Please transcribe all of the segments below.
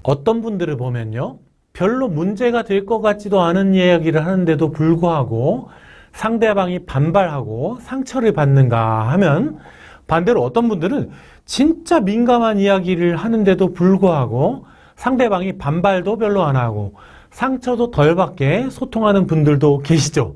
어떤 분들을 보면요, 별로 문제가 될 것 같지도 않은 이야기를 하는데도 불구하고 상대방이 반발하고 상처를 받는가 하면, 반대로 어떤 분들은 진짜 민감한 이야기를 하는데도 불구하고 상대방이 반발도 별로 안 하고 상처도 덜 받게 소통하는 분들도 계시죠.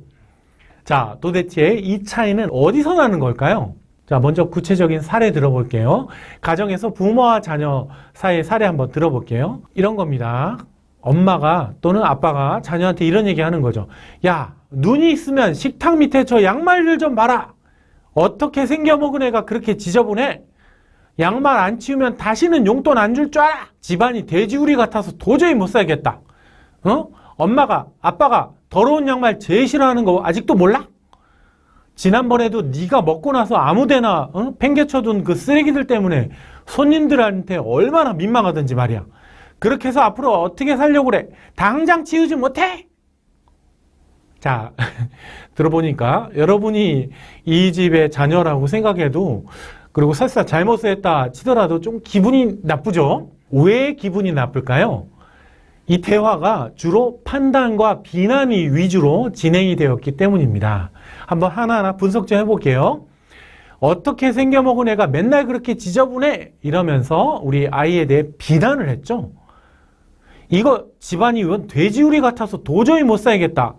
자, 도대체 이 차이는 어디서 나는 걸까요? 자, 먼저 구체적인 사례 들어볼게요. 가정에서 부모와 자녀 사이의 사례 한번 들어볼게요. 이런 겁니다. 엄마가 또는 아빠가 자녀한테 이런 얘기 하는 거죠. 야, 눈이 있으면 식탁 밑에 저 양말을 좀 봐라. 어떻게 생겨먹은 애가 그렇게 지저분해? 양말 안 치우면 다시는 용돈 안 줄 줄 알아? 집안이 돼지우리 같아서 도저히 못 살겠다. 엄마가, 아빠가 더러운 양말 제일 싫어하는 거 아직도 몰라? 지난번에도 네가 먹고 나서 아무데나 팽개쳐둔 그 쓰레기들 때문에 손님들한테 얼마나 민망하던지 말이야. 그렇게 해서 앞으로 어떻게 살려고 그래? 당장 치우지 못해? 자, 들어보니까 여러분이 이 집의 자녀라고 생각해도, 그리고 설사 잘못했다 치더라도 좀 기분이 나쁘죠? 왜 기분이 나쁠까요? 이 대화가 주로 판단과 비난이 위주로 진행이 되었기 때문입니다. 한번 하나하나 분석 좀 해볼게요. 어떻게 생겨먹은 애가 맨날 그렇게 지저분해? 이러면서 우리 아이에 대해 비난을 했죠. 이거 집안이 돼지우리 같아서 도저히 못 살겠다.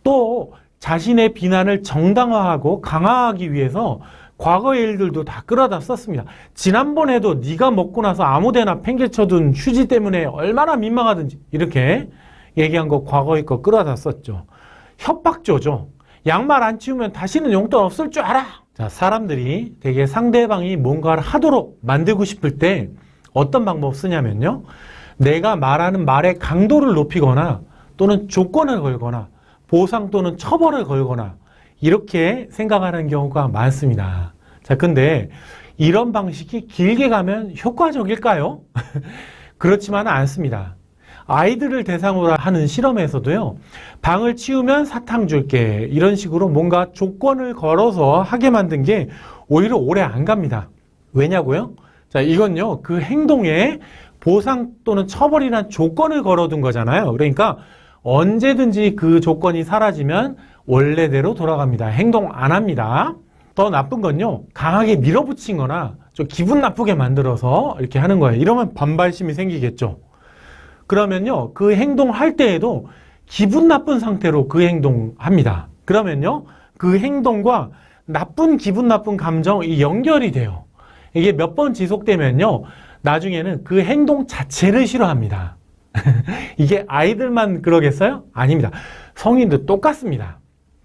또 자신의 비난을 정당화하고 강화하기 위해서 과거의 일들도 다 끌어다 썼습니다. 지난번에도 네가 먹고 나서 아무데나 팽개쳐둔 휴지 때문에 얼마나 민망하든지 이렇게 얘기한 거 과거의 거 끌어다 썼죠. 협박조죠. 양말 안 치우면 다시는 용돈 없을 줄 알아. 자, 사람들이 되게 상대방이 뭔가를 하도록 만들고 싶을 때 어떤 방법 쓰냐면요, 내가 말하는 말의 강도를 높이거나 또는 조건을 걸거나 보상 또는 처벌을 걸거나 이렇게 생각하는 경우가 많습니다. 자, 근데 이런 방식이 길게 가면 효과적일까요? 그렇지만은 않습니다. 아이들을 대상으로 하는 실험에서도요, 방을 치우면 사탕 줄게, 이런 식으로 뭔가 조건을 걸어서 하게 만든 게 오히려 오래 안 갑니다. 왜냐고요? 자, 이건요, 그 행동에 보상 또는 처벌이란 조건을 걸어둔 거잖아요. 그러니까 언제든지 그 조건이 사라지면 원래대로 돌아갑니다. 행동 안 합니다. 더 나쁜 건요, 강하게 밀어붙인 거나 좀 기분 나쁘게 만들어서 이렇게 하는 거예요. 이러면 반발심이 생기겠죠. 그러면요, 그 행동할 때에도 기분 나쁜 상태로 그 행동합니다. 그러면요, 그 행동과 나쁜 기분 나쁜 감정이 연결이 돼요. 이게 몇 번 지속되면요, 나중에는 그 행동 자체를 싫어합니다. 이게 아이들만 그러겠어요? 아닙니다. 성인도 똑같습니다.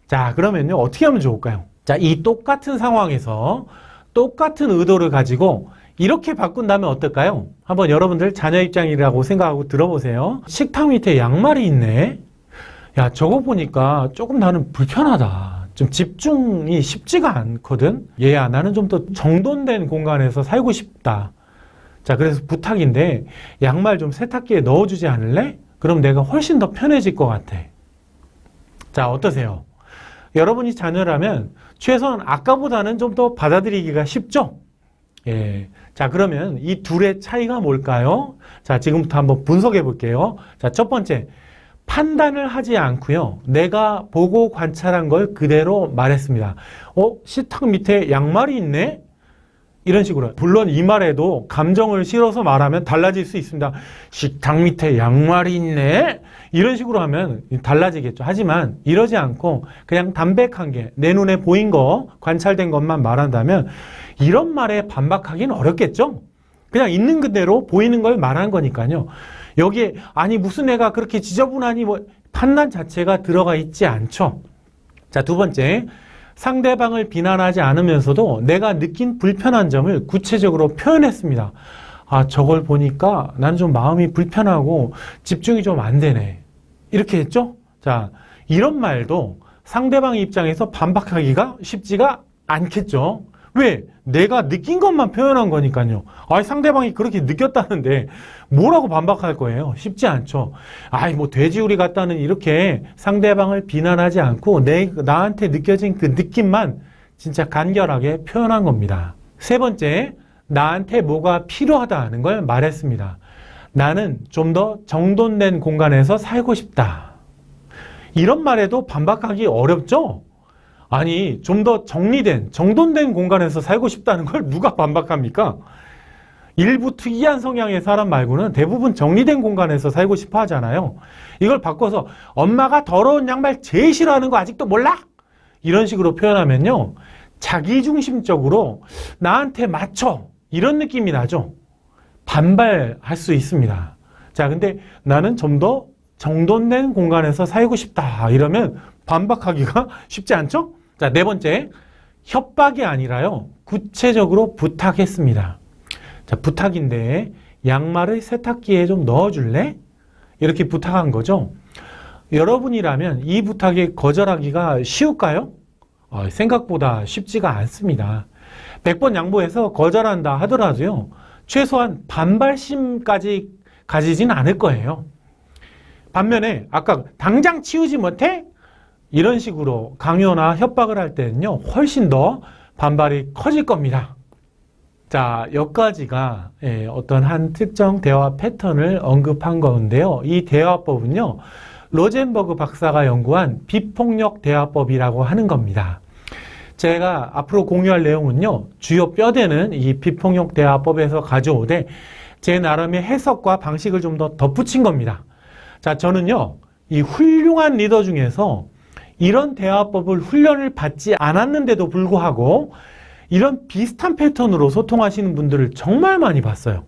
자, 그러면요, 어떻게 하면 좋을까요? 자, 이 똑같은 상황에서 똑같은 의도를 가지고 이렇게 바꾼다면 어떨까요? 한번 여러분들 자녀 입장이라고 생각하고 들어보세요. 식탁 밑에 양말이 있네. 야, 저거 보니까 조금 나는 불편하다. 좀 집중이 쉽지가 않거든. 얘야, 나는 좀 더 정돈된 공간에서 살고 싶다. 자, 그래서 부탁인데 양말 좀 세탁기에 넣어주지 않을래? 그럼 내가 훨씬 더 편해질 것 같아. 자, 어떠세요? 여러분이 자녀라면 최소한 아까보다는 좀 더 받아들이기가 쉽죠? 예. 자, 그러면 이 둘의 차이가 뭘까요? 자, 지금부터 한번 분석해 볼게요. 자, 첫 번째, 판단을 하지 않고요, 내가 보고 관찰한 걸 그대로 말했습니다. 식탁 밑에 양말이 있네? 이런 식으로. 물론 이 말에도 감정을 실어서 말하면 달라질 수 있습니다. 식탁 밑에 양말이 있네? 이런 식으로 하면 달라지겠죠. 하지만 이러지 않고 그냥 담백한 게 내 눈에 보인 거, 관찰된 것만 말한다면 이런 말에 반박하기는 어렵겠죠? 그냥 있는 그대로 보이는 걸 말한 거니까요. 여기에 아니 무슨 애가 그렇게 지저분하니 뭐 판단 자체가 들어가 있지 않죠. 자, 두 번째, 상대방을 비난하지 않으면서도 내가 느낀 불편한 점을 구체적으로 표현했습니다. 아, 저걸 보니까 나는 좀 마음이 불편하고 집중이 좀 안 되네. 이렇게 했죠? 자, 이런 말도 상대방 입장에서 반박하기가 쉽지가 않겠죠? 왜? 내가 느낀 것만 표현한 거니까요. 아니, 상대방이 그렇게 느꼈다는데 뭐라고 반박할 거예요? 쉽지 않죠. 아이, 뭐 돼지우리 같다는 이렇게 상대방을 비난하지 않고 나한테 느껴진 그 느낌만 진짜 간결하게 표현한 겁니다. 세 번째, 나한테 뭐가 필요하다는 걸 말했습니다. 나는 좀 더 정돈된 공간에서 살고 싶다. 이런 말에도 반박하기 어렵죠? 아니, 좀 더 정리된, 정돈된 공간에서 살고 싶다는 걸 누가 반박합니까? 일부 특이한 성향의 사람 말고는 대부분 정리된 공간에서 살고 싶어 하잖아요. 이걸 바꿔서 엄마가 더러운 양말 제일 싫어하는 거 아직도 몰라? 이런 식으로 표현하면요. 자기중심적으로 나한테 맞춰. 이런 느낌이 나죠. 반발할 수 있습니다. 자, 근데 나는 좀 더 정돈된 공간에서 살고 싶다. 이러면 반박하기가 쉽지 않죠? 자, 네 번째. 협박이 아니라요. 구체적으로 부탁했습니다. 자, 부탁인데 양말을 세탁기에 좀 넣어줄래? 이렇게 부탁한 거죠. 여러분이라면 이 부탁에 거절하기가 쉬울까요? 생각보다 쉽지가 않습니다. 100번 양보해서 거절한다 하더라도요. 최소한 반발심까지 가지진 않을 거예요. 반면에 아까 당장 치우지 못해? 이런 식으로 강요나 협박을 할 때는요. 훨씬 더 반발이 커질 겁니다. 자, 여기까지가 어떤 한 특정 대화 패턴을 언급한 건데요. 이 대화법은요. 로젠버그 박사가 연구한 비폭력 대화법이라고 하는 겁니다. 제가 앞으로 공유할 내용은요. 주요 뼈대는 이 비폭력 대화법에서 가져오되 제 나름의 해석과 방식을 좀 더 덧붙인 겁니다. 자, 저는요. 이 훌륭한 리더 중에서 이런 대화법을 훈련을 받지 않았는데도 불구하고 이런 비슷한 패턴으로 소통하시는 분들을 정말 많이 봤어요.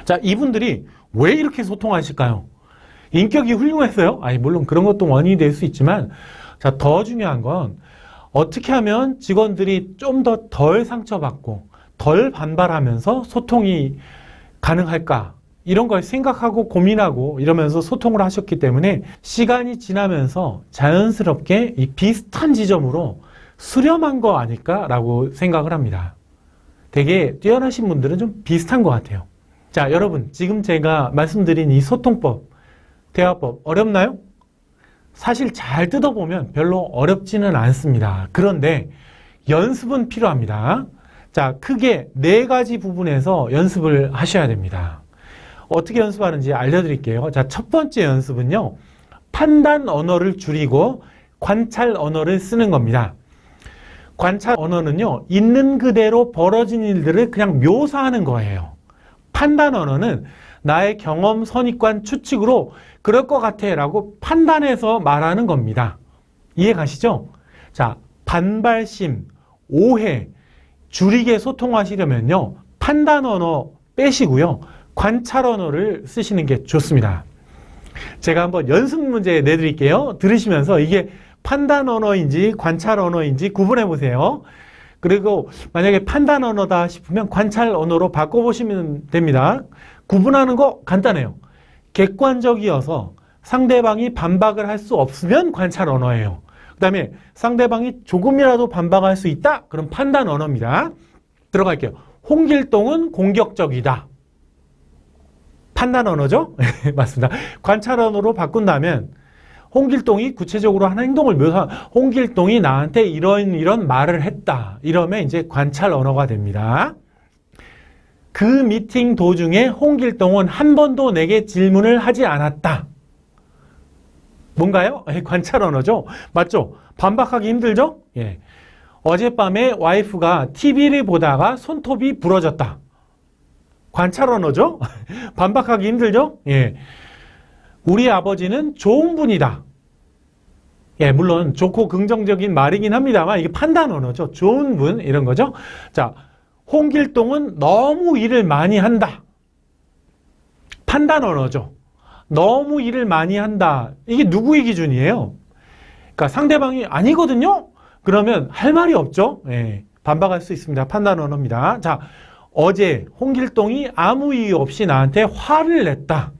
자, 이분들이 왜 이렇게 소통하실까요? 인격이 훌륭했어요? 아니, 물론 그런 것도 원인이 될 수 있지만, 자, 더 중요한 건 어떻게 하면 직원들이 좀 더 덜 상처받고 덜 반발하면서 소통이 가능할까? 이런 걸 생각하고 고민하고 이러면서 소통을 하셨기 때문에 시간이 지나면서 자연스럽게 이 비슷한 지점으로 수렴한 거 아닐까라고 생각을 합니다. 되게 뛰어나신 분들은 좀 비슷한 것 같아요. 자, 여러분, 지금 제가 말씀드린 이 소통법, 대화법 어렵나요? 사실 잘 뜯어보면 별로 어렵지는 않습니다. 그런데 연습은 필요합니다. 자, 크게 4가지 부분에서 연습을 하셔야 됩니다. 어떻게 연습하는지 알려드릴게요. 자, 첫 번째 연습은요. 판단 언어를 줄이고 관찰 언어를 쓰는 겁니다. 관찰 언어는요. 있는 그대로 벌어진 일들을 그냥 묘사하는 거예요. 판단 언어는 나의 경험, 선입관, 추측으로 그럴 것 같아 라고 판단해서 말하는 겁니다. 이해 가시죠? 자, 반발심, 오해, 줄이게 소통하시려면요. 판단 언어 빼시고요. 관찰 언어를 쓰시는 게 좋습니다. 제가 한번 연습 문제 내드릴게요. 들으시면서 이게 판단 언어인지 관찰 언어인지 구분해 보세요. 그리고 만약에 판단 언어다 싶으면 관찰 언어로 바꿔보시면 됩니다. 구분하는 거 간단해요. 객관적이어서 상대방이 반박을 할 수 없으면 관찰 언어예요. 그 다음에 상대방이 조금이라도 반박할 수 있다? 그럼 판단 언어입니다. 들어갈게요. 홍길동은 공격적이다. 판단 언어죠? 맞습니다. 관찰 언어로 바꾼다면 홍길동이 구체적으로 하는 행동을 홍길동이 나한테 이런 말을 했다. 이러면 이제 관찰 언어가 됩니다. 그 미팅 도중에 홍길동은 한 번도 내게 질문을 하지 않았다. 뭔가요? 관찰 언어죠? 맞죠? 반박하기 힘들죠? 예. 어젯밤에 와이프가 TV를 보다가 손톱이 부러졌다. 관찰 언어죠? 반박하기 힘들죠? 예. 우리 아버지는 좋은 분이다. 예, 물론 좋고 긍정적인 말이긴 합니다만 이게 판단 언어죠. 좋은 분 이런 거죠. 자, 홍길동은 너무 일을 많이 한다. 판단 언어죠. 너무 일을 많이 한다. 이게 누구의 기준이에요? 그러니까 상대방이 아니거든요? 그러면 할 말이 없죠. 예, 반박할 수 있습니다. 판단 언어입니다. 자, 어제 홍길동이 아무 이유 없이 나한테 화를 냈다.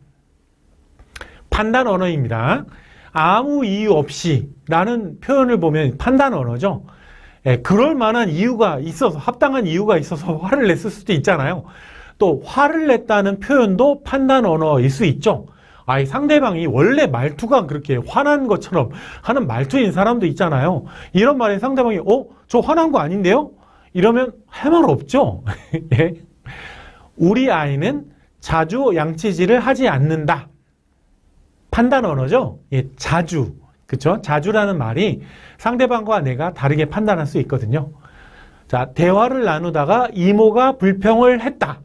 판단 언어입니다. 아무 이유 없이 라는 표현을 보면 판단 언어죠. 예, 그럴 만한 이유가 있어서, 합당한 이유가 있어서 화를 냈을 수도 있잖아요. 또 화를 냈다는 표현도 판단 언어일 수 있죠. 아이, 상대방이 원래 말투가 그렇게 화난 것처럼 하는 말투인 사람도 있잖아요. 이런 말에 상대방이 저 화난 거 아닌데요? 이러면 할 말 없죠. 예. 우리 아이는 자주 양치질을 하지 않는다. 판단 언어죠. 예, 자주. 그쵸? 자주라는 말이 상대방과 내가 다르게 판단할 수 있거든요. 자, 대화를 나누다가 이모가 불평을 했다.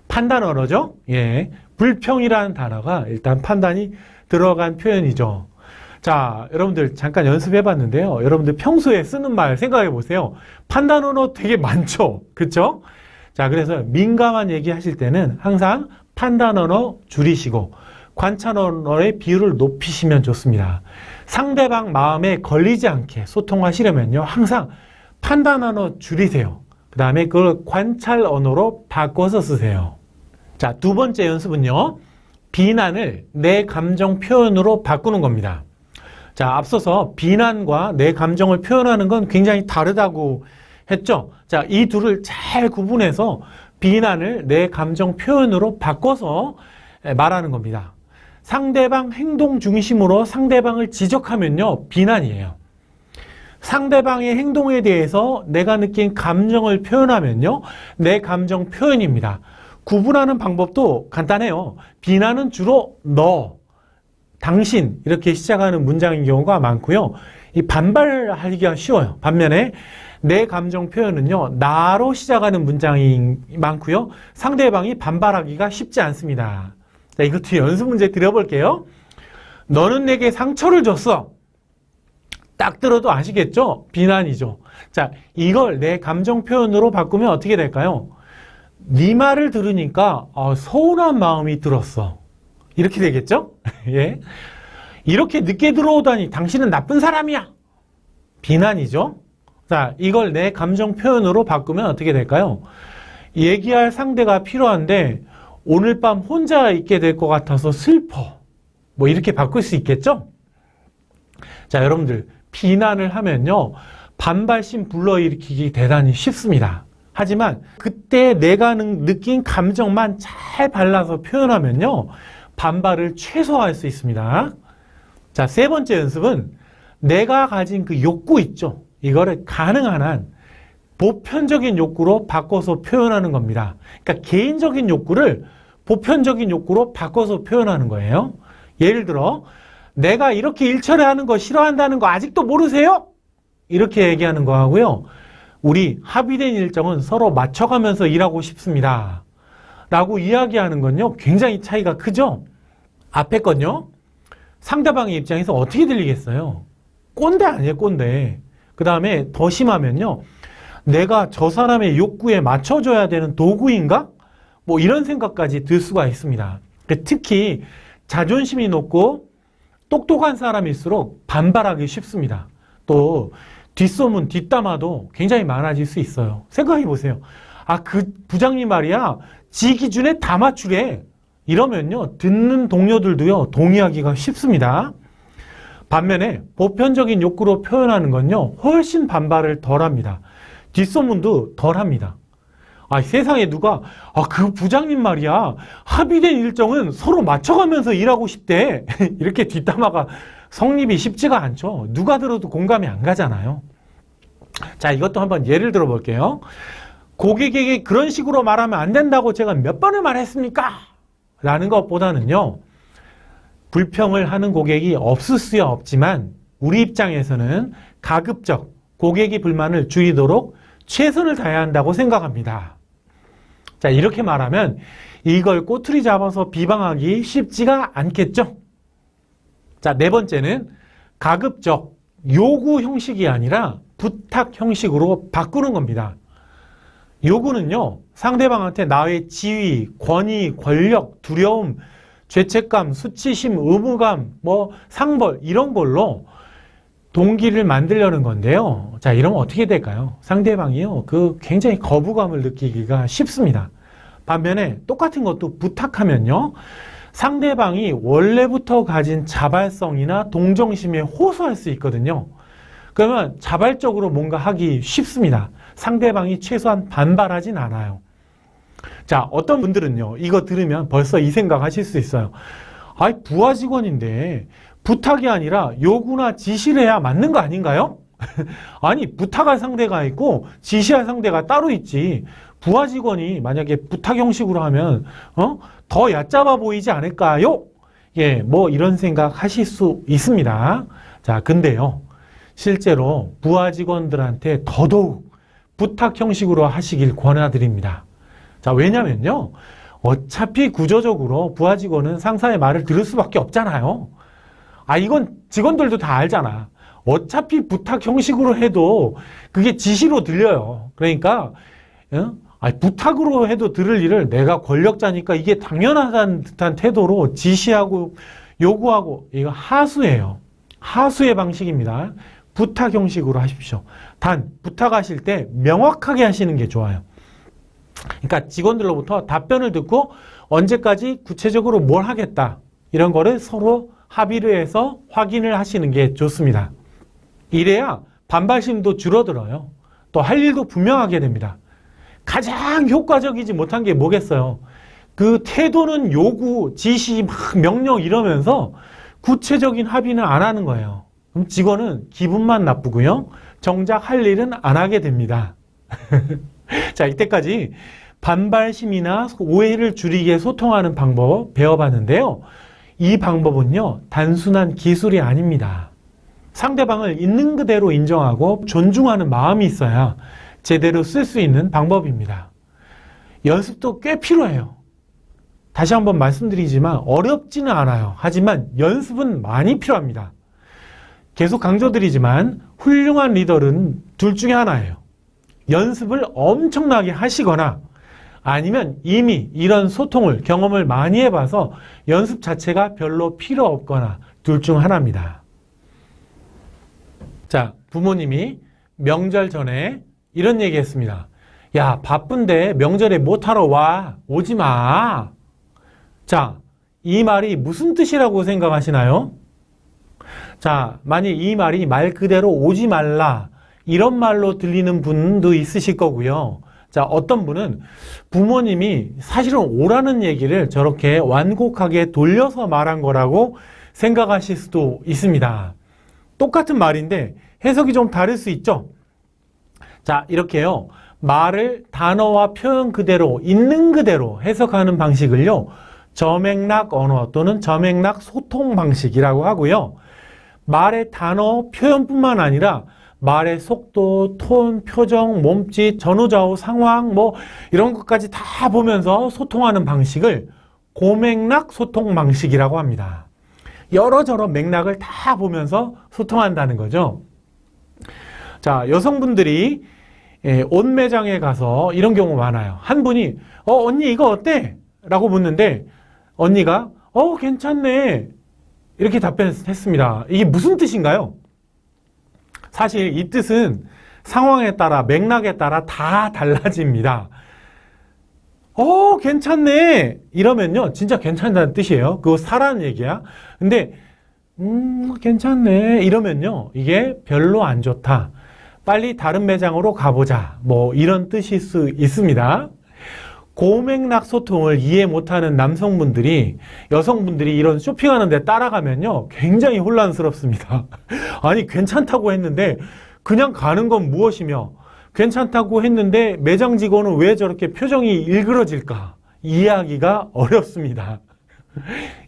판단 언어죠. 예. 불평이라는 단어가 일단 판단이 들어간 표현이죠. 자, 여러분들 잠깐 연습해 봤는데요. 여러분들 평소에 쓰는 말 생각해 보세요. 판단 언어 되게 많죠. 그쵸? 자, 그래서 민감한 얘기 하실 때는 항상 판단 언어 줄이시고 관찰 언어의 비율을 높이시면 좋습니다. 상대방 마음에 걸리지 않게 소통하시려면요. 항상 판단 언어 줄이세요. 그 다음에 그걸 관찰 언어로 바꿔서 쓰세요. 자, 두 번째 연습은요. 비난을 내 감정 표현으로 바꾸는 겁니다. 자, 앞서서 비난과 내 감정을 표현하는 건 굉장히 다르다고 했죠. 자, 이 둘을 잘 구분해서 비난을 내 감정 표현으로 바꿔서 말하는 겁니다. 상대방 행동 중심으로 상대방을 지적하면요, 비난이에요. 상대방의 행동에 대해서 내가 느낀 감정을 표현하면요, 내 감정 표현입니다. 구분하는 방법도 간단해요. 비난은 주로 너, 당신 이렇게 시작하는 문장인 경우가 많고요. 이 반발하기가 쉬워요. 반면에 내 감정 표현은요, 나로 시작하는 문장이 많고요. 상대방이 반발하기가 쉽지 않습니다. 자, 이것도 연습 문제 드려볼게요. 너는 내게 상처를 줬어. 딱 들어도 아시겠죠? 비난이죠. 자, 이걸 내 감정 표현으로 바꾸면 어떻게 될까요? 네 말을 들으니까 서운한 마음이 들었어. 이렇게 되겠죠? 예. 이렇게 늦게 들어오다니 당신은 나쁜 사람이야. 비난이죠. 자, 이걸 내 감정 표현으로 바꾸면 어떻게 될까요? 얘기할 상대가 필요한데 오늘 밤 혼자 있게 될 것 같아서 슬퍼. 뭐 이렇게 바꿀 수 있겠죠? 자, 여러분들 비난을 하면요, 반발심 불러일으키기 대단히 쉽습니다. 하지만 그때 내가 느낀 감정만 잘 발라서 표현하면요, 반발을 최소화할 수 있습니다. 자, 세 번째 연습은 내가 가진 그 욕구 있죠. 이거를 가능한 한 보편적인 욕구로 바꿔서 표현하는 겁니다. 그러니까 개인적인 욕구를 보편적인 욕구로 바꿔서 표현하는 거예요. 예를 들어 내가 이렇게 일 처리하는 거 싫어한다는 거 아직도 모르세요? 이렇게 얘기하는 거하고요. 우리 합의된 일정은 서로 맞춰가면서 일하고 싶습니다. 라고 이야기하는 건요, 굉장히 차이가 크죠? 앞에 건요, 상대방의 입장에서 어떻게 들리겠어요? 꼰대 아니에요, 꼰대. 그 다음에 더 심하면요, 내가 저 사람의 욕구에 맞춰줘야 되는 도구인가? 뭐 이런 생각까지 들 수가 있습니다. 특히 자존심이 높고 똑똑한 사람일수록 반발하기 쉽습니다. 또 뒷소문, 뒷담화도 굉장히 많아질 수 있어요. 생각해 보세요. 아, 그 부장님 말이야, 지 기준에 다 맞추래. 이러면요, 듣는 동료들도요, 동의하기가 쉽습니다. 반면에 보편적인 욕구로 표현하는 건요, 훨씬 반발을 덜 합니다. 뒷소문도 덜 합니다. 아, 세상에 누가, 그 부장님 말이야, 합의된 일정은 서로 맞춰가면서 일하고 싶대. 이렇게 뒷담화가 성립이 쉽지가 않죠. 누가 들어도 공감이 안 가잖아요. 자, 이것도 한번 예를 들어 볼게요. 고객에게 그런 식으로 말하면 안 된다고 제가 몇 번을 말했습니까? 라는 것보다는요, 불평을 하는 고객이 없을 수야 없지만 우리 입장에서는 가급적 고객의 불만을 줄이도록 최선을 다해야 한다고 생각합니다. 자, 이렇게 말하면 이걸 꼬투리 잡아서 비방하기 쉽지가 않겠죠? 자, 네 번째는 가급적 요구 형식이 아니라 부탁 형식으로 바꾸는 겁니다. 요구는요, 상대방한테 나의 지위, 권위, 권력, 두려움, 죄책감, 수치심, 의무감, 상벌 이런 걸로 동기를 만들려는 건데요. 자, 이러면 어떻게 될까요? 상대방이요, 굉장히 거부감을 느끼기가 쉽습니다. 반면에 똑같은 것도 부탁하면요, 상대방이 원래부터 가진 자발성이나 동정심에 호소할 수 있거든요. 그러면 자발적으로 뭔가 하기 쉽습니다. 상대방이 최소한 반발하진 않아요. 자, 어떤 분들은요, 이거 들으면 벌써 이 생각 하실 수 있어요. 아이, 부하 직원인데 부탁이 아니라 요구나 지시를 해야 맞는 거 아닌가요? 아니, 부탁할 상대가 있고 지시할 상대가 따로 있지. 부하 직원이 만약에 부탁 형식으로 하면 더 얕잡아 보이지 않을까요? 예, 뭐 이런 생각 하실 수 있습니다. 자, 근데요. 실제로 부하 직원들한테 더더욱 부탁 형식으로 하시길 권해드립니다. 자, 왜냐면요. 어차피 구조적으로 부하 직원은 상사의 말을 들을 수밖에 없잖아요. 이건 직원들도 다 알잖아. 어차피 부탁 형식으로 해도 그게 지시로 들려요. 그러니까 부탁으로 해도 들을 일을 내가 권력자니까 이게 당연하다는 듯한 태도로 지시하고 요구하고, 이거 하수예요. 하수의 방식입니다. 부탁 형식으로 하십시오. 단 부탁하실 때 명확하게 하시는 게 좋아요. 그러니까 직원들로부터 답변을 듣고 언제까지 구체적으로 뭘 하겠다, 이런 거를 서로 합의를 해서 확인을 하시는 게 좋습니다. 이래야 반발심도 줄어들어요. 또 할 일도 분명하게 됩니다. 가장 효과적이지 못한 게 뭐겠어요? 그 태도는 요구, 지시, 막 명령 이러면서 구체적인 합의는 안 하는 거예요. 그럼 직원은 기분만 나쁘고요. 정작 할 일은 안 하게 됩니다. 자, 이때까지 반발심이나 오해를 줄이기 위해 소통하는 방법 배워봤는데요. 이 방법은요, 단순한 기술이 아닙니다. 상대방을 있는 그대로 인정하고 존중하는 마음이 있어야 제대로 쓸 수 있는 방법입니다. 연습도 꽤 필요해요. 다시 한번 말씀드리지만 어렵지는 않아요. 하지만 연습은 많이 필요합니다. 계속 강조드리지만 훌륭한 리더는 둘 중에 하나예요. 연습을 엄청나게 하시거나 아니면 이미 이런 소통을, 경험을 많이 해봐서 연습 자체가 별로 필요 없거나 둘 중 하나입니다. 자, 부모님이 명절 전에 이런 얘기 했습니다. 야, 바쁜데 명절에 못하러 와. 오지 마. 자, 이 말이 무슨 뜻이라고 생각하시나요? 자, 만약 이 말이 말 그대로 오지 말라, 이런 말로 들리는 분도 있으실 거고요. 자, 어떤 분은 부모님이 사실은 오라는 얘기를 저렇게 완곡하게 돌려서 말한 거라고 생각하실 수도 있습니다. 똑같은 말인데 해석이 좀 다를 수 있죠. 자, 이렇게요. 말을 단어와 표현 그대로, 있는 그대로 해석하는 방식을요, 저맥락 언어 또는 저맥락 소통 방식이라고 하고요. 말의 단어, 표현뿐만 아니라 말의 속도, 톤, 표정, 몸짓, 전후좌우 상황, 뭐 이런 것까지 다 보면서 소통하는 방식을 고맥락 소통 방식이라고 합니다. 여러저러 맥락을 다 보면서 소통한다는 거죠. 자, 여성분들이 옷 매장에 가서 이런 경우 많아요. 한 분이 언니 이거 어때? 라고 묻는데 언니가 괜찮네, 이렇게 답변했습니다. 이게 무슨 뜻인가요? 사실 이 뜻은 상황에 따라, 맥락에 따라 다 달라집니다. 괜찮네 이러면요, 진짜 괜찮다는 뜻이에요. 그거 사라는 얘기야. 근데 괜찮네 이러면요, 이게 별로 안 좋다, 빨리 다른 매장으로 가보자, 뭐 이런 뜻일 수 있습니다. 고맥락 소통을 이해 못하는 남성분들이, 여성분들이 이런 쇼핑하는데 따라가면요, 굉장히 혼란스럽습니다. 아니, 괜찮다고 했는데 그냥 가는 건 무엇이며, 괜찮다고 했는데 매장 직원은 왜 저렇게 표정이 일그러질까? 이해하기가 어렵습니다.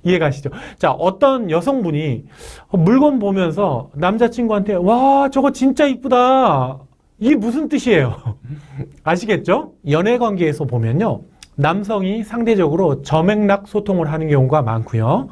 이해가시죠? 자, 어떤 여성분이 물건 보면서 남자친구한테 와, 저거 진짜 이쁘다, 이게 무슨 뜻이에요? 아시겠죠? 연애 관계에서 보면요, 남성이 상대적으로 저맥락 소통을 하는 경우가 많고요,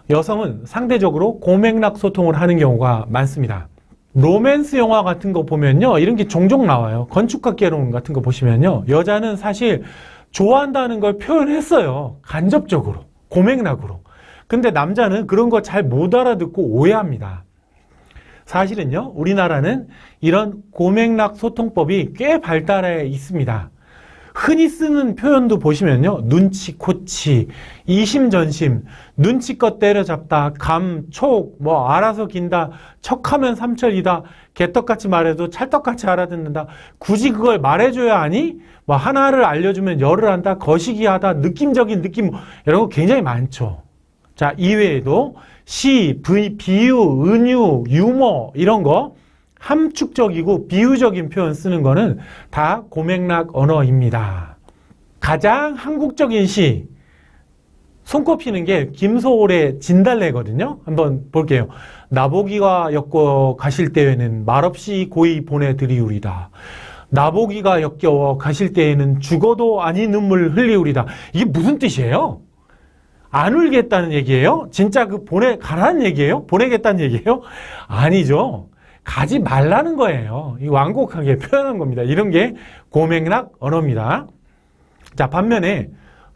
여성은 상대적으로 고맥락 소통을 하는 경우가 많습니다. 로맨스 영화 같은 거 보면요, 이런 게 종종 나와요. 건축학개론 같은 거 보시면요, 여자는 사실 좋아한다는 걸 표현했어요. 간접적으로, 고맥락으로. 근데 남자는 그런 거 잘 못 알아듣고 오해합니다. 사실은요, 우리나라는 이런 고맥락 소통법이 꽤 발달해 있습니다. 흔히 쓰는 표현도 보시면요, 눈치, 코치, 이심전심, 눈치껏 때려잡다, 감, 촉, 뭐 알아서 긴다, 척하면 삼철이다, 개떡같이 말해도 찰떡같이 알아듣는다, 굳이 그걸 말해줘야 하니? 뭐 하나를 알려주면 열을 한다, 거시기하다, 느낌적인 느낌, 이런 거 굉장히 많죠. 자, 이외에도 시, 비유, 은유, 유머 이런 거, 함축적이고 비유적인 표현 쓰는 거는 다 고맥락 언어입니다. 가장 한국적인 시, 손꼽히는 게 김소월의 진달래거든요. 한번 볼게요. 나보기가 엮어 가실 때에는 말없이 고이 보내드리우리다. 나보기가 역겨워 가실 때에는 죽어도 아니 눈물 흘리우리다. 이게 무슨 뜻이에요? 안 울겠다는 얘기예요? 진짜 가라는 얘기예요? 보내겠다는 얘기예요? 아니죠. 가지 말라는 거예요. 이 완곡하게 표현한 겁니다. 이런 게 고맥락 언어입니다. 자, 반면에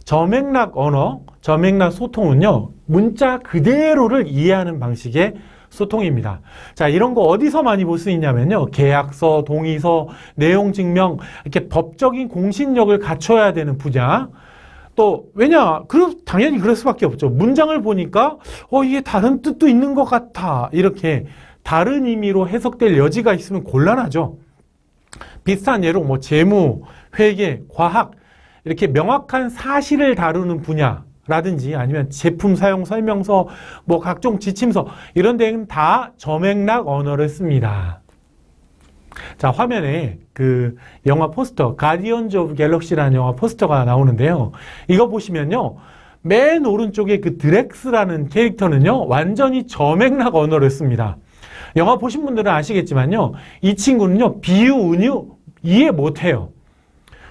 저맥락 언어, 저맥락 소통은요, 문자 그대로를 이해하는 방식의 소통입니다. 자, 이런 거 어디서 많이 볼 수 있냐면요, 계약서, 동의서, 내용 증명, 이렇게 법적인 공신력을 갖춰야 되는 분야. 또 당연히 그럴 수밖에 없죠. 문장을 보니까 이게 다른 뜻도 있는 것 같아, 이렇게 다른 의미로 해석될 여지가 있으면 곤란하죠. 비슷한 예로 뭐 재무, 회계, 과학, 이렇게 명확한 사실을 다루는 분야라든지 아니면 제품 사용 설명서, 뭐 각종 지침서, 이런 데는 다 저맥락 언어를 씁니다. 자, 화면에 영화 포스터, 가디언즈 오브 갤럭시라는 영화 포스터가 나오는데요. 이거 보시면요, 맨 오른쪽에 드렉스라는 캐릭터는요, 완전히 저맥락 언어를 씁니다. 영화 보신 분들은 아시겠지만요, 이 친구는요, 비유, 은유 이해 못해요.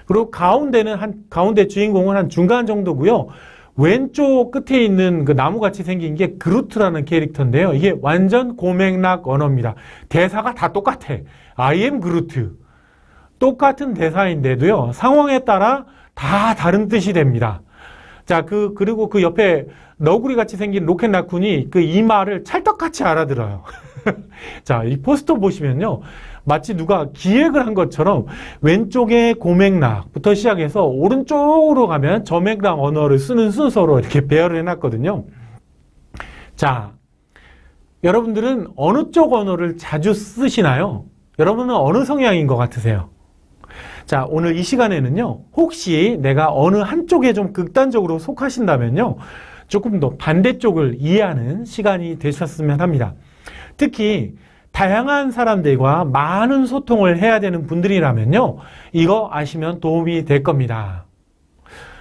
그리고 가운데 주인공은 한 중간 정도고요. 왼쪽 끝에 있는 나무같이 생긴 게 그루트라는 캐릭터인데요. 이게 완전 고맥락 언어입니다. 대사가 다 똑같아. I am 그루트. 똑같은 대사인데도요, 상황에 따라 다 다른 뜻이 됩니다. 자, 그리고 옆에 너구리 같이 생긴 로켓 라쿤이 이 말을 찰떡같이 알아들어요. 자, 이 포스터 보시면요, 마치 누가 기획을 한 것처럼 왼쪽에 고맥락부터 시작해서 오른쪽으로 가면 저맥락 언어를 쓰는 순서로 이렇게 배열을 해놨거든요. 자, 여러분들은 어느 쪽 언어를 자주 쓰시나요? 여러분은 어느 성향인 것 같으세요? 자, 오늘 이 시간에는요, 혹시 내가 어느 한쪽에 좀 극단적으로 속하신다면요, 조금 더 반대쪽을 이해하는 시간이 되셨으면 합니다. 특히 다양한 사람들과 많은 소통을 해야 되는 분들이라면요, 이거 아시면 도움이 될 겁니다.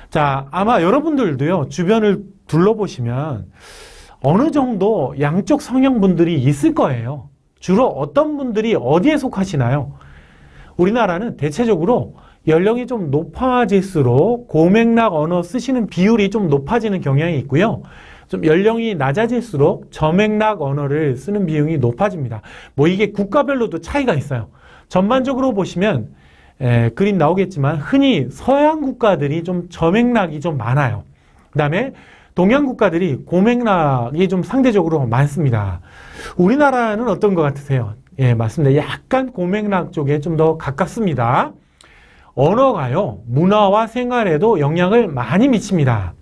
자, 아마 여러분들도요, 주변을 둘러보시면 어느 정도 양쪽 성향분들이 있을 거예요. 주로 어떤 분들이 어디에 속하시나요? 우리나라는 대체적으로 연령이 좀 높아질수록 고맥락 언어 쓰시는 비율이 좀 높아지는 경향이 있고요. 좀 연령이 낮아질수록 저맥락 언어를 쓰는 비율이 높아집니다. 뭐 이게 국가별로도 차이가 있어요. 전반적으로 보시면 그림 나오겠지만 흔히 서양 국가들이 좀 저맥락이 좀 많아요. 그 다음에 동양 국가들이 고맥락이 좀 상대적으로 많습니다. 우리나라는 어떤 것 같으세요? 예, 맞습니다. 약간 고맥락 쪽에 좀 더 가깝습니다. 언어가요, 문화와 생활에도 영향을 많이 미칩니다.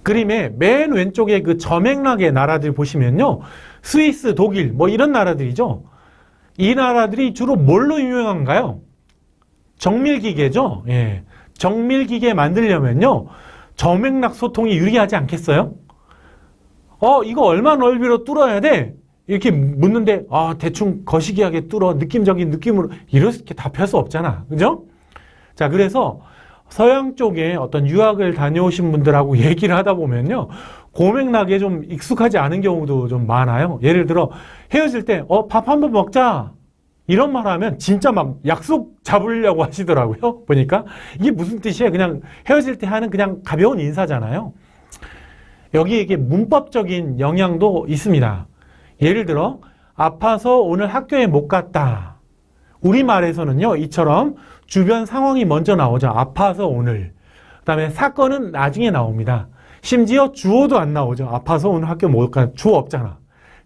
그림의 맨 왼쪽에 저맥락의 나라들 보시면요, 스위스, 독일, 뭐 이런 나라들이죠. 이 나라들이 주로 뭘로 유명한가요? 정밀기계죠. 예. 정밀기계 만들려면요, 저맥락 소통이 유리하지 않겠어요? 이거 얼마 넓이로 뚫어야 돼? 이렇게 묻는데, 대충 거시기하게 뚫어, 느낌적인 느낌으로, 이렇게 답할 수 없잖아. 그죠? 자, 그래서 서양 쪽에 어떤 유학을 다녀오신 분들하고 얘기를 하다 보면요, 고맥락에 좀 익숙하지 않은 경우도 좀 많아요. 예를 들어, 헤어질 때, 밥 한번 먹자. 이런 말 하면 진짜 막 약속 잡으려고 하시더라고요. 보니까. 이게 무슨 뜻이에요? 그냥 헤어질 때 하는 그냥 가벼운 인사잖아요. 여기 이게 문법적인 영향도 있습니다. 예를 들어, 아파서 오늘 학교에 못 갔다. 우리말에서는요, 이처럼 주변 상황이 먼저 나오죠. 아파서 오늘. 그 다음에 사건은 나중에 나옵니다. 심지어 주어도 안 나오죠. 아파서 오늘 학교 못 가. 주어 없잖아.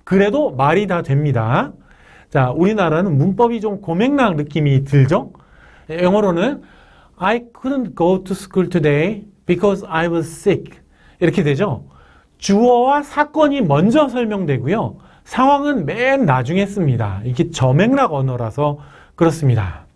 그래도 말이 다 됩니다. 자, 우리나라는 문법이 좀 고맥락 느낌이 들죠? 영어로는 I couldn't go to school today because I was sick. 이렇게 되죠? 주어와 사건이 먼저 설명되고요. 상황은 맨 나중에 씁니다. 이게 저맥락 언어라서 그렇습니다.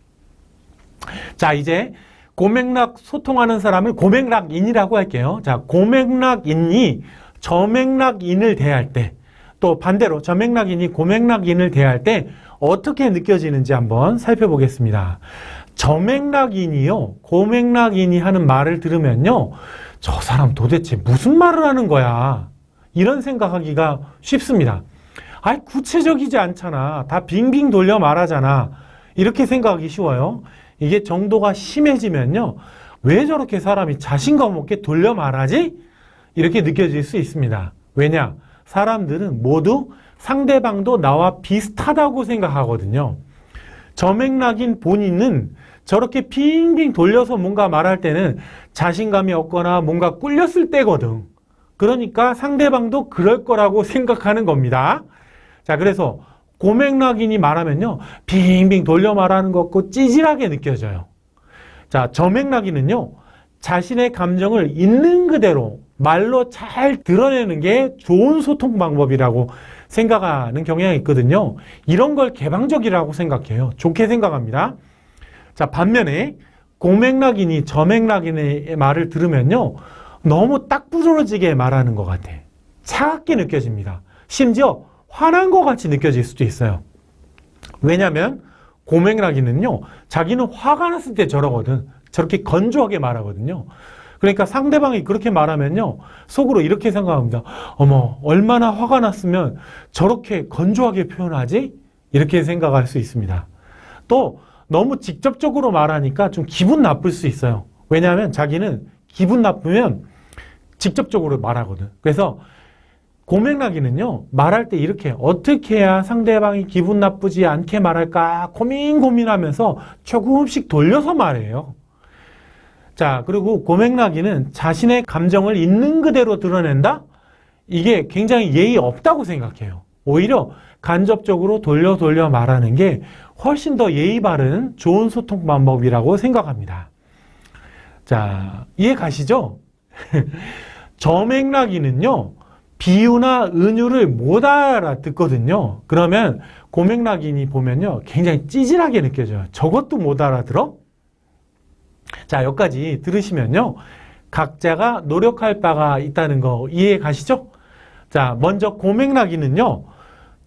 자, 이제 고맥락 소통하는 사람을 고맥락인이라고 할게요. 자, 고맥락인이 저맥락인을 대할 때, 또 반대로 저맥락인이 고맥락인을 대할 때 어떻게 느껴지는지 한번 살펴보겠습니다. 저맥락인이요, 고맥락인이 하는 말을 들으면요, 저 사람 도대체 무슨 말을 하는 거야? 이런 생각하기가 쉽습니다. 아이, 구체적이지 않잖아. 다 빙빙 돌려 말하잖아. 이렇게 생각하기 쉬워요. 이게 정도가 심해지면요, 왜 저렇게 사람이 자신감 없게 돌려 말하지? 이렇게 느껴질 수 있습니다. 왜냐? 사람들은 모두 상대방도 나와 비슷하다고 생각하거든요. 저맥락인 본인은 저렇게 빙빙 돌려서 뭔가 말할 때는 자신감이 없거나 뭔가 꿀렸을 때거든. 그러니까 상대방도 그럴 거라고 생각하는 겁니다. 자, 그래서 고맥락인이 말하면요, 빙빙 돌려 말하는 것 같고 찌질하게 느껴져요. 자, 저맥락인은요, 자신의 감정을 있는 그대로 말로 잘 드러내는 게 좋은 소통 방법이라고 생각하는 경향이 있거든요. 이런 걸 개방적이라고 생각해요. 좋게 생각합니다. 자, 반면에 고맥락인이 저맥락인의 말을 들으면요, 너무 딱 부러지게 말하는 것 같아. 차갑게 느껴집니다. 심지어 화난 것 같이 느껴질 수도 있어요. 왜냐하면 고맥락인은요, 자기는 화가 났을 때 저러거든. 저렇게 건조하게 말하거든요. 그러니까 상대방이 그렇게 말하면요, 속으로 이렇게 생각합니다. 어머, 얼마나 화가 났으면 저렇게 건조하게 표현하지? 이렇게 생각할 수 있습니다. 또 너무 직접적으로 말하니까 좀 기분 나쁠 수 있어요. 왜냐하면 자기는 기분 나쁘면 직접적으로 말하거든. 그래서 고맥락인은요, 말할 때 이렇게 어떻게 해야 상대방이 기분 나쁘지 않게 말할까 고민하면서 조금씩 돌려서 말해요. 자, 그리고 고맥락인은 자신의 감정을 있는 그대로 드러낸다? 이게 굉장히 예의 없다고 생각해요. 오히려 간접적으로 돌려 말하는 게 훨씬 더 예의 바른 좋은 소통 방법이라고 생각합니다. 자, 이해 가시죠? 저맥락인은요, 비유나 은유를 못 알아듣거든요. 그러면 고맥락인이 보면요, 굉장히 찌질하게 느껴져요. 저것도 못 알아들어? 자, 여기까지 들으시면요, 각자가 노력할 바가 있다는 거 이해 가시죠? 자, 먼저 고맥락인은요,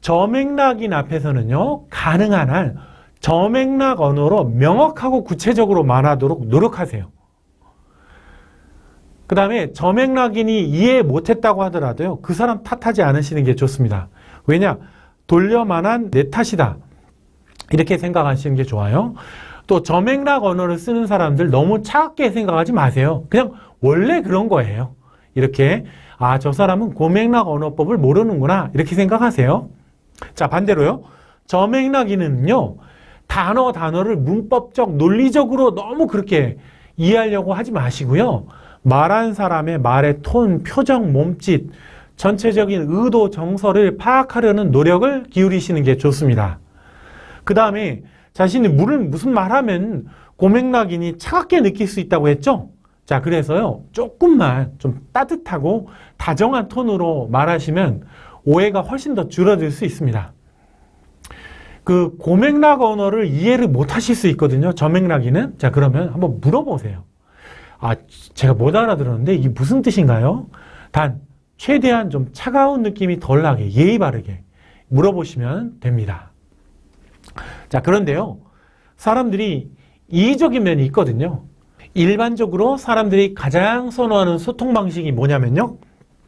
저맥락인 앞에서는요, 가능한 한 저맥락 언어로 명확하고 구체적으로 말하도록 노력하세요. 그 다음에 저맥락인이 이해 못했다고 하더라도요, 그 사람 탓하지 않으시는 게 좋습니다. 왜냐? 돌려만한 내 탓이다. 이렇게 생각하시는 게 좋아요. 또 저맥락 언어를 쓰는 사람들 너무 차갑게 생각하지 마세요. 그냥 원래 그런 거예요. 이렇게, 아, 저 사람은 고맥락 언어법을 모르는구나, 이렇게 생각하세요. 자, 반대로요, 저맥락인은요, 단어를 문법적, 논리적으로 너무 그렇게 이해하려고 하지 마시고요, 말한 사람의 말의 톤, 표정, 몸짓, 전체적인 의도, 정서를 파악하려는 노력을 기울이시는 게 좋습니다. 그 다음에 자신이 무슨 말하면 고맥락인이 차갑게 느낄 수 있다고 했죠? 자, 그래서요, 조금만 좀 따뜻하고 다정한 톤으로 말하시면 오해가 훨씬 더 줄어들 수 있습니다. 그 고맥락 언어를 이해를 못 하실 수 있거든요, 저맥락인은. 자, 그러면 한번 물어보세요. 아, 제가 못 알아들었는데 이게 무슨 뜻인가요? 단, 최대한 좀 차가운 느낌이 덜 나게 예의 바르게 물어보시면 됩니다. 자, 그런데요, 사람들이 이의적인 면이 있거든요. 일반적으로 사람들이 가장 선호하는 소통 방식이 뭐냐면요,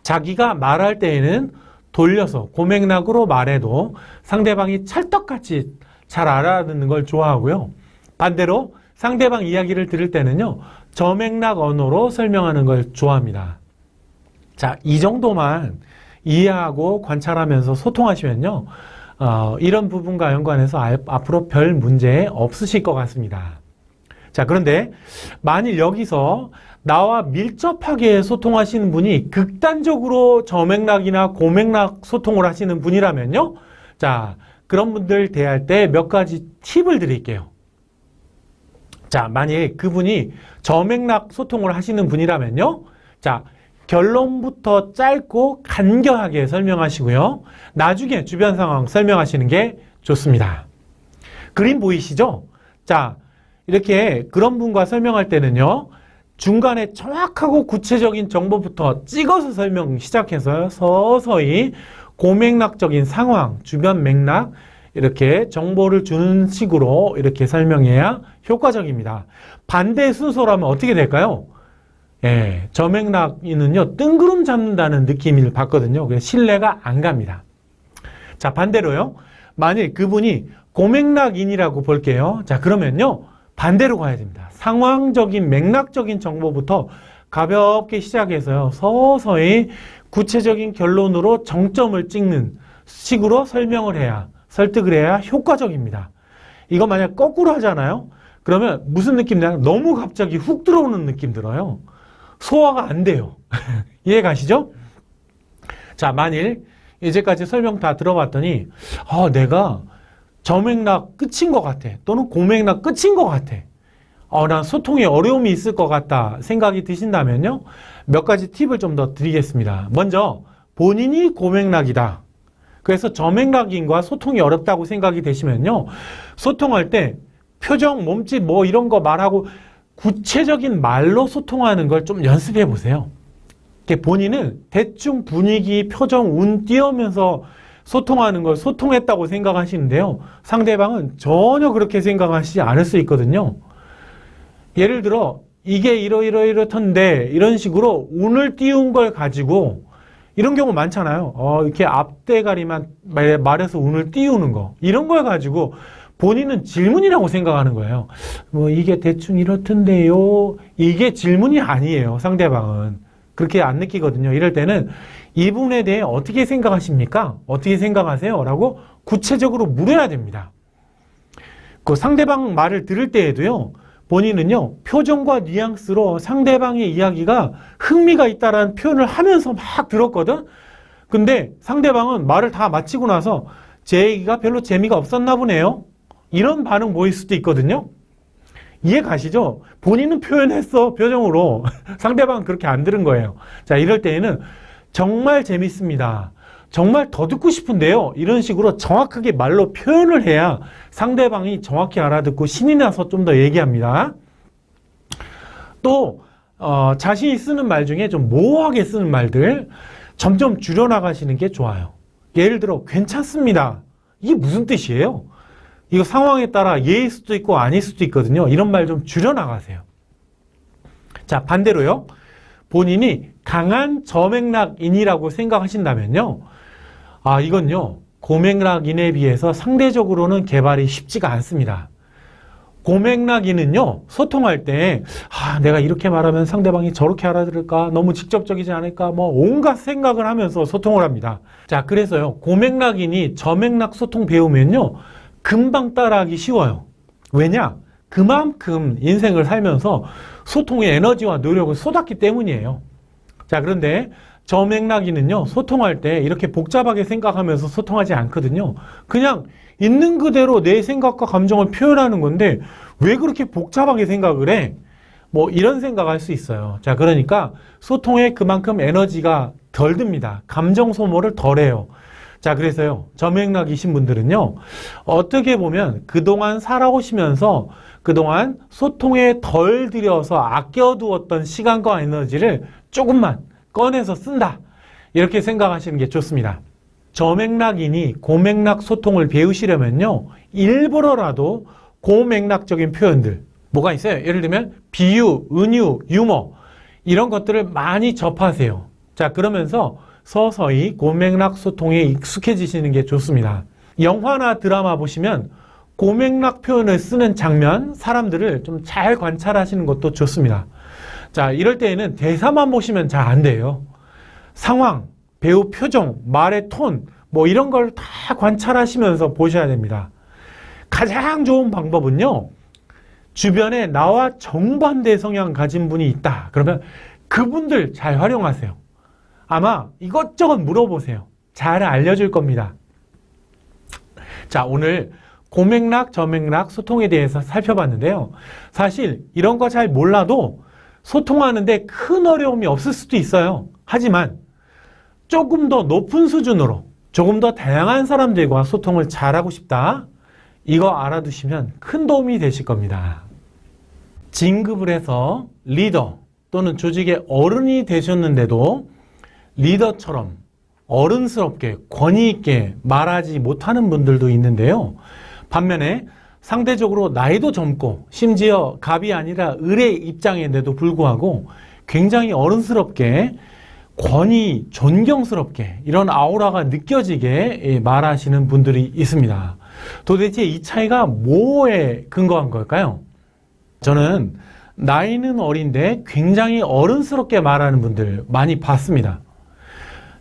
자기가 말할 때에는 돌려서 고맥락으로 말해도 상대방이 찰떡같이 잘 알아듣는 걸 좋아하고요, 반대로 상대방 이야기를 들을 때는요, 저맥락 언어로 설명하는 걸 좋아합니다. 자, 이 정도만 이해하고 관찰하면서 소통하시면요, 이런 부분과 연관해서 앞으로 별 문제 없으실 것 같습니다. 자, 그런데 만일 여기서 나와 밀접하게 소통하시는 분이 극단적으로 저맥락이나 고맥락 소통을 하시는 분이라면요, 자, 그런 분들 대할 때 몇 가지 팁을 드릴게요. 자, 만약 그분이 저맥락 소통을 하시는 분이라면요, 자, 결론부터 짧고 간결하게 설명하시고요, 나중에 주변 상황 설명하시는 게 좋습니다. 그림 보이시죠? 자, 이렇게 그런 분과 설명할 때는요, 중간에 정확하고 구체적인 정보부터 찍어서 설명 시작해서 서서히 고맥락적인 상황, 주변 맥락, 이렇게 정보를 주는 식으로 이렇게 설명해야 효과적입니다. 반대 순서라면 어떻게 될까요? 예, 저맥락인은요, 뜬구름 잡는다는 느낌을 받거든요. 그래서 신뢰가 안 갑니다. 자, 반대로요. 만일 그분이 고맥락인이라고 볼게요. 자, 그러면요, 반대로 가야 됩니다. 상황적인 맥락적인 정보부터 가볍게 시작해서요, 서서히 구체적인 결론으로 정점을 찍는 식으로 설명을 해야, 설득을 해야 효과적입니다. 이거 만약 거꾸로 하잖아요? 그러면 무슨 느낌 나요? 너무 갑자기 훅 들어오는 느낌 들어요. 소화가 안 돼요. 이해 가시죠? 자, 만일 이제까지 설명 다 들어봤더니 내가 저맥락 끝인 것 같아. 또는 고맥락 끝인 것 같아. 난 소통에 어려움이 있을 것 같다 생각이 드신다면요. 몇 가지 팁을 좀 더 드리겠습니다. 먼저 본인이 고맥락이다. 그래서 저맥락인과 소통이 어렵다고 생각이 되시면요. 소통할 때 표정, 몸짓 뭐 이런 거 말하고 구체적인 말로 소통하는 걸 좀 연습해 보세요. 본인은 대충 분위기, 표정, 운 띄우면서 소통하는 걸 소통했다고 생각하시는데요. 상대방은 전혀 그렇게 생각하시지 않을 수 있거든요. 예를 들어 이게 이렇던데 이런 식으로 운을 띄운 걸 가지고 이런 경우 많잖아요. 이렇게 앞대가리만 말해서 운을 띄우는 거. 이런 걸 가지고 본인은 질문이라고 생각하는 거예요. 뭐 이게 대충 이렇던데요. 이게 질문이 아니에요. 상대방은. 그렇게 안 느끼거든요. 이럴 때는 이 부분에 대해 어떻게 생각하십니까? 어떻게 생각하세요? 라고 구체적으로 물어야 됩니다. 그 상대방 말을 들을 때에도요. 본인은요. 표정과 뉘앙스로 상대방의 이야기가 흥미가 있다라는 표현을 하면서 막 들었거든. 근데 상대방은 말을 다 마치고 나서 제 얘기가 별로 재미가 없었나 보네요. 이런 반응 보일 수도 있거든요. 이해 가시죠? 본인은 표현했어, 표정으로. 상대방은 그렇게 안 들은 거예요. 자, 이럴 때에는 정말 재밌습니다. 정말 더 듣고 싶은데요. 이런 식으로 정확하게 말로 표현을 해야 상대방이 정확히 알아듣고 신이 나서 좀 더 얘기합니다. 또 자신이 쓰는 말 중에 좀 모호하게 쓰는 말들 점점 줄여나가시는 게 좋아요. 예를 들어 괜찮습니다. 이게 무슨 뜻이에요? 이거 상황에 따라 예일 수도 있고 아닐 수도 있거든요. 이런 말 좀 줄여나가세요. 자, 반대로요. 본인이 강한 저맥락인이라고 생각하신다면요. 이건요. 고맥락인에 비해서 상대적으로는 개발이 쉽지가 않습니다. 고맥락인은요. 소통할 때 내가 이렇게 말하면 상대방이 저렇게 알아들을까? 너무 직접적이지 않을까? 뭐 온갖 생각을 하면서 소통을 합니다. 자, 그래서요. 고맥락인이 저맥락 소통 배우면요. 금방 따라하기 쉬워요. 왜냐? 그만큼 인생을 살면서 소통의 에너지와 노력을 쏟았기 때문이에요. 자, 그런데 저맥락인은요, 소통할 때 이렇게 복잡하게 생각하면서 소통하지 않거든요. 그냥 있는 그대로 내 생각과 감정을 표현하는 건데 왜 그렇게 복잡하게 생각을 해? 뭐 이런 생각할 수 있어요. 자, 그러니까 소통에 그만큼 에너지가 덜 듭니다. 감정 소모를 덜 해요. 자, 그래서요, 저맥락이신 분들은요, 어떻게 보면 그동안 살아오시면서 그동안 소통에 덜 들여서 아껴두었던 시간과 에너지를 조금만 꺼내서 쓴다. 이렇게 생각하시는 게 좋습니다. 저맥락인이 고맥락 소통을 배우시려면요, 일부러라도 고맥락적인 표현들, 뭐가 있어요? 예를 들면, 비유, 은유, 유머, 이런 것들을 많이 접하세요. 자, 그러면서 서서히 고맥락 소통에 익숙해지시는 게 좋습니다. 영화나 드라마 보시면 고맥락 표현을 쓰는 장면, 사람들을 좀 잘 관찰하시는 것도 좋습니다. 자, 이럴 때에는 대사만 보시면 잘 안 돼요. 상황, 배우 표정, 말의 톤, 뭐 이런 걸 다 관찰하시면서 보셔야 됩니다. 가장 좋은 방법은요, 주변에 나와 정반대 성향 가진 분이 있다. 그러면 그분들 잘 활용하세요. 아마 이것저것 물어보세요. 잘 알려줄 겁니다. 자, 오늘 고맥락, 저맥락, 소통에 대해서 살펴봤는데요. 사실 이런 거 잘 몰라도 소통하는데 큰 어려움이 없을 수도 있어요. 하지만 조금 더 높은 수준으로 조금 더 다양한 사람들과 소통을 잘하고 싶다. 이거 알아두시면 큰 도움이 되실 겁니다. 진급을 해서 리더 또는 조직의 어른이 되셨는데도 리더처럼 어른스럽게 권위 있게 말하지 못하는 분들도 있는데요. 반면에 상대적으로 나이도 젊고 심지어 갑이 아니라 을의 입장인데도 불구하고 굉장히 어른스럽게 권위, 존경스럽게 이런 아우라가 느껴지게 말하시는 분들이 있습니다. 도대체 이 차이가 뭐에 근거한 걸까요? 저는 나이는 어린데 굉장히 어른스럽게 말하는 분들 많이 봤습니다.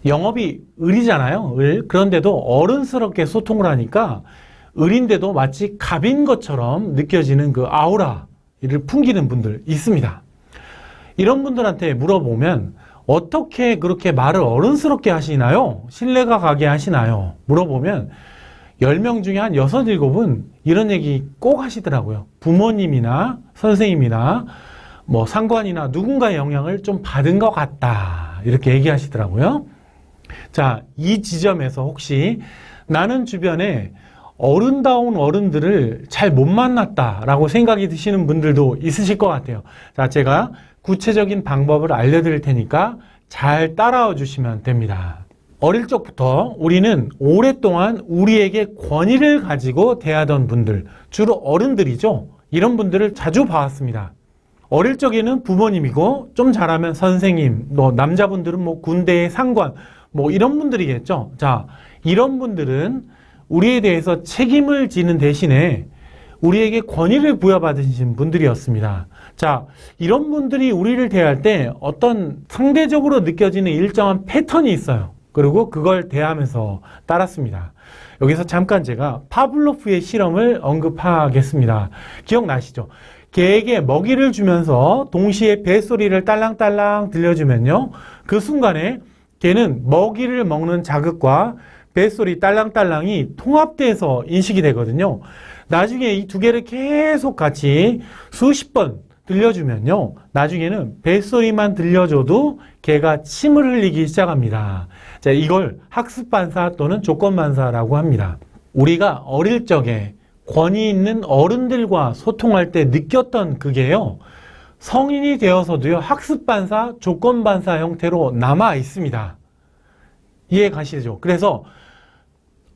영업이 을이잖아요. 을. 그런데도 어른스럽게 소통을 하니까 을인데도 마치 갑인 것처럼 느껴지는 그 아우라를 풍기는 분들 있습니다. 이런 분들한테 물어보면 어떻게 그렇게 말을 어른스럽게 하시나요? 신뢰가 가게 하시나요? 물어보면 10명 중에 한 6, 7은 이런 얘기 꼭 하시더라고요. 부모님이나 선생님이나 뭐 상관이나 누군가의 영향을 좀 받은 것 같다. 이렇게 얘기하시더라고요. 자, 이 지점에서 혹시 나는 주변에 어른다운 어른들을 잘 못 만났다라고 생각이 드시는 분들도 있으실 것 같아요. 자, 제가 구체적인 방법을 알려드릴 테니까 잘 따라와 주시면 됩니다. 어릴 적부터 우리는 오랫동안 우리에게 권위를 가지고 대하던 분들, 주로 어른들이죠. 이런 분들을 자주 봐왔습니다. 어릴 적에는 부모님이고 좀 잘하면 선생님, 남자분들은 뭐 군대의 상관, 뭐 이런 분들이겠죠. 자, 이런 분들은 우리에 대해서 책임을 지는 대신에 우리에게 권위를 부여받으신 분들이었습니다. 자, 이런 분들이 우리를 대할 때 어떤 상대적으로 느껴지는 일정한 패턴이 있어요. 그리고 그걸 대하면서 따랐습니다. 여기서 잠깐 제가 파블로프의 실험을 언급하겠습니다. 기억나시죠? 개에게 먹이를 주면서 동시에 뱃소리를 딸랑딸랑 들려주면요. 그 순간에 개는 먹이를 먹는 자극과 뱃소리 딸랑딸랑이 통합돼서 인식이 되거든요. 나중에 이 두 개를 계속 같이 수십 번 들려주면요. 나중에는 뱃소리만 들려줘도 개가 침을 흘리기 시작합니다. 자, 이걸 학습반사 또는 조건반사라고 합니다. 우리가 어릴 적에 권위 있는 어른들과 소통할 때 느꼈던 그게요. 성인이 되어서도요. 학습반사, 조건반사 형태로 남아 있습니다. 이해 가시죠? 그래서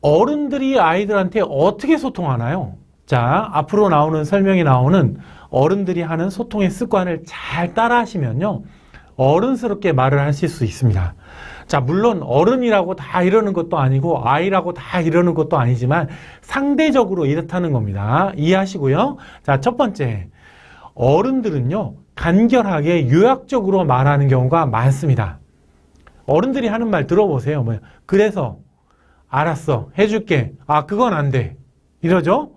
어른들이 아이들한테 어떻게 소통하나요? 자, 앞으로 나오는 설명이 나오는 어른들이 하는 소통의 습관을 잘 따라 하시면요. 어른스럽게 말을 하실 수 있습니다. 자, 물론 어른이라고 다 이러는 것도 아니고 아이라고 다 이러는 것도 아니지만 상대적으로 이렇다는 겁니다. 이해하시고요. 자, 첫 번째. 어른들은요. 간결하게 요약적으로 말하는 경우가 많습니다. 어른들이 하는 말 들어보세요. 그래서 알았어. 해줄게. 아, 그건 안 돼. 이러죠?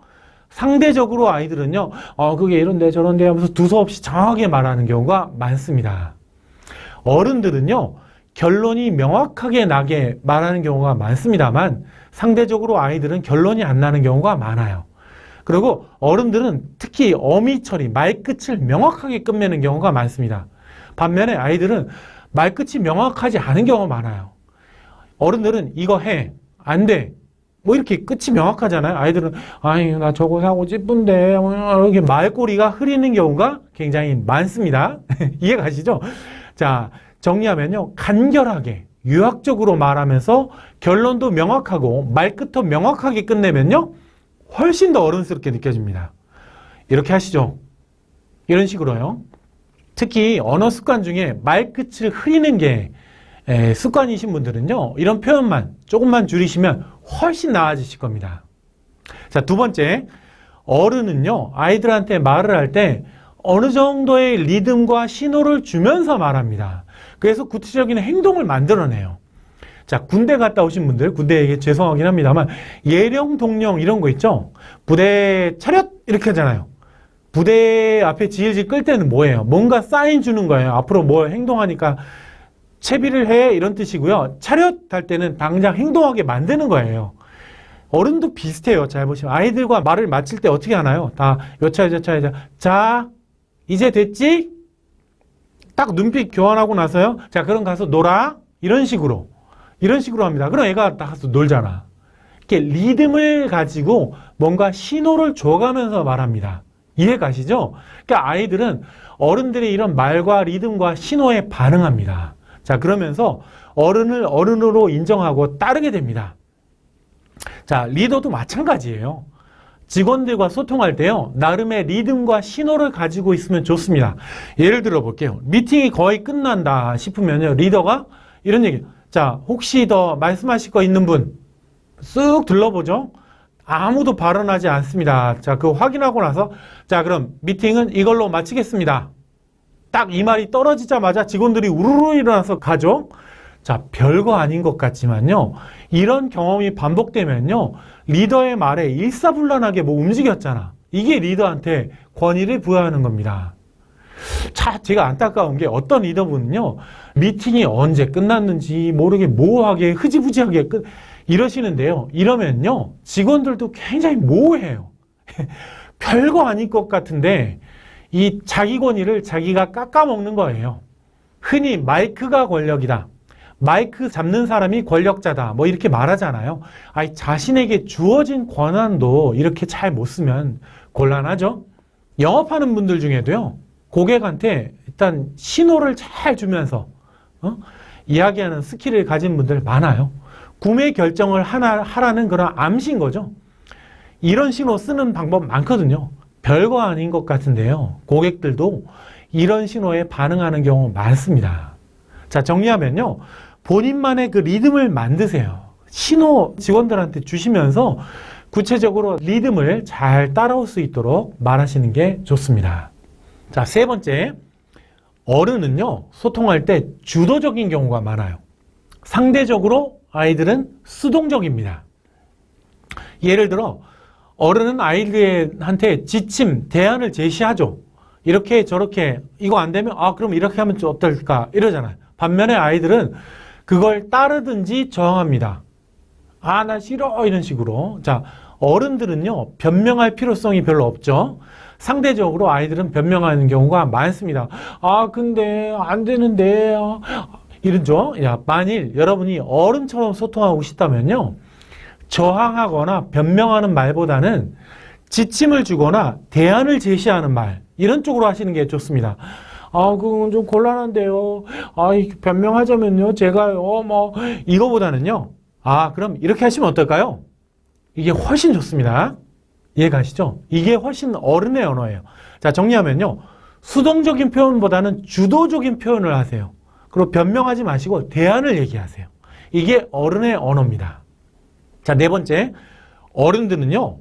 상대적으로 아이들은요. 그게 이런데 저런데 하면서 두서없이 정확하게 말하는 경우가 많습니다. 어른들은요. 결론이 명확하게 나게 말하는 경우가 많습니다만 상대적으로 아이들은 결론이 안 나는 경우가 많아요. 그리고 어른들은 특히 어미 처리, 말끝을 명확하게 끝내는 경우가 많습니다. 반면에 아이들은 말끝이 명확하지 않은 경우가 많아요. 어른들은 이거 해. 안 돼. 뭐 이렇게 끝이 명확하잖아요. 아이들은 아이 나 저거 사고 싶은데 이렇게 말꼬리가 흐리는 경우가 굉장히 많습니다. 이해 가시죠? 자, 정리하면요. 간결하게 유학적으로 말하면서 결론도 명확하고 말끝도 명확하게 끝내면요. 훨씬 더 어른스럽게 느껴집니다. 이렇게 하시죠. 이런 식으로요. 특히 언어 습관 중에 말끝을 흐리는 게 습관이신 분들은요. 이런 표현만 조금만 줄이시면 훨씬 나아지실 겁니다. 자, 두 번째. 어른은요. 아이들한테 말을 할 때 어느 정도의 리듬과 신호를 주면서 말합니다. 그래서 구체적인 행동을 만들어내요. 자, 군대 갔다 오신 분들, 군대 얘기 죄송하긴 합니다만 예령, 동령 이런 거 있죠? 부대 차렷 이렇게 하잖아요. 부대 앞에 지일지 끌 때는 뭐예요? 뭔가 사인 주는 거예요. 앞으로 뭐 행동하니까 채비를 해 이런 뜻이고요. 차렷 할 때는 당장 행동하게 만드는 거예요. 어른도 비슷해요. 잘 보시면 아이들과 말을 마칠 때 어떻게 하나요? 다 여차 자 이제 됐지? 딱 눈빛 교환하고 나서요. 자, 그럼 가서 놀아. 이런 식으로 합니다. 그럼 애가 다 가서 놀잖아. 이렇게 리듬을 가지고 뭔가 신호를 줘가면서 말합니다. 이해 가시죠? 그러니까 아이들은 어른들의 이런 말과 리듬과 신호에 반응합니다. 자, 그러면서 어른을 어른으로 인정하고 따르게 됩니다. 자, 리더도 마찬가지예요. 직원들과 소통할 때요, 나름의 리듬과 신호를 가지고 있으면 좋습니다. 예를 들어 볼게요. 미팅이 거의 끝난다 싶으면요, 리더가 이런 얘기, 자, 혹시 더 말씀하실 거 있는 분? 쓱 둘러보죠. 아무도 발언하지 않습니다. 자, 그거 확인하고 나서, 자, 그럼 미팅은 이걸로 마치겠습니다. 딱 이 말이 떨어지자마자 직원들이 우르르 일어나서 가죠. 자, 별거 아닌 것 같지만요, 이런 경험이 반복되면요, 리더의 말에 일사불란하게 뭐 움직였잖아. 이게 리더한테 권위를 부여하는 겁니다. 자, 제가 안타까운 게 어떤 리더분은요, 미팅이 언제 끝났는지 모르게 모호하게 흐지부지하게 이러시는데요. 이러면요, 직원들도 굉장히 모호해요. 별거 아닐 것 같은데 이 자기 권위를 자기가 깎아먹는 거예요. 흔히 마이크가 권력이다, 마이크 잡는 사람이 권력자다, 뭐 이렇게 말하잖아요. 아니, 자신에게 주어진 권한도 이렇게 잘 못 쓰면 곤란하죠. 영업하는 분들 중에도요, 고객한테 일단 신호를 잘 주면서 이야기하는 스킬을 가진 분들 많아요. 구매 결정을 하라는 그런 암시인 거죠. 이런 신호 쓰는 방법 많거든요. 별거 아닌 것 같은데요, 고객들도 이런 신호에 반응하는 경우 많습니다. 자, 정리하면요, 본인만의 그 리듬을 만드세요. 신호 직원들한테 주시면서 구체적으로 리듬을 잘 따라올 수 있도록 말하시는 게 좋습니다. 자, 세 번째, 어른은요, 소통할 때 주도적인 경우가 많아요. 상대적으로 아이들은 수동적입니다. 예를 들어 어른은 아이들한테 지침, 대안을 제시하죠. 이렇게 저렇게, 이거 안 되면 그럼 이렇게 하면 좀 어떨까 이러잖아요. 반면에 아이들은 그걸 따르든지 저항합니다. 나 싫어, 이런 식으로. 자, 어른들은요, 변명할 필요성이 별로 없죠. 상대적으로 아이들은 변명하는 경우가 많습니다. 근데 안 되는데 이러죠. 야, 만일 여러분이 어른처럼 소통하고 싶다면요, 저항하거나 변명하는 말보다는 지침을 주거나 대안을 제시하는 말, 이런 쪽으로 하시는 게 좋습니다. 그건 좀 곤란한데요. 변명하자면요, 제가요, 이거보다는요, 그럼 이렇게 하시면 어떨까요? 이게 훨씬 좋습니다. 이해가시죠? 이게 훨씬 어른의 언어예요. 자, 정리하면요, 수동적인 표현보다는 주도적인 표현을 하세요. 그리고 변명하지 마시고 대안을 얘기하세요. 이게 어른의 언어입니다. 자, 네 번째, 어른들은요,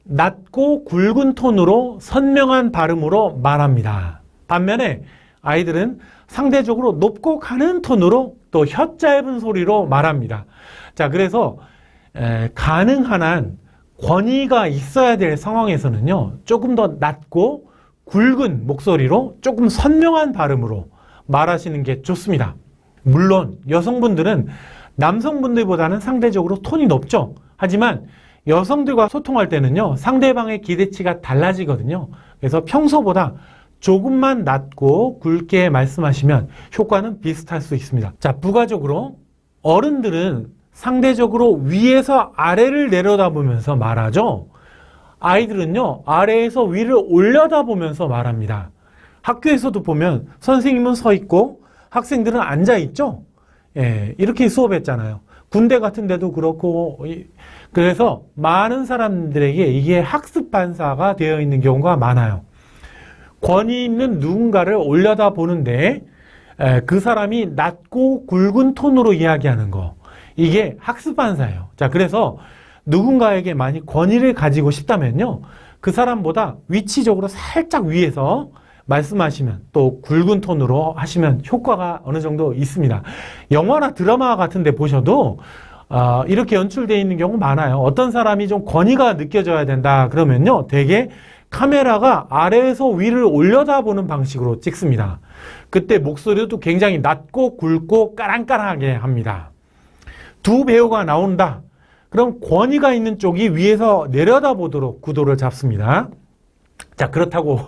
낮고 굵은 톤으로 선명한 발음으로 말합니다. 반면에 아이들은 상대적으로 높고 가는 톤으로 또 혀 짧은 소리로 말합니다. 자, 그래서 가능한 한 권위가 있어야 될 상황에서는요, 조금 더 낮고 굵은 목소리로 조금 선명한 발음으로 말하시는 게 좋습니다. 물론 여성분들은 남성분들보다는 상대적으로 톤이 높죠. 하지만 여성들과 소통할 때는요, 상대방의 기대치가 달라지거든요. 그래서 평소보다 조금만 낮고 굵게 말씀하시면 효과는 비슷할 수 있습니다. 자, 부가적으로 어른들은 상대적으로 위에서 아래를 내려다보면서 말하죠. 아이들은요, 아래에서 위를 올려다보면서 말합니다. 학교에서도 보면 선생님은 서 있고 학생들은 앉아 있죠. 이렇게 수업했잖아요. 군대 같은 데도 그렇고. 그래서 많은 사람들에게 이게 학습 반사가 되어 있는 경우가 많아요. 권위 있는 누군가를 올려다보는데 그 사람이 낮고 굵은 톤으로 이야기하는 거, 이게 학습 반사예요. 자, 그래서 누군가에게 많이 권위를 가지고 싶다면요, 그 사람보다 위치적으로 살짝 위에서 말씀하시면, 또 굵은 톤으로 하시면 효과가 어느 정도 있습니다. 영화나 드라마 같은 데 보셔도 이렇게 연출되어 있는 경우 많아요. 어떤 사람이 좀 권위가 느껴져야 된다 그러면요, 되게 카메라가 아래에서 위를 올려다보는 방식으로 찍습니다. 그때 목소리도 굉장히 낮고 굵고 까랑까랑하게 합니다. 두 배우가 나온다, 그럼 권위가 있는 쪽이 위에서 내려다보도록 구도를 잡습니다. 자, 그렇다고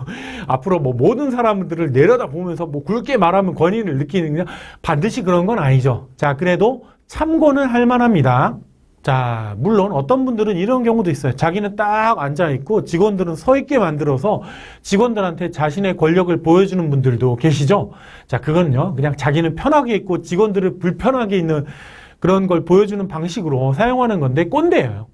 앞으로 모든 사람들을 내려다보면서 굵게 말하면 권위를 느끼는, 반드시 그런 건 아니죠. 자, 그래도 참고는 할 만합니다. 자, 물론 어떤 분들은 이런 경우도 있어요. 자기는 딱 앉아있고 직원들은 서 있게 만들어서 직원들한테 자신의 권력을 보여주는 분들도 계시죠. 자, 그거는요, 그냥 자기는 편하게 있고 직원들을 불편하게 있는 그런 걸 보여주는 방식으로 사용하는 건데 꼰대예요.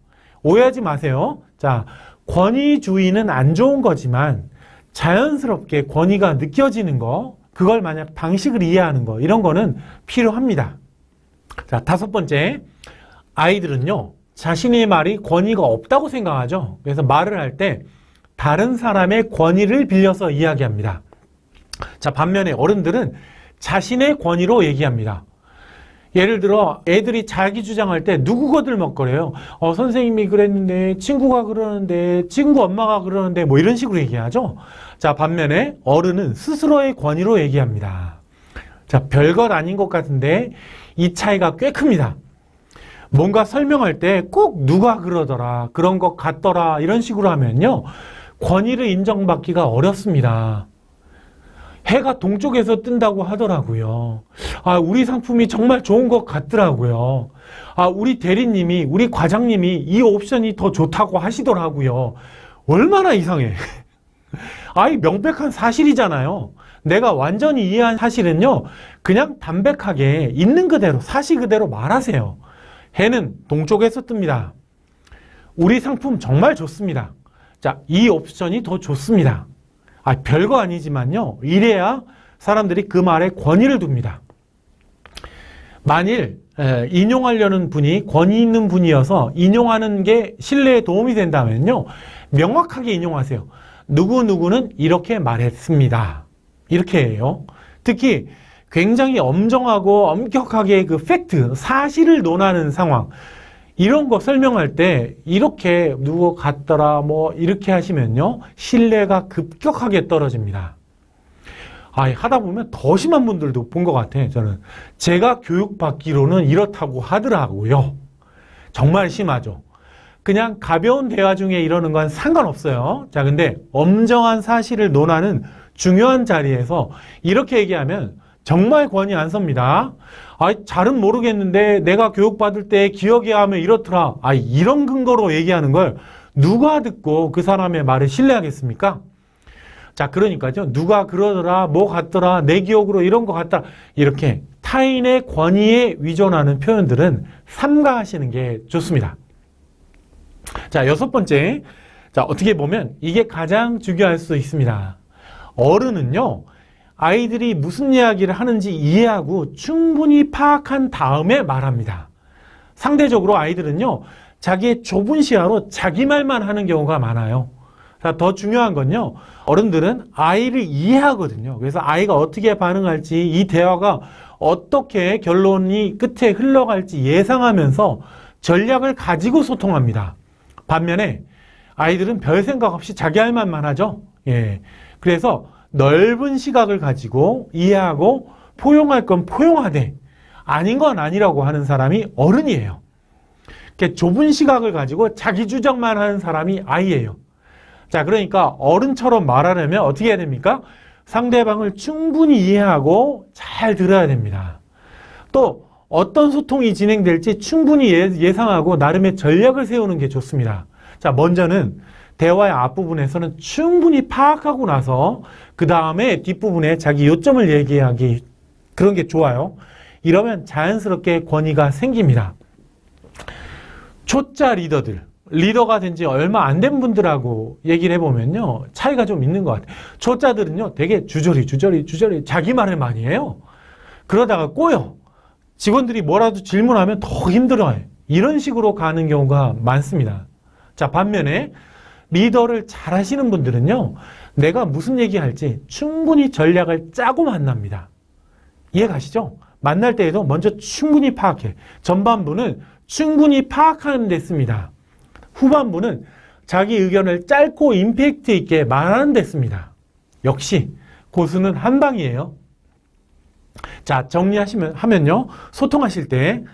오해하지 마세요. 자, 권위주의는 안 좋은 거지만 자연스럽게 권위가 느껴지는 거, 그걸 만약 방식을 이해하는 거, 이런 거는 필요합니다. 자, 다섯 번째, 아이들은요, 자신의 말이 권위가 없다고 생각하죠. 그래서 말을 할 때 다른 사람의 권위를 빌려서 이야기합니다. 자, 반면에 어른들은 자신의 권위로 얘기합니다. 예를 들어 애들이 자기 주장할 때 누구 거들먹거려요. 선생님이 그랬는데, 친구가 그러는데, 친구 엄마가 그러는데, 뭐 이런 식으로 얘기하죠. 자, 반면에 어른은 스스로의 권위로 얘기합니다. 자, 별것 아닌 것 같은데 이 차이가 꽤 큽니다. 뭔가 설명할 때 꼭 누가 그러더라, 그런 것 같더라, 이런 식으로 하면요, 권위를 인정받기가 어렵습니다. 해가 동쪽에서 뜬다고 하더라고요. 우리 상품이 정말 좋은 것 같더라고요. 우리 대리님이, 우리 과장님이 이 옵션이 더 좋다고 하시더라고요. 얼마나 이상해. 이 명백한 사실이잖아요. 내가 완전히 이해한 사실은요, 그냥 담백하게 있는 그대로, 사실 그대로 말하세요. 해는 동쪽에서 뜹니다. 우리 상품 정말 좋습니다. 자, 이 옵션이 더 좋습니다. 별거 아니지만요, 이래야 사람들이 그 말에 권위를 둡니다. 만일 인용하려는 분이 권위 있는 분이어서 인용하는 게 신뢰에 도움이 된다면요, 명확하게 인용하세요. 누구누구는 이렇게 말했습니다. 이렇게 해요. 특히 굉장히 엄정하고 엄격하게 그 팩트, 사실을 논하는 상황, 이런 거 설명할 때 이렇게 누구 같더라 뭐 이렇게 하시면요, 신뢰가 급격하게 떨어집니다. 하다 보면 더 심한 분들도 본 것 같아요. 저는 제가 교육받기로는 이렇다고 하더라고요. 정말 심하죠. 그냥 가벼운 대화 중에 이러는 건 상관없어요. 자, 근데 엄정한 사실을 논하는 중요한 자리에서 이렇게 얘기하면 정말 권위 안 섭니다. 잘은 모르겠는데 내가 교육받을 때 기억에 하면 이렇더라. 이런 근거로 얘기하는 걸 누가 듣고 그 사람의 말을 신뢰하겠습니까? 자, 그러니까요, 누가 그러더라, 뭐 같더라, 내 기억으로 이런 거 같다, 이렇게 타인의 권위에 위존하는 표현들은 삼가하시는 게 좋습니다. 자, 여섯 번째, 자, 어떻게 보면 이게 가장 중요할 수 있습니다. 어른은요, 아이들이 무슨 이야기를 하는지 이해하고 충분히 파악한 다음에 말합니다. 상대적으로 아이들은요, 자기의 좁은 시야로 자기 말만 하는 경우가 많아요. 자, 더 중요한 건요, 어른들은 아이를 이해하거든요. 그래서 아이가 어떻게 반응할지, 이 대화가 어떻게 결론이 끝에 흘러갈지 예상하면서 전략을 가지고 소통합니다. 반면에 아이들은 별 생각 없이 자기 할 말만 하죠. 그래서 넓은 시각을 가지고 이해하고 포용할 건 포용하되 아닌 건 아니라고 하는 사람이 어른이에요. 이렇게 좁은 시각을 가지고 자기 주장만 하는 사람이 아이예요. 자, 그러니까 어른처럼 말하려면 어떻게 해야 됩니까? 상대방을 충분히 이해하고 잘 들어야 됩니다. 또 어떤 소통이 진행될지 충분히 예상하고 나름의 전략을 세우는 게 좋습니다. 자, 먼저는 대화의 앞부분에서는 충분히 파악하고 나서 그 다음에 뒷부분에 자기 요점을 얘기하기, 그런 게 좋아요. 이러면 자연스럽게 권위가 생깁니다. 초짜 리더가 된 지 얼마 안 된 분들하고 얘기를 해보면요, 차이가 좀 있는 것 같아요. 초짜들은요, 되게 주저리 자기 말을 많이 해요. 그러다가 꼬여. 직원들이 뭐라도 질문하면 더 힘들어해. 이런 식으로 가는 경우가 많습니다. 자, 반면에 리더를 잘 하시는 분들은요, 내가 무슨 얘기할지 충분히 전략을 짜고 만납니다. 이해 가시죠? 만날 때에도 먼저 충분히 파악해. 전반부는 충분히 파악하는 데 씁니다. 후반부는 자기 의견을 짧고 임팩트 있게 말하는 데 씁니다. 역시 고수는 한 방이에요. 자, 하면요, 소통하실 때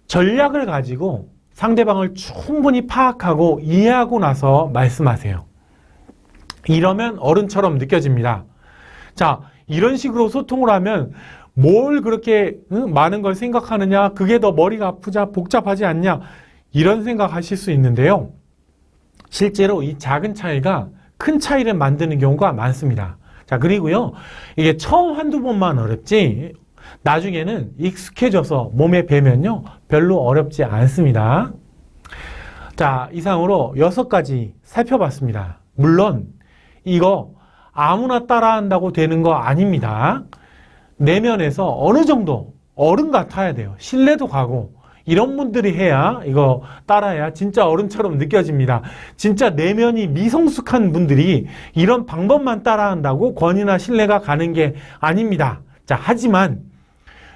전략을 가지고 상대방을 충분히 파악하고 이해하고 나서 말씀하세요. 이러면 어른처럼 느껴집니다. 자, 이런 식으로 소통을 하면 뭘 그렇게 많은 걸 생각하느냐, 그게 더 머리가 아프자, 복잡하지 않냐, 이런 생각하실 수 있는데요. 실제로 이 작은 차이가 큰 차이를 만드는 경우가 많습니다. 자, 그리고요, 이게 처음 한두 번만 어렵지 나중에는 익숙해져서 몸에 배면요 별로 어렵지 않습니다. 자, 이상으로 6가지 살펴봤습니다. 물론 이거 아무나 따라한다고 되는 거 아닙니다. 내면에서 어느 정도 어른 같아야 돼요. 신뢰도 가고 이런 분들이 해야, 이거 따라해야 진짜 어른처럼 느껴집니다. 진짜 내면이 미성숙한 분들이 이런 방법만 따라한다고 권위나 신뢰가 가는 게 아닙니다. 자, 하지만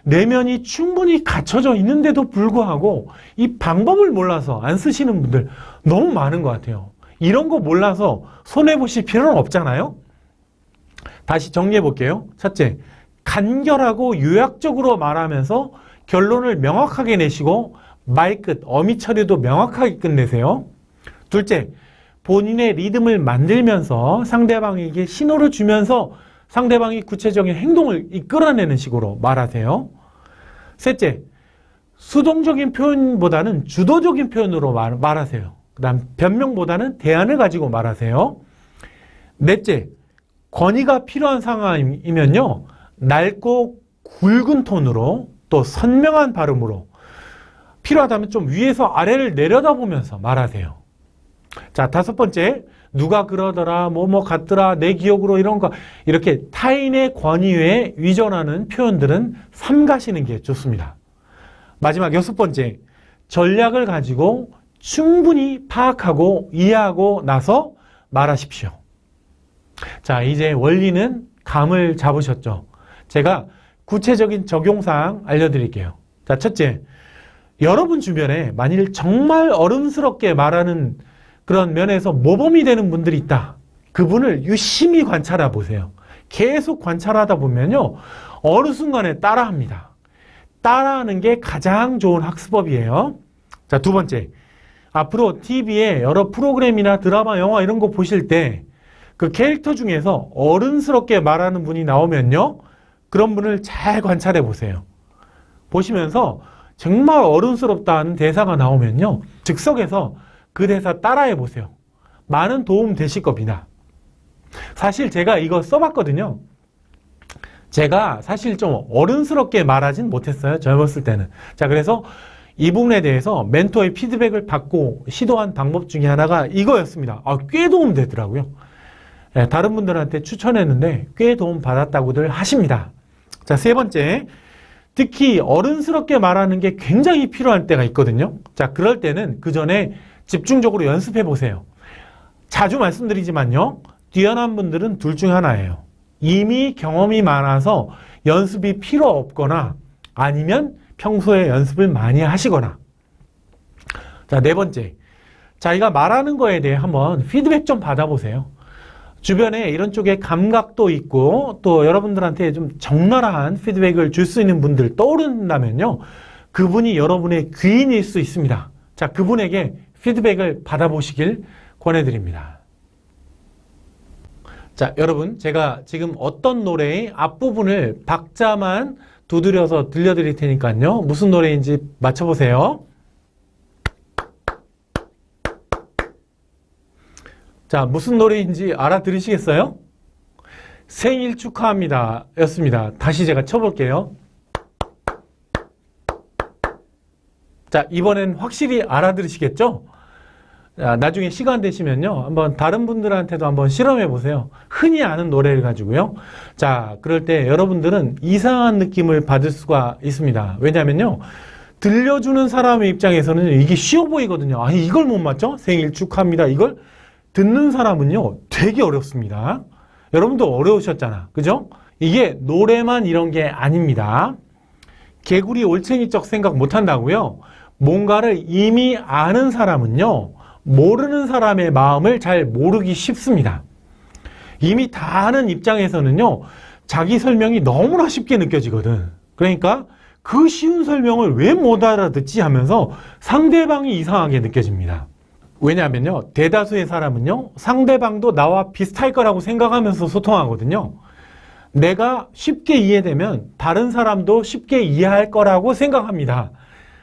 내면이 충분히 갖춰져 있는데도 불구하고 이 방법을 몰라서 안 쓰시는 분들 너무 많은 것 같아요. 이런 거 몰라서 손해보실 필요는 없잖아요. 다시 정리해 볼게요. 첫째, 간결하고 요약적으로 말하면서 결론을 명확하게 내시고 말끝, 어미 처리도 명확하게 끝내세요. 둘째, 본인의 리듬을 만들면서 상대방에게 신호를 주면서 상대방이 구체적인 행동을 이끌어내는 식으로 말하세요. 셋째, 수동적인 표현보다는 주도적인 표현으로 말하세요. 그 다음 변명보다는 대안을 가지고 말하세요. 넷째, 권위가 필요한 상황이면요, 낡고 굵은 톤으로 또 선명한 발음으로, 필요하다면 좀 위에서 아래를 내려다보면서 말하세요. 자, 다섯 번째, 누가 그러더라, 뭐 같더라, 내 기억으로 이런 거, 이렇게 타인의 권위에 위전하는 표현들은 삼가시는 게 좋습니다. 마지막 여섯 번째, 전략을 가지고 충분히 파악하고 이해하고 나서 말하십시오. 자, 이제 원리는 감을 잡으셨죠? 제가 구체적인 적용사항 알려드릴게요. 자, 첫째, 여러분 주변에 만일 정말 어른스럽게 말하는 그런 면에서 모범이 되는 분들이 있다. 그분을 유심히 관찰해 보세요. 계속 관찰하다 보면요, 어느 순간에 따라합니다. 따라하는 게 가장 좋은 학습법이에요. 자, 두 번째, 앞으로 TV에 여러 프로그램이나 드라마, 영화 이런 거 보실 때 그 캐릭터 중에서 어른스럽게 말하는 분이 나오면요, 그런 분을 잘 관찰해 보세요. 보시면서 정말 어른스럽다는 대사가 나오면요, 즉석에서 그 대사 따라해 보세요. 많은 도움 되실 겁니다. 사실 제가 이거 써봤거든요. 제가 사실 좀 어른스럽게 말하진 못했어요. 젊었을 때는. 자, 그래서 이 부분에 대해서 멘토의 피드백을 받고 시도한 방법 중에 하나가 이거였습니다. 꽤 도움 되더라고요. 다른 분들한테 추천했는데 꽤 도움 받았다고들 하십니다. 자, 세 번째, 특히 어른스럽게 말하는 게 굉장히 필요할 때가 있거든요. 자, 그럴 때는 그 전에 집중적으로 연습해 보세요. 자주 말씀드리지만요, 뛰어난 분들은 둘 중 하나예요. 이미 경험이 많아서 연습이 필요 없거나 아니면 평소에 연습을 많이 하시거나. 자, 네 번째, 자기가 말하는 거에 대해 한번 피드백 좀 받아보세요. 주변에 이런 쪽에 감각도 있고 또 여러분들한테 좀 적나라한 피드백을 줄 수 있는 분들 떠오른다면요, 그분이 여러분의 귀인일 수 있습니다. 자, 그분에게 피드백을 받아보시길 권해드립니다. 자, 여러분, 제가 지금 어떤 노래의 앞부분을 박자만 두드려서 들려드릴 테니까요, 무슨 노래인지 맞춰보세요. 자, 무슨 노래인지 알아들으시겠어요? 생일 축하합니다 였습니다. 다시 제가 쳐볼게요. 자, 이번엔 확실히 알아들으시겠죠? 자, 나중에 시간 되시면요, 한번 다른 분들한테도 한번 실험해 보세요. 흔히 아는 노래를 가지고요. 자, 그럴 때 여러분들은 이상한 느낌을 받을 수가 있습니다. 왜냐면요, 들려주는 사람의 입장에서는 이게 쉬워 보이거든요. 아니, 이걸 못 맞죠? 생일 축하합니다. 이걸 듣는 사람은요, 되게 어렵습니다. 여러분도 어려우셨잖아. 그죠? 이게 노래만 이런 게 아닙니다. 개구리 올챙이적 생각 못 한다고요? 뭔가를 이미 아는 사람은요, 모르는 사람의 마음을 잘 모르기 쉽습니다. 이미 다 아는 입장에서는요, 자기 설명이 너무나 쉽게 느껴지거든. 그러니까 그 쉬운 설명을 왜 못 알아듣지 하면서 상대방이 이상하게 느껴집니다. 왜냐하면요, 대다수의 사람은요, 상대방도 나와 비슷할 거라고 생각하면서 소통하거든요. 내가 쉽게 이해되면 다른 사람도 쉽게 이해할 거라고 생각합니다.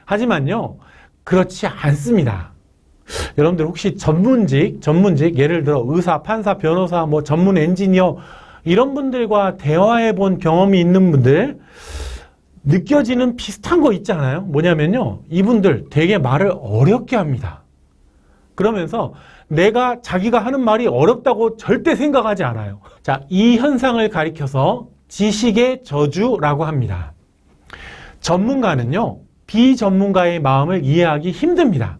하지만요, 그렇지 않습니다. 여러분들 혹시 전문직, 예를 들어 의사, 판사, 변호사, 뭐 전문 엔지니어 이런 분들과 대화해 본 경험이 있는 분들, 느껴지는 비슷한 거 있잖아요. 뭐냐면요, 이분들 되게 말을 어렵게 합니다. 그러면서 내가 자기가 하는 말이 어렵다고 절대 생각하지 않아요. 자, 이 현상을 가리켜서 지식의 저주라고 합니다. 전문가는요, 비전문가의 마음을 이해하기 힘듭니다.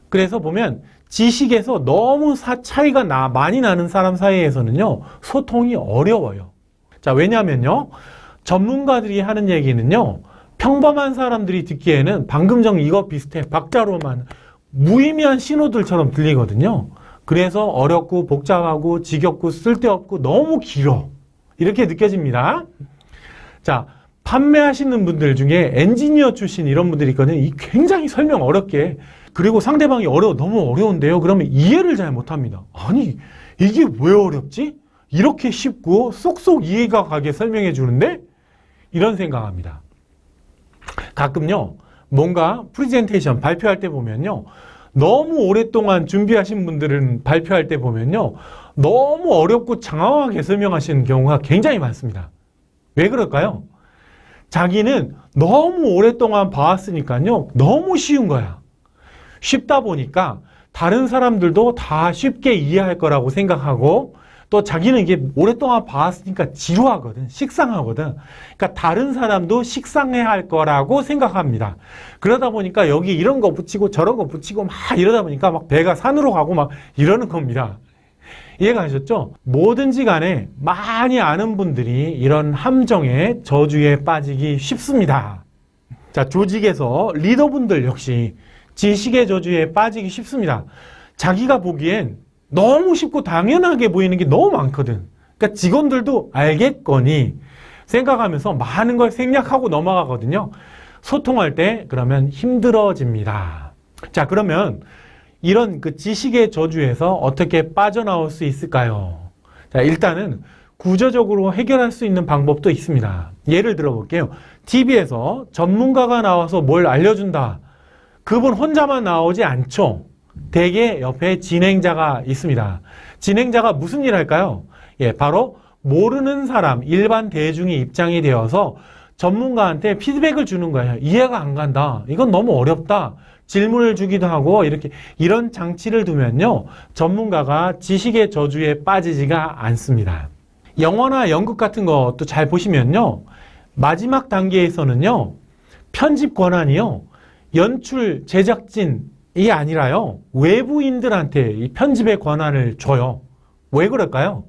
그래서 보면 지식에서 너무 차이가 많이 나는 사람 사이에서는요, 소통이 어려워요. 자, 왜냐면요, 전문가들이 하는 얘기는요, 평범한 사람들이 듣기에는 방금 전 이거 비슷해, 박자로만 무의미한 신호들처럼 들리거든요. 그래서 어렵고 복잡하고 지겹고 쓸데없고 너무 길어. 이렇게 느껴집니다. 자, 판매하시는 분들 중에 엔지니어 출신 이런 분들이 있거든요. 이 굉장히 설명 어렵게, 그리고 상대방이 너무 어려운데요. 그러면 이해를 잘 못합니다. 아니, 이게 왜 어렵지? 이렇게 쉽고 쏙쏙 이해가 가게 설명해 주는데? 이런 생각합니다. 가끔요, 뭔가 프레젠테이션 발표할 때 보면요, 너무 오랫동안 준비하신 분들은 발표할 때 보면요, 너무 어렵고 장황하게 설명하시는 경우가 굉장히 많습니다. 왜 그럴까요? 자기는 너무 오랫동안 봐왔으니까요, 너무 쉬운 거야. 쉽다 보니까 다른 사람들도 다 쉽게 이해할 거라고 생각하고, 또 자기는 이게 오랫동안 봐왔으니까 지루하거든, 식상하거든. 그러니까 다른 사람도 식상해야 할 거라고 생각합니다. 그러다 보니까 여기 이런 거 붙이고 저런 거 붙이고 막 이러다 보니까 막 배가 산으로 가고 막 이러는 겁니다. 이해가 가셨죠? 뭐든지 간에 많이 아는 분들이 이런 함정의 저주에 빠지기 쉽습니다. 자, 조직에서 리더분들 역시 지식의 저주에 빠지기 쉽습니다. 자기가 보기엔 너무 쉽고 당연하게 보이는 게 너무 많거든. 그러니까 직원들도 알겠거니 생각하면서 많은 걸 생략하고 넘어가거든요. 소통할 때 그러면 힘들어집니다. 자, 그러면 이런 그 지식의 저주에서 어떻게 빠져나올 수 있을까요? 자, 일단은 구조적으로 해결할 수 있는 방법도 있습니다. 예를 들어 볼게요. TV에서 전문가가 나와서 뭘 알려준다. 그분 혼자만 나오지 않죠. 대개 옆에 진행자가 있습니다. 진행자가 무슨 일 할까요? 예, 바로 모르는 사람, 일반 대중이 입장이 되어서 전문가한테 피드백을 주는 거예요. 이해가 안 간다. 이건 너무 어렵다. 질문을 주기도 하고 이런 장치를 두면요, 전문가가 지식의 저주에 빠지지가 않습니다. 영화나 연극 같은 것도 잘 보시면요, 마지막 단계에서는요, 편집 권한이요, 연출 제작진이 아니라요, 외부인들한테 이 편집의 권한을 줘요. 왜 그럴까요?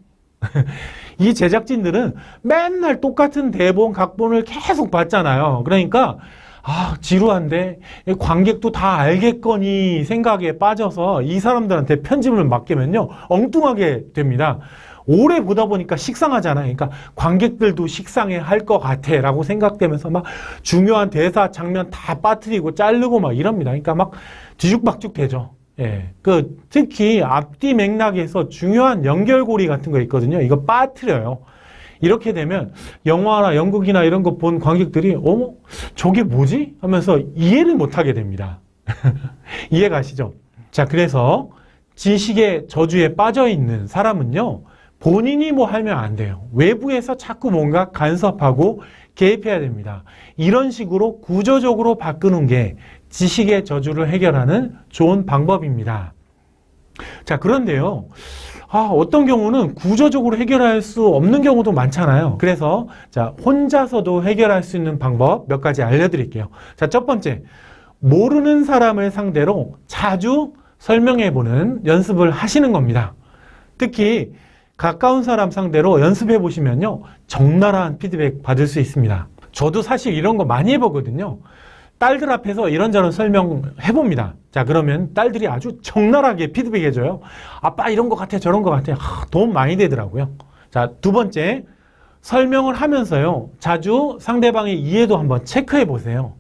이 제작진들은 맨날 똑같은 대본, 각본을 계속 봤잖아요. 그러니까 지루한데 관객도 다 알겠거니 생각에 빠져서 이 사람들한테 편집을 맡기면요, 엉뚱하게 됩니다. 오래 보다 보니까 식상하잖아요. 그러니까 관객들도 식상해 할 것 같아 라고 생각되면서 막 중요한 대사, 장면 다 빠뜨리고 자르고 막 이럽니다. 그러니까 막 뒤죽박죽 되죠. 예. 특히 앞뒤 맥락에서 중요한 연결고리 같은 거 있거든요. 이거 빠뜨려요. 이렇게 되면 영화나 연극이나 이런 거 본 관객들이 어머, 저게 뭐지? 하면서 이해를 못하게 됩니다. 이해 가시죠? 자, 그래서 지식의 저주에 빠져 있는 사람은요, 본인이 뭐 하면 안 돼요. 외부에서 자꾸 뭔가 간섭하고 개입해야 됩니다. 이런 식으로 구조적으로 바꾸는 게 지식의 저주를 해결하는 좋은 방법입니다. 자, 그런데요, 어떤 경우는 구조적으로 해결할 수 없는 경우도 많잖아요. 그래서 자, 혼자서도 해결할 수 있는 방법 몇 가지 알려드릴게요. 자, 첫 번째, 모르는 사람을 상대로 자주 설명해보는 연습을 하시는 겁니다. 특히 가까운 사람 상대로 연습해 보시면요, 적나라한 피드백 받을 수 있습니다. 저도 사실 이런 거 많이 해보거든요. 딸들 앞에서 이런저런 설명해 봅니다. 자, 그러면 딸들이 아주 적나라하게 피드백 해줘요. 아빠 이런 거 같아, 저런 거 같아. 도움 많이 되더라고요. 자, 두 번째, 설명을 하면서요, 자주 상대방의 이해도 한번 체크해 보세요.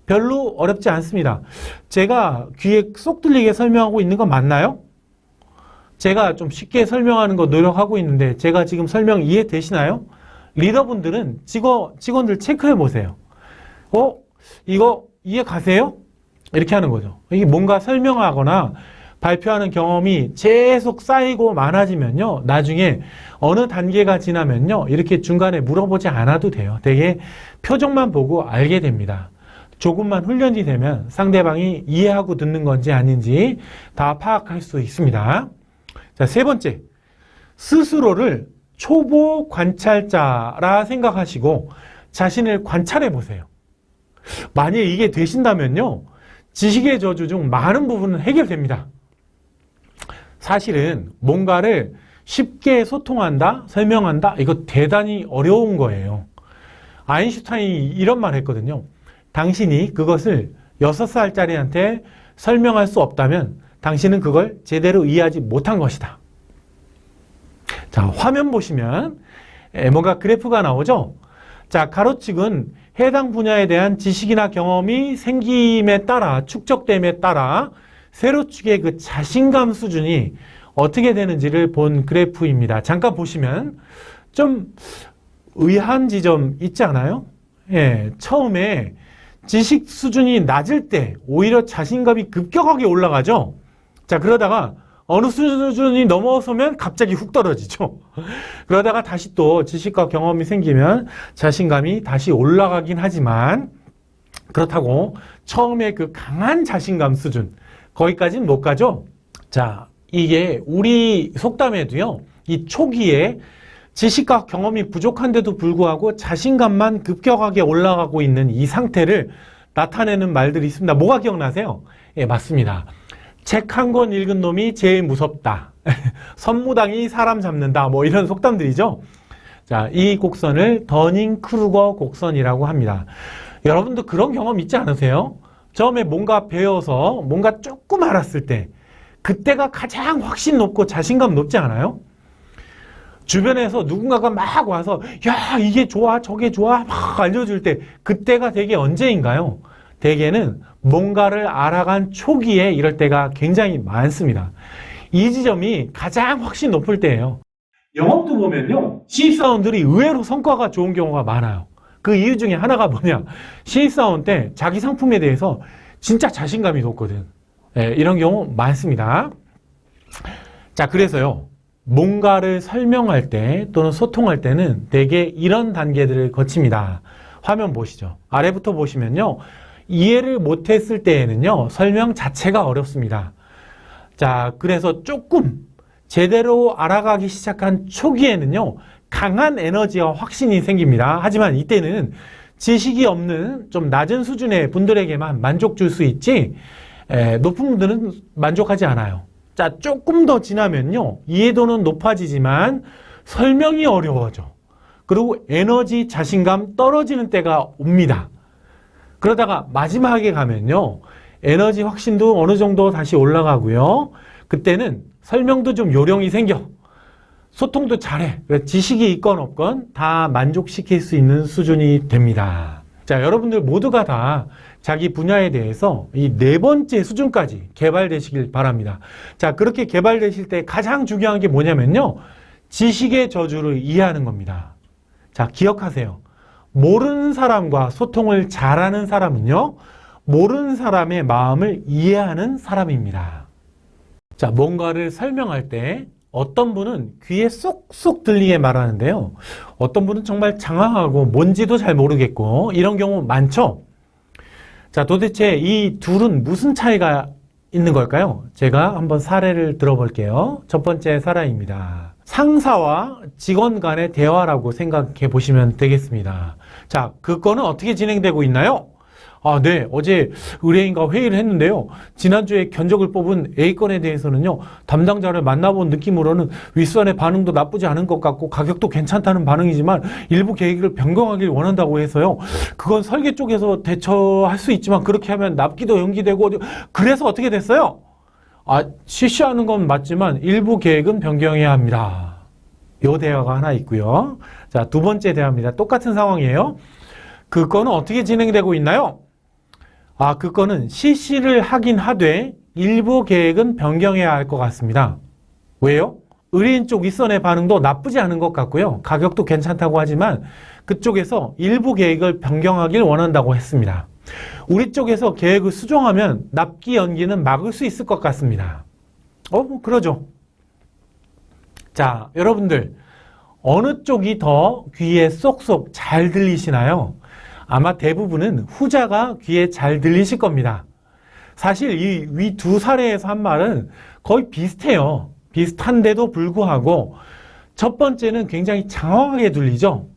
별로 어렵지 않습니다. 제가 귀에 쏙 들리게 설명하고 있는 건 맞나요? 제가 좀 쉽게 설명하는 거 노력하고 있는데 제가 지금 설명 이해되시나요? 리더분들은 직원들 체크해 보세요. 이거 이해 가세요? 이렇게 하는 거죠. 이게 뭔가 설명하거나 발표하는 경험이 계속 쌓이고 많아지면요, 나중에 어느 단계가 지나면요, 이렇게 중간에 물어보지 않아도 돼요. 되게 표정만 보고 알게 됩니다. 조금만 훈련이 되면 상대방이 이해하고 듣는 건지 아닌지 다 파악할 수 있습니다. 자, 세 번째. 스스로를 초보 관찰자라 생각하시고 자신을 관찰해 보세요. 만약에 이게 되신다면요, 지식의 저주 중 많은 부분은 해결됩니다. 사실은 뭔가를 쉽게 소통한다, 설명한다, 이거 대단히 어려운 거예요. 아인슈타인이 이런 말 했거든요. 당신이 그것을 6살짜리한테 설명할 수 없다면 당신은 그걸 제대로 이해하지 못한 것이다. 자, 화면 보시면 뭔가 그래프가 나오죠? 자, 가로축은 해당 분야에 대한 지식이나 경험이 생김에 따라, 축적됨에 따라 세로축의 그 자신감 수준이 어떻게 되는지를 본 그래프입니다. 잠깐 보시면 좀 의아한 지점 있지 않아요? 예, 처음에 지식 수준이 낮을 때 오히려 자신감이 급격하게 올라가죠? 자, 그러다가 어느 수준이 넘어서면 갑자기 훅 떨어지죠. 그러다가 다시 또 지식과 경험이 생기면 자신감이 다시 올라가긴 하지만 그렇다고 처음에 그 강한 자신감 수준 거기까지는 못 가죠. 자, 이게 우리 속담에도요, 이 초기에 지식과 경험이 부족한데도 불구하고 자신감만 급격하게 올라가고 있는 이 상태를 나타내는 말들이 있습니다. 뭐가 기억나세요? 예, 맞습니다. 책 한 권 읽은 놈이 제일 무섭다. 선무당이 사람 잡는다. 뭐 이런 속담들이죠. 자, 이 곡선을 더닝크루거 곡선이라고 합니다. 여러분도 그런 경험 있지 않으세요? 처음에 뭔가 배워서 뭔가 조금 알았을 때 그때가 가장 확신 높고 자신감 높지 않아요? 주변에서 누군가가 막 와서 야, 이게 좋아, 저게 좋아 막 알려줄 때 그때가 되게 언제인가요? 대개는 뭔가를 알아간 초기에 이럴 때가 굉장히 많습니다. 이 지점이 가장 확신 높을 때예요. 영업도 보면요, 신입사원들이 의외로 성과가 좋은 경우가 많아요. 그 이유 중에 하나가 뭐냐, 신입사원 때 자기 상품에 대해서 진짜 자신감이 높거든. 네, 이런 경우 많습니다. 자, 그래서요, 뭔가를 설명할 때 또는 소통할 때는 대개 이런 단계들을 거칩니다. 화면 보시죠. 아래부터 보시면요, 이해를 못했을 때에는요, 설명 자체가 어렵습니다. 자, 그래서 조금 제대로 알아가기 시작한 초기에는요, 강한 에너지와 확신이 생깁니다. 하지만 이때는 지식이 없는 좀 낮은 수준의 분들에게만 만족 줄 수 있지, 높은 분들은 만족하지 않아요. 자, 조금 더 지나면요, 이해도는 높아지지만 설명이 어려워져. 그리고 에너지, 자신감 떨어지는 때가 옵니다. 그러다가 마지막에 가면요, 에너지 확신도 어느 정도 다시 올라가고요. 그때는 설명도 좀 요령이 생겨. 소통도 잘해. 지식이 있건 없건 다 만족시킬 수 있는 수준이 됩니다. 자, 여러분들 모두가 다 자기 분야에 대해서 이 네 번째 수준까지 개발되시길 바랍니다. 자, 그렇게 개발되실 때 가장 중요한 게 뭐냐면요, 지식의 저주를 이해하는 겁니다. 자, 기억하세요. 모르는 사람과 소통을 잘하는 사람은요, 모르는 사람의 마음을 이해하는 사람입니다. 자, 뭔가를 설명할 때 어떤 분은 귀에 쏙쏙 들리게 말하는데요, 어떤 분은 정말 장황하고 뭔지도 잘 모르겠고 이런 경우 많죠? 자, 도대체 이 둘은 무슨 차이가 있는 걸까요? 제가 한번 사례를 들어볼게요. 첫 번째 사례입니다. 상사와 직원 간의 대화라고 생각해 보시면 되겠습니다. 자, 그 건은 어떻게 진행되고 있나요? 아, 네. 어제 의뢰인과 회의를 했는데요, 지난주에 견적을 뽑은 A건에 대해서는요, 담당자를 만나본 느낌으로는 윗선의 반응도 나쁘지 않은 것 같고 가격도 괜찮다는 반응이지만 일부 계획을 변경하길 원한다고 해서요, 그건 설계 쪽에서 대처할 수 있지만 그렇게 하면 납기도 연기되고, 그래서 어떻게 됐어요? 아, 실시하는 건 맞지만 일부 계획은 변경해야 합니다. 요 대화가 하나 있고요. 자, 두 번째 대화입니다. 똑같은 상황이에요. 그 건은 어떻게 진행되고 있나요? 아, 그 건은 실시를 하긴 하되 일부 계획은 변경해야 할 것 같습니다. 왜요? 의뢰인 쪽 윗선의 반응도 나쁘지 않은 것 같고요, 가격도 괜찮다고 하지만 그쪽에서 일부 계획을 변경하길 원한다고 했습니다. 우리 쪽에서 계획을 수정하면 납기 연기는 막을 수 있을 것 같습니다. 그러죠. 자, 여러분들 어느 쪽이 더 귀에 쏙쏙 잘 들리시나요? 아마 대부분은 후자가 귀에 잘 들리실 겁니다. 사실 이 위 두 사례에서 한 말은 거의 비슷해요. 비슷한데도 불구하고 첫 번째는 굉장히 장황하게 들리죠.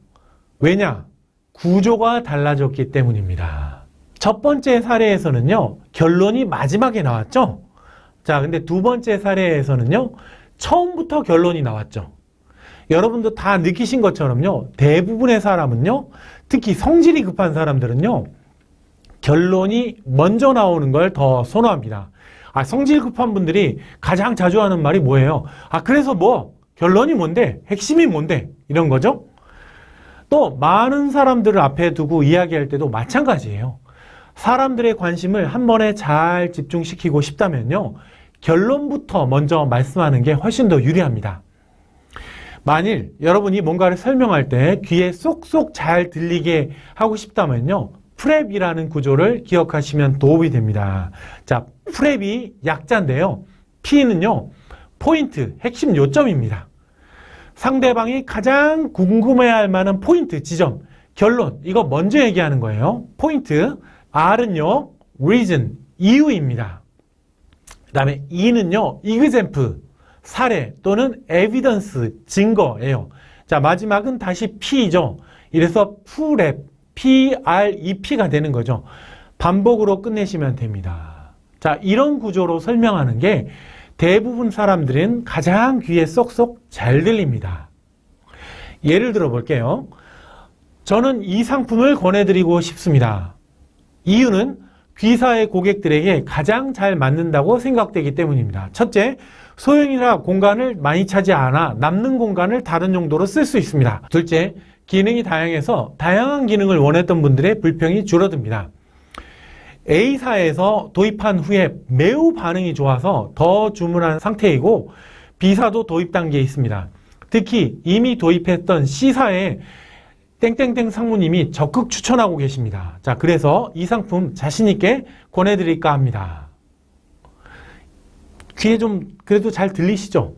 왜냐? 구조가 달라졌기 때문입니다. 첫 번째 사례에서는요, 결론이 마지막에 나왔죠. 자, 근데 두 번째 사례에서는요, 처음부터 결론이 나왔죠. 여러분도 다 느끼신 것처럼요, 대부분의 사람은요, 특히 성질이 급한 사람들은요, 결론이 먼저 나오는 걸 더 선호합니다. 성질 급한 분들이 가장 자주 하는 말이 뭐예요? 그래서 뭐, 결론이 뭔데? 핵심이 뭔데? 이런 거죠. 또 많은 사람들을 앞에 두고 이야기할 때도 마찬가지예요. 사람들의 관심을 한 번에 잘 집중시키고 싶다면요, 결론부터 먼저 말씀하는 게 훨씬 더 유리합니다. 만일 여러분이 뭔가를 설명할 때 귀에 쏙쏙 잘 들리게 하고 싶다면요, 프랩이라는 구조를 기억하시면 도움이 됩니다. 자, 프랩이 약자인데요, P는요, 포인트, 핵심 요점입니다. 상대방이 가장 궁금해할 만한 포인트, 지점, 결론, 이거 먼저 얘기하는 거예요. 포인트. R은요, reason, 이유입니다. 그 다음에 E는요, example, 사례 또는 evidence, 증거예요. 자, 마지막은 다시 P죠. 이래서 프랩, PREP가 되는 거죠. 반복으로 끝내시면 됩니다. 자, 이런 구조로 설명하는 게 대부분 사람들은 가장 귀에 쏙쏙 잘 들립니다. 예를 들어 볼게요. 저는 이 상품을 권해드리고 싶습니다. 이유는 귀사의 고객들에게 가장 잘 맞는다고 생각되기 때문입니다. 첫째, 소형이라 공간을 많이 차지 않아 남는 공간을 다른 용도로 쓸 수 있습니다. 둘째, 기능이 다양해서 다양한 기능을 원했던 분들의 불평이 줄어듭니다. A사에서 도입한 후에 매우 반응이 좋아서 더 주문한 상태이고 B사도 도입 단계에 있습니다. 특히 이미 도입했던 C사에 땡땡땡 상무님이 적극 추천하고 계십니다. 자, 그래서 이 상품 자신있게 권해드릴까 합니다. 귀에 좀 그래도 잘 들리시죠?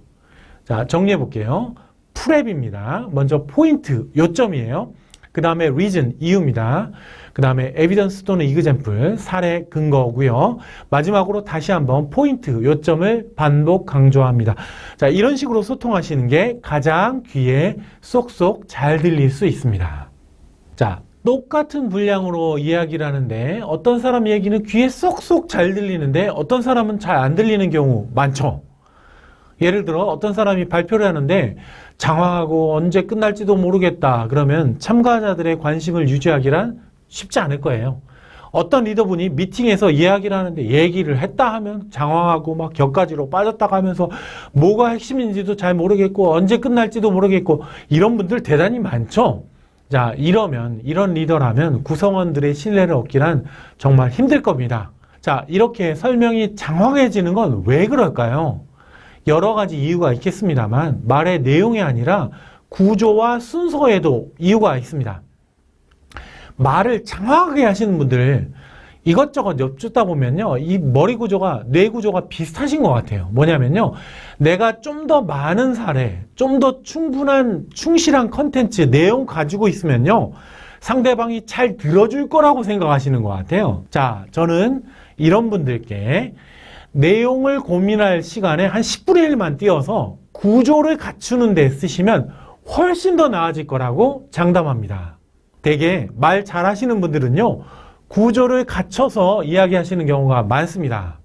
자, 정리해 볼게요. 프랩입니다. 먼저 포인트, 요점이에요. 그 다음에 reason, 이유입니다. 그 다음에 evidence 또는 example, 사례, 근거고요. 마지막으로 다시 한번 포인트, 요점을 반복 강조합니다. 자, 이런 식으로 소통하시는 게 가장 귀에 쏙쏙 잘 들릴 수 있습니다. 자, 똑같은 분량으로 이야기를 하는데 어떤 사람 얘기는 귀에 쏙쏙 잘 들리는데 어떤 사람은 잘 안 들리는 경우 많죠. 예를 들어 어떤 사람이 발표를 하는데 장황하고 언제 끝날지도 모르겠다 그러면 참가자들의 관심을 유지하기란 쉽지 않을 거예요. 어떤 리더분이 미팅에서 이야기를 하는데 얘기를 했다 하면 장황하고 막 격가지로 빠졌다가 하면서 뭐가 핵심인지도 잘 모르겠고 언제 끝날지도 모르겠고 이런 분들 대단히 많죠. 자, 이런 리더라면 구성원들의 신뢰를 얻기란 정말 힘들 겁니다. 자, 이렇게 설명이 장황해지는 건 왜 그럴까요? 여러 가지 이유가 있겠습니다만 말의 내용이 아니라 구조와 순서에도 이유가 있습니다. 말을 장황하게 하시는 분들 이것저것 엿듣다 보면요, 이 머리 구조가, 뇌 구조가 비슷하신 것 같아요. 뭐냐면요, 내가 좀 더 많은 사례, 좀 더 충실한 컨텐츠, 내용 가지고 있으면요, 상대방이 잘 들어줄 거라고 생각하시는 것 같아요. 자, 저는 이런 분들께 내용을 고민할 시간에 한 10분의 1만 띄어서 구조를 갖추는 데 쓰시면 훨씬 더 나아질 거라고 장담합니다. 되게 말 잘하시는 분들은요, 구조를 갖춰서 이야기하시는 경우가 많습니다.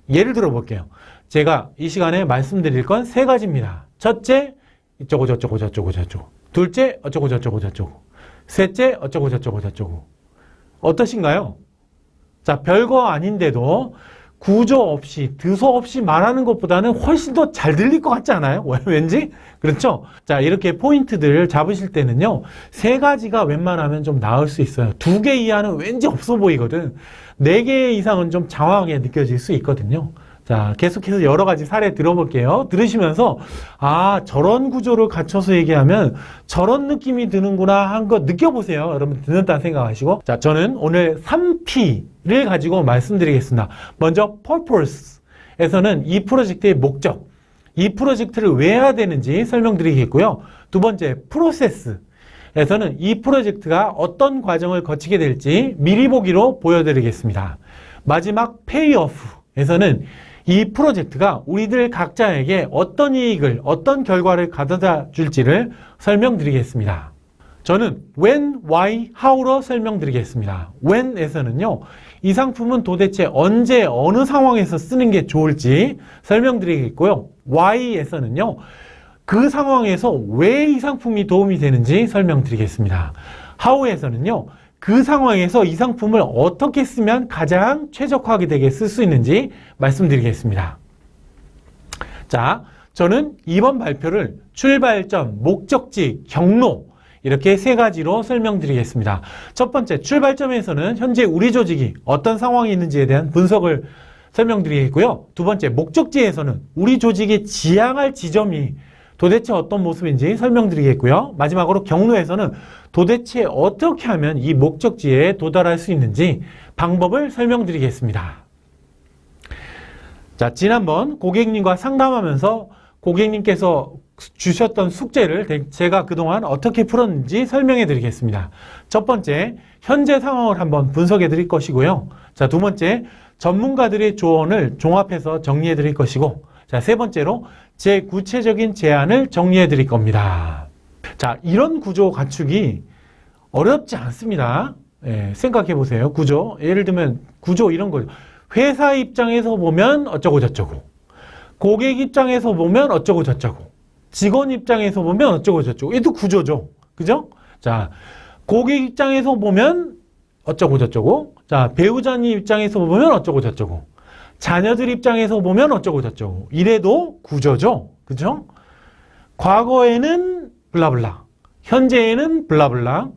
예를 들어 볼게요. 제가 이 시간에 말씀드릴 건 세 가지입니다. 첫째, 이쩌고 저쩌고 저쩌고 저쩌고. 둘째, 어쩌고 저쩌고 저쩌고. 셋째, 어쩌고 저쩌고 저쩌고. 어떠신가요? 자, 별거 아닌데도 구조 없이, 드소 없이 말하는 것보다는 훨씬 더 잘 들릴 것 같지 않아요? 왠지? 그렇죠? 자, 이렇게 포인트들 잡으실 때는요, 세 가지가 웬만하면 좀 나을 수 있어요. 2개 이하는 왠지 없어 보이거든. 4개 이상은 좀 장황하게 느껴질 수 있거든요. 자, 계속해서 여러 가지 사례 들어볼게요. 들으시면서, 저런 구조를 갖춰서 얘기하면 저런 느낌이 드는구나 한 거 느껴보세요. 여러분, 듣는다는 생각하시고. 자, 저는 오늘 3P를 가지고 말씀드리겠습니다. 먼저, purpose에서는 이 프로젝트의 목적, 이 프로젝트를 왜 해야 되는지 설명드리겠고요. 두 번째, process. 에서는 이 프로젝트가 어떤 과정을 거치게 될지 미리 보기로 보여드리겠습니다. 마지막 페이오프에서는 이 프로젝트가 우리들 각자에게 어떤 이익을, 어떤 결과를 가져다 줄지를 설명드리겠습니다. 저는 when, why, how로 설명드리겠습니다. when에서는요, 이 상품은 도대체 언제, 어느 상황에서 쓰는 게 좋을지 설명드리겠고요. why에서는요, 그 상황에서 왜 이 상품이 도움이 되는지 설명드리겠습니다. how에서는요, 그 상황에서 이 상품을 어떻게 쓰면 가장 최적화하게 되게 쓸 수 있는지 말씀드리겠습니다. 자, 저는 이번 발표를 출발점, 목적지, 경로 이렇게 세 가지로 설명드리겠습니다. 첫 번째, 출발점에서는 현재 우리 조직이 어떤 상황이 있는지에 대한 분석을 설명드리겠고요. 두 번째, 목적지에서는 우리 조직이 지향할 지점이 도대체 어떤 모습인지 설명드리겠고요. 마지막으로 경로에서는 도대체 어떻게 하면 이 목적지에 도달할 수 있는지 방법을 설명드리겠습니다. 자, 지난번 고객님과 상담하면서 고객님께서 주셨던 숙제를 제가 그동안 어떻게 풀었는지 설명해 드리겠습니다. 첫 번째, 현재 상황을 한번 분석해 드릴 것이고요. 자, 두 번째, 전문가들의 조언을 종합해서 정리해 드릴 것이고, 자, 세 번째로 제 구체적인 제안을 정리해 드릴 겁니다. 자, 이런 구조 갖추기 어렵지 않습니다. 생각해 보세요. 구조. 예를 들면 구조 이런 거죠. 회사 입장에서 보면 어쩌고 저쩌고, 고객 입장에서 보면 어쩌고 저쩌고, 직원 입장에서 보면 어쩌고 저쩌고. 이것도 구조죠. 그죠? 자, 고객 입장에서 보면 어쩌고 저쩌고, 자, 배우자님 입장에서 보면 어쩌고 저쩌고, 자녀들 입장에서 보면 어쩌고 저쩌고. 이래도 구조죠. 그죠? 과거에는 블라블라, 현재에는 블라블라,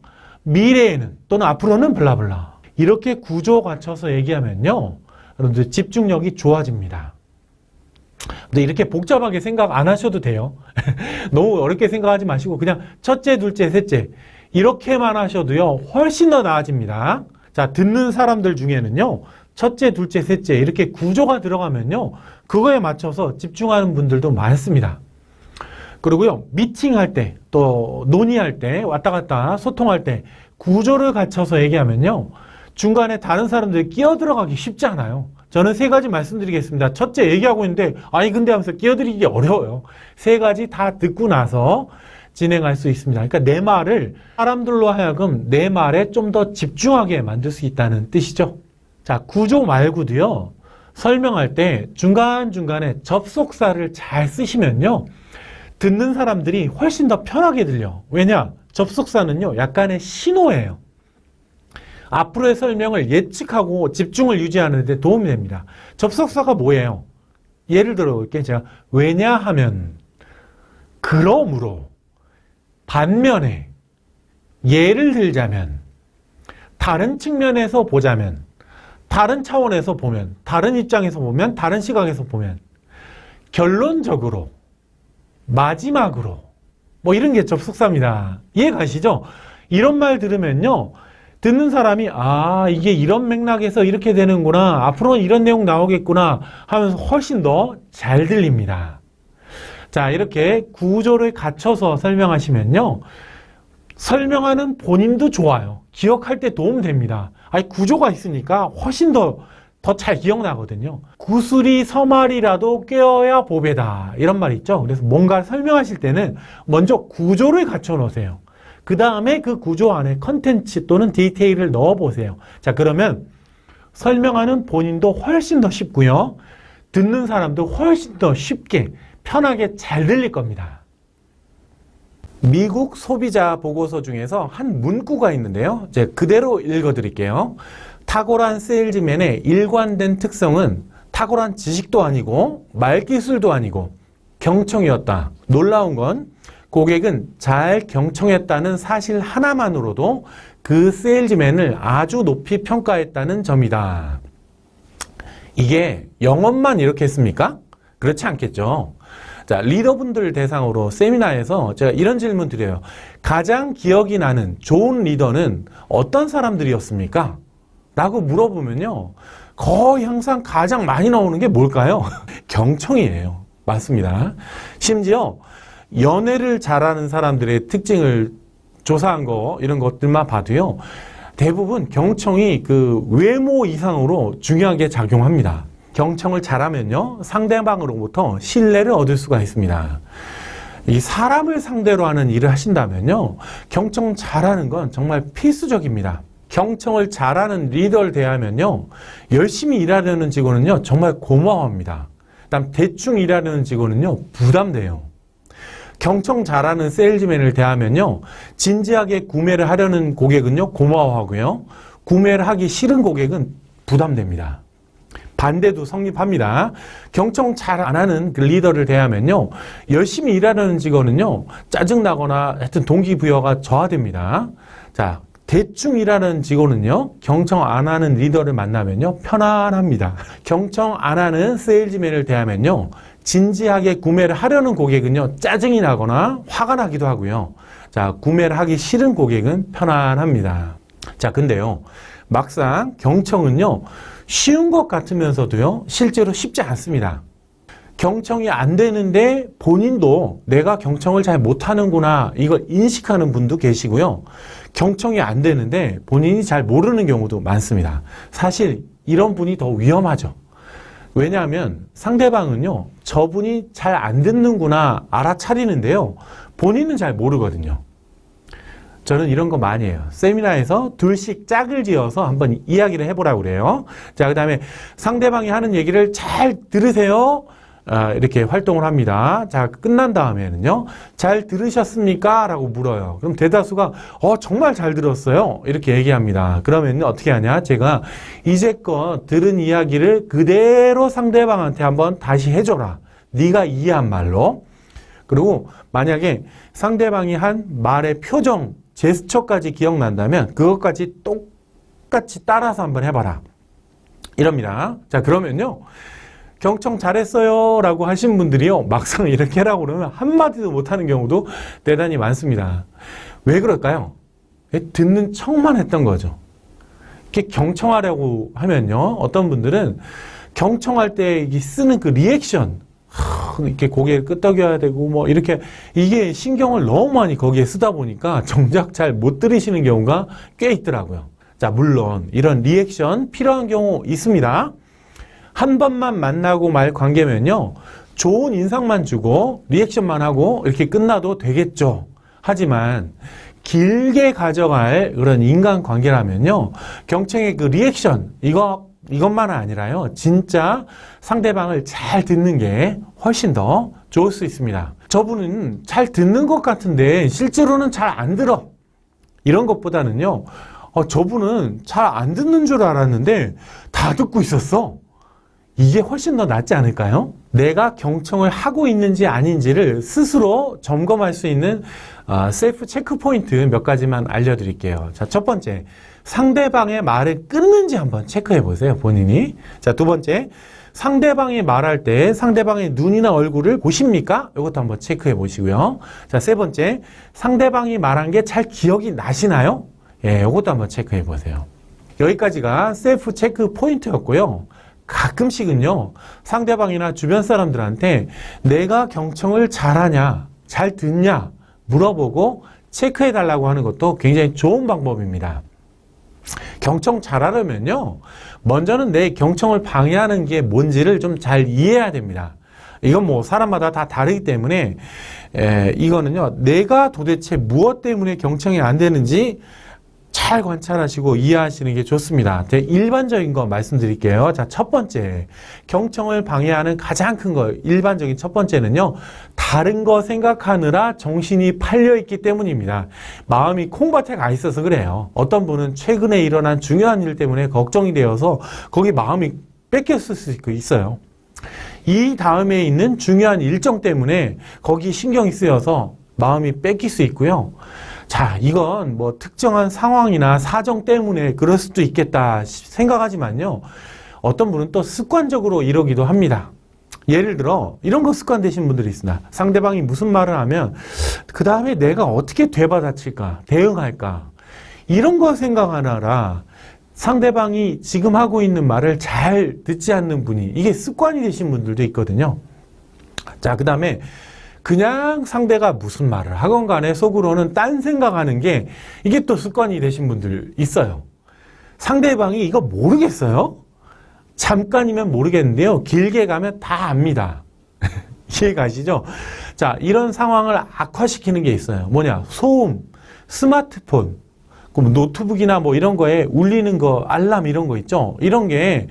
미래에는 또는 앞으로는 블라블라. 이렇게 구조 갖춰서 얘기하면요, 여러분들 집중력이 좋아집니다. 근데 이렇게 복잡하게 생각 안 하셔도 돼요. 너무 어렵게 생각하지 마시고 그냥 첫째, 둘째, 셋째 이렇게만 하셔도요, 훨씬 더 나아집니다. 자, 듣는 사람들 중에는요, 첫째, 둘째, 셋째 이렇게 구조가 들어가면요, 그거에 맞춰서 집중하는 분들도 많습니다. 그리고요, 미팅할 때, 또 논의할 때, 왔다 갔다 소통할 때 구조를 갖춰서 얘기하면요, 중간에 다른 사람들이 끼어들어가기 쉽지 않아요. 저는 세 가지 말씀드리겠습니다. 첫째, 얘기하고 있는데 아니 근데 하면서 끼어들이기 어려워요. 세 가지 다 듣고 나서 진행할 수 있습니다. 그러니까 내 말을 사람들로 하여금 내 말에 좀 더 집중하게 만들 수 있다는 뜻이죠. 자, 구조 말고도요, 설명할 때 중간중간에 접속사를 잘 쓰시면요, 듣는 사람들이 훨씬 더 편하게 들려. 왜냐? 접속사는요, 약간의 신호예요. 앞으로의 설명을 예측하고 집중을 유지하는 데 도움이 됩니다. 접속사가 뭐예요? 예를 들어 볼게요. 제가 왜냐하면, 그러므로, 반면에, 예를 들자면, 다른 측면에서 보자면, 다른 차원에서 보면, 다른 입장에서 보면, 다른 시각에서 보면, 결론적으로, 마지막으로, 뭐 이런 게 접속사입니다. 이해 가시죠? 이런 말 들으면요, 듣는 사람이 아, 이게 이런 맥락에서 이렇게 되는구나, 앞으로는 이런 내용 나오겠구나 하면서 훨씬 더 잘 들립니다. 자, 이렇게 구조를 갖춰서 설명하시면요, 설명하는 본인도 좋아요. 기억할 때 도움됩니다. 아니, 구조가 있으니까 훨씬 더 잘 기억나거든요. 구슬이 서말이라도 꿰어야 보배다, 이런 말이 있죠. 그래서 뭔가 설명하실 때는 먼저 구조를 갖춰 놓으세요. 그 다음에 그 구조 안에 컨텐츠 또는 디테일을 넣어 보세요. 자, 그러면 설명하는 본인도 훨씬 더 쉽고요, 듣는 사람도 훨씬 더 쉽게 편하게 잘 들릴 겁니다. 미국 소비자 보고서 중에서 한 문구가 있는데요, 제가 그대로 읽어 드릴게요. 탁월한 세일즈맨의 일관된 특성은 탁월한 지식도 아니고 말기술도 아니고 경청이었다. 놀라운 건 고객은 잘 경청했다는 사실 하나만으로도 그 세일즈맨을 아주 높이 평가했다는 점이다. 이게 영업만 이렇게 했습니까? 그렇지 않겠죠. 자, 리더분들 대상으로 세미나에서 제가 이런 질문 드려요. 가장 기억이 나는 좋은 리더는 어떤 사람들이었습니까? 라고 물어보면요, 거의 항상 가장 많이 나오는 게 뭘까요? 경청이에요. 맞습니다. 심지어 연애를 잘하는 사람들의 특징을 조사한 거 이런 것들만 봐도요. 대부분 경청이 그 외모 이상으로 중요하게 작용합니다. 경청을 잘하면요. 상대방으로부터 신뢰를 얻을 수가 있습니다. 이 사람을 상대로 하는 일을 하신다면요. 경청 잘하는 건 정말 필수적입니다. 경청을 잘하는 리더를 대하면요. 열심히 일하려는 직원은요. 정말 고마워합니다. 그다음 대충 일하려는 직원은요. 부담돼요. 경청 잘하는 세일즈맨을 대하면요. 진지하게 구매를 하려는 고객은요. 고마워하고요. 구매를 하기 싫은 고객은 부담됩니다. 반대도 성립합니다. 경청 잘 안 하는 그 리더를 대하면요. 열심히 일하려는 직원은요. 짜증나거나 하여튼 동기부여가 저하됩니다. 자, 대충 일하는 직원은요. 경청 안 하는 리더를 만나면요. 편안합니다. 경청 안 하는 세일즈맨을 대하면요. 진지하게 구매를 하려는 고객은요. 짜증이 나거나 화가 나기도 하고요. 자, 구매를 하기 싫은 고객은 편안합니다. 자, 근데요. 막상 경청은요. 쉬운 것 같으면서도요. 실제로 쉽지 않습니다. 경청이 안 되는데 본인도 내가 경청을 잘 못하는구나 이걸 인식하는 분도 계시고요. 경청이 안 되는데 본인이 잘 모르는 경우도 많습니다. 사실 이런 분이 더 위험하죠. 왜냐하면 상대방은요. 저분이 잘 안 듣는구나 알아차리는데요. 본인은 잘 모르거든요. 저는 이런 거 많이 해요. 세미나에서 둘씩 짝을 지어서 한번 이야기를 해보라고 그래요. 자, 그 다음에 상대방이 하는 얘기를 잘 들으세요. 이렇게 활동을 합니다. 자, 끝난 다음에는요. 잘 들으셨습니까? 라고 물어요. 그럼 대다수가 정말 잘 들었어요. 이렇게 얘기합니다. 그러면 어떻게 하냐? 제가 이제껏 들은 이야기를 그대로 상대방한테 한번 다시 해줘라. 네가 이해한 말로. 그리고 만약에 상대방이 한 말의 표정, 제스처까지 기억난다면 그것까지 똑같이 따라서 한번 해봐라. 이럽니다. 자, 그러면요. 경청 잘했어요 라고 하신 분들이요. 막상 이렇게 하라고 그러면 한마디도 못하는 경우도 대단히 많습니다. 왜 그럴까요? 듣는 척만 했던 거죠. 이렇게 경청하려고 하면요. 어떤 분들은 경청할 때 쓰는 그 리액션, 이렇게 고개를 끄덕여야 되고 뭐 이렇게 이게 신경을 너무 많이 거기에 쓰다 보니까 정작 잘 못 들으시는 경우가 꽤 있더라고요. 자, 물론 이런 리액션 필요한 경우 있습니다. 한 번만 만나고 말 관계면요. 좋은 인상만 주고 리액션만 하고 이렇게 끝나도 되겠죠. 하지만 길게 가져갈 그런 인간관계라면요. 경청의 그 리액션 이것만 아니라요. 진짜 상대방을 잘 듣는 게 훨씬 더 좋을 수 있습니다. 저분은 잘 듣는 것 같은데 실제로는 잘 안 들어. 이런 것보다는요. 저분은 잘 안 듣는 줄 알았는데 다 듣고 있었어. 이게 훨씬 더 낫지 않을까요? 내가 경청을 하고 있는지 아닌지를 스스로 점검할 수 있는 셀프 체크 포인트 몇 가지만 알려드릴게요. 자, 첫 번째, 상대방의 말을 끊는지 한번 체크해 보세요, 본인이. 자, 두 번째, 상대방이 말할 때 상대방의 눈이나 얼굴을 보십니까? 이것도 한번 체크해 보시고요. 자, 세 번째, 상대방이 말한 게 잘 기억이 나시나요? 예, 이것도 한번 체크해 보세요. 여기까지가 셀프 체크 포인트였고요. 가끔씩은요, 상대방이나 주변 사람들한테 내가 경청을 잘하냐, 잘 듣냐 물어보고 체크해 달라고 하는 것도 굉장히 좋은 방법입니다. 경청 잘하려면요, 먼저는 내 경청을 방해하는 게 뭔지를 좀 잘 이해해야 됩니다. 이건 뭐 사람마다 다 다르기 때문에 이거는요, 내가 도대체 무엇 때문에 경청이 안 되는지 잘 관찰하시고 이해하시는 게 좋습니다. 일반적인 거 말씀드릴게요. 자, 첫 번째, 경청을 방해하는 가장 큰 거, 일반적인 첫 번째는요, 다른 거 생각하느라 정신이 팔려있기 때문입니다. 마음이 콩밭에 가 있어서 그래요. 어떤 분은 최근에 일어난 중요한 일 때문에 걱정이 되어서 거기 마음이 뺏겼을 수 있어요. 이 다음에 있는 중요한 일정 때문에 거기 신경이 쓰여서 마음이 뺏길 수 있고요. 자, 이건 뭐 특정한 상황이나 사정 때문에 그럴 수도 있겠다 생각하지만요. 어떤 분은 또 습관적으로 이러기도 합니다. 예를 들어 이런 거 습관되신 분들이 있습니다. 상대방이 무슨 말을 하면 그 다음에 내가 어떻게 되받아칠까, 대응할까 이런 거 생각하느라 상대방이 지금 하고 있는 말을 잘 듣지 않는 분이 이게 습관이 되신 분들도 있거든요. 자, 그 다음에 그냥 상대가 무슨 말을 하건 간에 속으로는 딴 생각하는 게 이게 또 습관이 되신 분들 있어요. 상대방이 이거 모르겠어요? 잠깐이면 모르겠는데요. 길게 가면 다 압니다. 이해가시죠? 자, 이런 상황을 악화시키는 게 있어요. 뭐냐? 소음, 스마트폰, 노트북이나 뭐 이런 거에 울리는 거, 알람 이런 거 있죠? 이런 게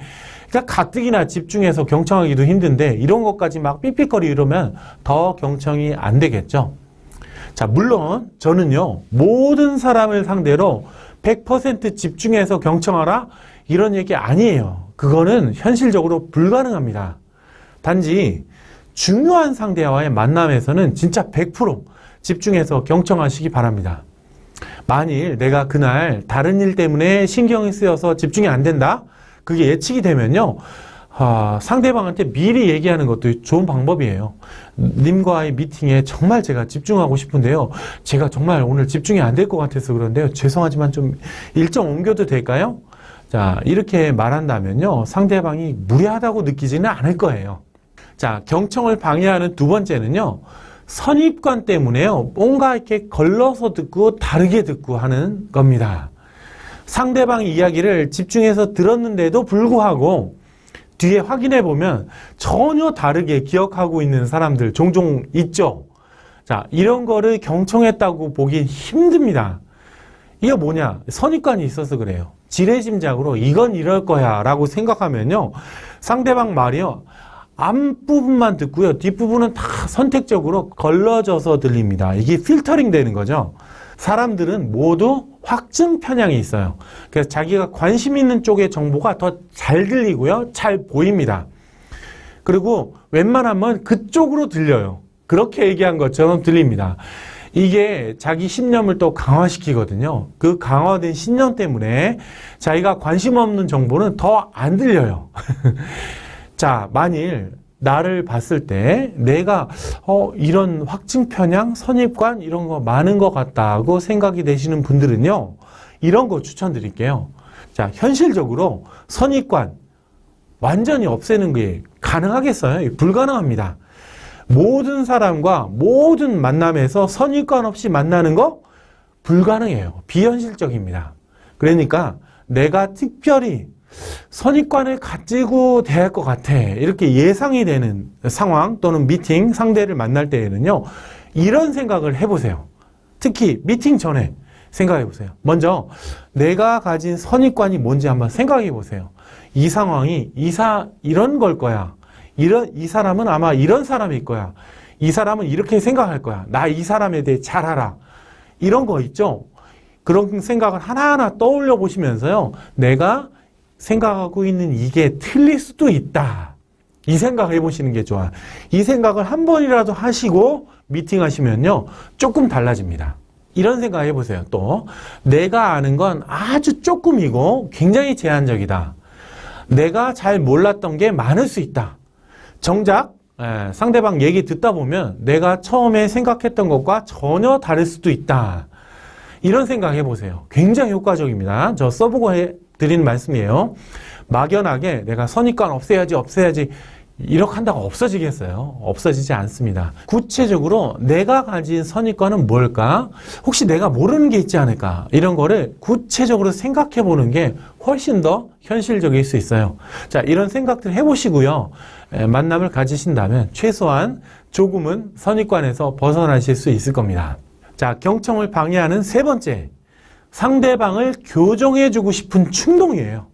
그러니까 가뜩이나 집중해서 경청하기도 힘든데 이런 것까지 막 삑삑거리 이러면 더 경청이 안 되겠죠? 자, 물론 저는요, 모든 사람을 상대로 100% 집중해서 경청하라? 이런 얘기 아니에요. 그거는 현실적으로 불가능합니다. 단지 중요한 상대와의 만남에서는 진짜 100% 집중해서 경청하시기 바랍니다. 만일 내가 그날 다른 일 때문에 신경이 쓰여서 집중이 안 된다? 그게 예측이 되면요. 상대방한테 미리 얘기하는 것도 좋은 방법이에요. 님과의 미팅에 정말 제가 집중하고 싶은데요. 제가 정말 오늘 집중이 안 될 것 같아서 그런데요. 죄송하지만 좀 일정 옮겨도 될까요? 자, 이렇게 말한다면요. 상대방이 무례하다고 느끼지는 않을 거예요. 자, 경청을 방해하는 두 번째는요. 선입관 때문에요. 뭔가 이렇게 걸러서 듣고 다르게 듣고 하는 겁니다. 상대방 이야기를 집중해서 들었는데도 불구하고 뒤에 확인해 보면 전혀 다르게 기억하고 있는 사람들 종종 있죠. 자, 이런 거를 경청했다고 보긴 힘듭니다. 이게 뭐냐? 선입관이 있어서 그래요. 지레짐작으로 이건 이럴 거야 라고 생각하면요. 상대방 말이요. 앞부분만 듣고요. 뒷부분은 다 선택적으로 걸러져서 들립니다. 이게 필터링 되는 거죠. 사람들은 모두 확증 편향이 있어요. 그래서 자기가 관심 있는 쪽의 정보가 더 잘 들리고요. 잘 보입니다. 그리고 웬만하면 그쪽으로 들려요. 그렇게 얘기한 것처럼 들립니다. 이게 자기 신념을 또 강화시키거든요. 그 강화된 신념 때문에 자기가 관심 없는 정보는 더 안 들려요. 자, 만일 나를 봤을 때 내가 이런 확증 편향, 선입관 이런 거 많은 것 같다고 생각이 되시는 분들은요. 이런 거 추천드릴게요. 자, 현실적으로 선입관 완전히 없애는 게 가능하겠어요? 불가능합니다. 모든 사람과 모든 만남에서 선입관 없이 만나는 거 불가능해요. 비현실적입니다. 그러니까 내가 특별히 선입관을 가지고 대할 것 같아. 이렇게 예상이 되는 상황 또는 미팅, 상대를 만날 때에는요. 이런 생각을 해보세요. 특히 미팅 전에 생각해보세요. 먼저 내가 가진 선입관이 뭔지 한번 생각해보세요. 이 상황이 이런 걸 거야. 이 사람은 아마 이런 사람일 거야. 이 사람은 이렇게 생각할 거야. 나 이 사람에 대해 잘 알아. 이런 거 있죠? 그런 생각을 하나하나 떠올려 보시면서요. 내가 생각하고 있는 이게 틀릴 수도 있다. 이 생각을 해보시는 게 좋아요. 이 생각을 한 번이라도 하시고 미팅하시면요. 조금 달라집니다. 이런 생각 해보세요. 또 내가 아는 건 아주 조금이고 굉장히 제한적이다. 내가 잘 몰랐던 게 많을 수 있다. 정작 상대방 얘기 듣다 보면 내가 처음에 생각했던 것과 전혀 다를 수도 있다. 이런 생각 해보세요. 굉장히 효과적입니다. 저 써보고 드리는 말씀이에요. 막연하게 내가 선입관 없애야지 이렇게 한다고 없어지겠어요? 없어지지 않습니다. 구체적으로 내가 가진 선입관은 뭘까? 혹시 내가 모르는 게 있지 않을까? 이런 거를 구체적으로 생각해 보는 게 훨씬 더 현실적일 수 있어요. 자, 이런 생각들 해보시고요. 만남을 가지신다면 최소한 조금은 선입관에서 벗어나실 수 있을 겁니다. 자, 경청을 방해하는 세 번째. 상대방을 교정해주고 싶은 충동이에요.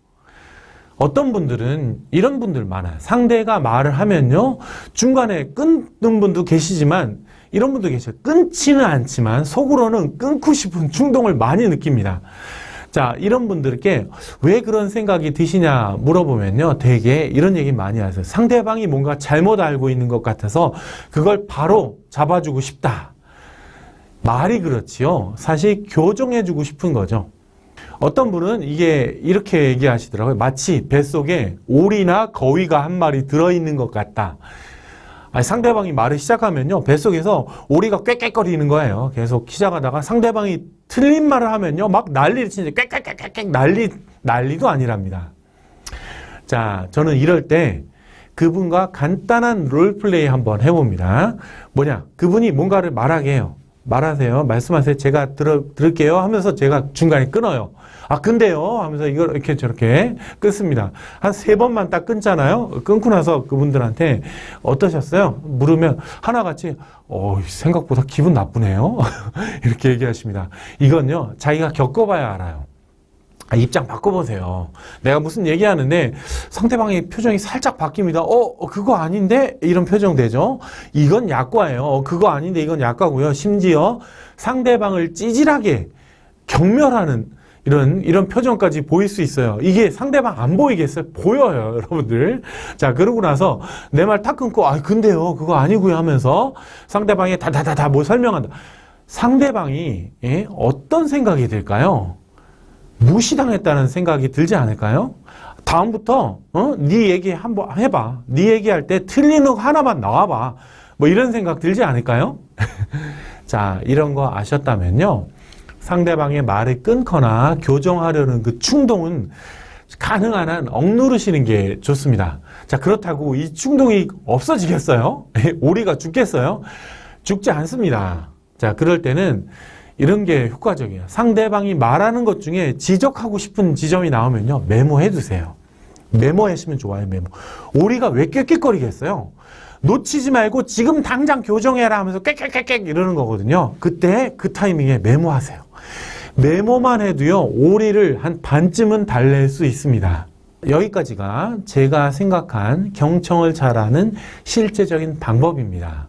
어떤 분들은 이런 분들 많아요. 상대가 말을 하면요. 중간에 끊는 분도 계시지만 이런 분도 계셔요. 끊지는 않지만 속으로는 끊고 싶은 충동을 많이 느낍니다. 자, 이런 분들께 왜 그런 생각이 드시냐 물어보면요. 되게 이런 얘기 많이 하세요. 상대방이 뭔가 잘못 알고 있는 것 같아서 그걸 바로 잡아주고 싶다. 말이 그렇지요. 사실 교정해주고 싶은 거죠. 어떤 분은 이게 이렇게 얘기하시더라고요. 마치 뱃속에 오리나 거위가 한 마리 들어있는 것 같다. 아니, 상대방이 말을 시작하면요. 뱃속에서 오리가 꽥꽥거리는 거예요. 계속 시작하다가 상대방이 틀린 말을 하면요. 막 난리를 치는데 꽥꽥꽥꽥 난리도 아니랍니다. 자, 저는 이럴 때 그분과 간단한 롤플레이 한번 해봅니다. 뭐냐? 그분이 뭔가를 말하게 해요. 말하세요. 말씀하세요. 제가 들을게요. 하면서 제가 중간에 끊어요. 아, 근데요. 하면서 이걸 이렇게 저렇게 끊습니다. 한 3번만 딱 끊잖아요. 끊고 나서 그분들한테 어떠셨어요? 물으면 하나같이, 생각보다 기분 나쁘네요. 이렇게 얘기하십니다. 이건요, 자기가 겪어봐야 알아요. 입장 바꿔보세요. 내가 무슨 얘기하는데 상대방의 표정이 살짝 바뀝니다. 그거 아닌데? 이런 표정 되죠? 이건 약과예요. 그거 아닌데 이건 약과고요. 심지어 상대방을 찌질하게 경멸하는 이런 표정까지 보일 수 있어요. 이게 상대방 안 보이겠어요? 보여요, 여러분들. 자, 그러고 나서 내 말 탁 끊고, 근데요, 그거 아니고요 하면서 상대방이 다다다다 뭐 설명한다. 상대방이 어떤 생각이 들까요? 무시당했다는 생각이 들지 않을까요? 다음부터 네 얘기 한번 해봐. 네 얘기할 때 틀린 거 하나만 나와봐. 뭐 이런 생각 들지 않을까요? 자, 이런 거 아셨다면요. 상대방의 말을 끊거나 교정하려는 그 충동은 가능한 한 억누르시는 게 좋습니다. 자, 그렇다고 이 충동이 없어지겠어요? 오리가 죽겠어요? 죽지 않습니다. 자, 그럴 때는 이런 게 효과적이에요. 상대방이 말하는 것 중에 지적하고 싶은 지점이 나오면요. 메모해 두세요. 메모하시면 좋아요, 메모. 오리가 왜 꾀꾀거리겠어요? 놓치지 말고 지금 당장 교정해라 하면서 꽥꽥꽥꽥 이러는 거거든요. 그때 그 타이밍에 메모하세요. 메모만 해도요. 오리를 한 반쯤은 달랠 수 있습니다. 여기까지가 제가 생각한 경청을 잘하는 실제적인 방법입니다.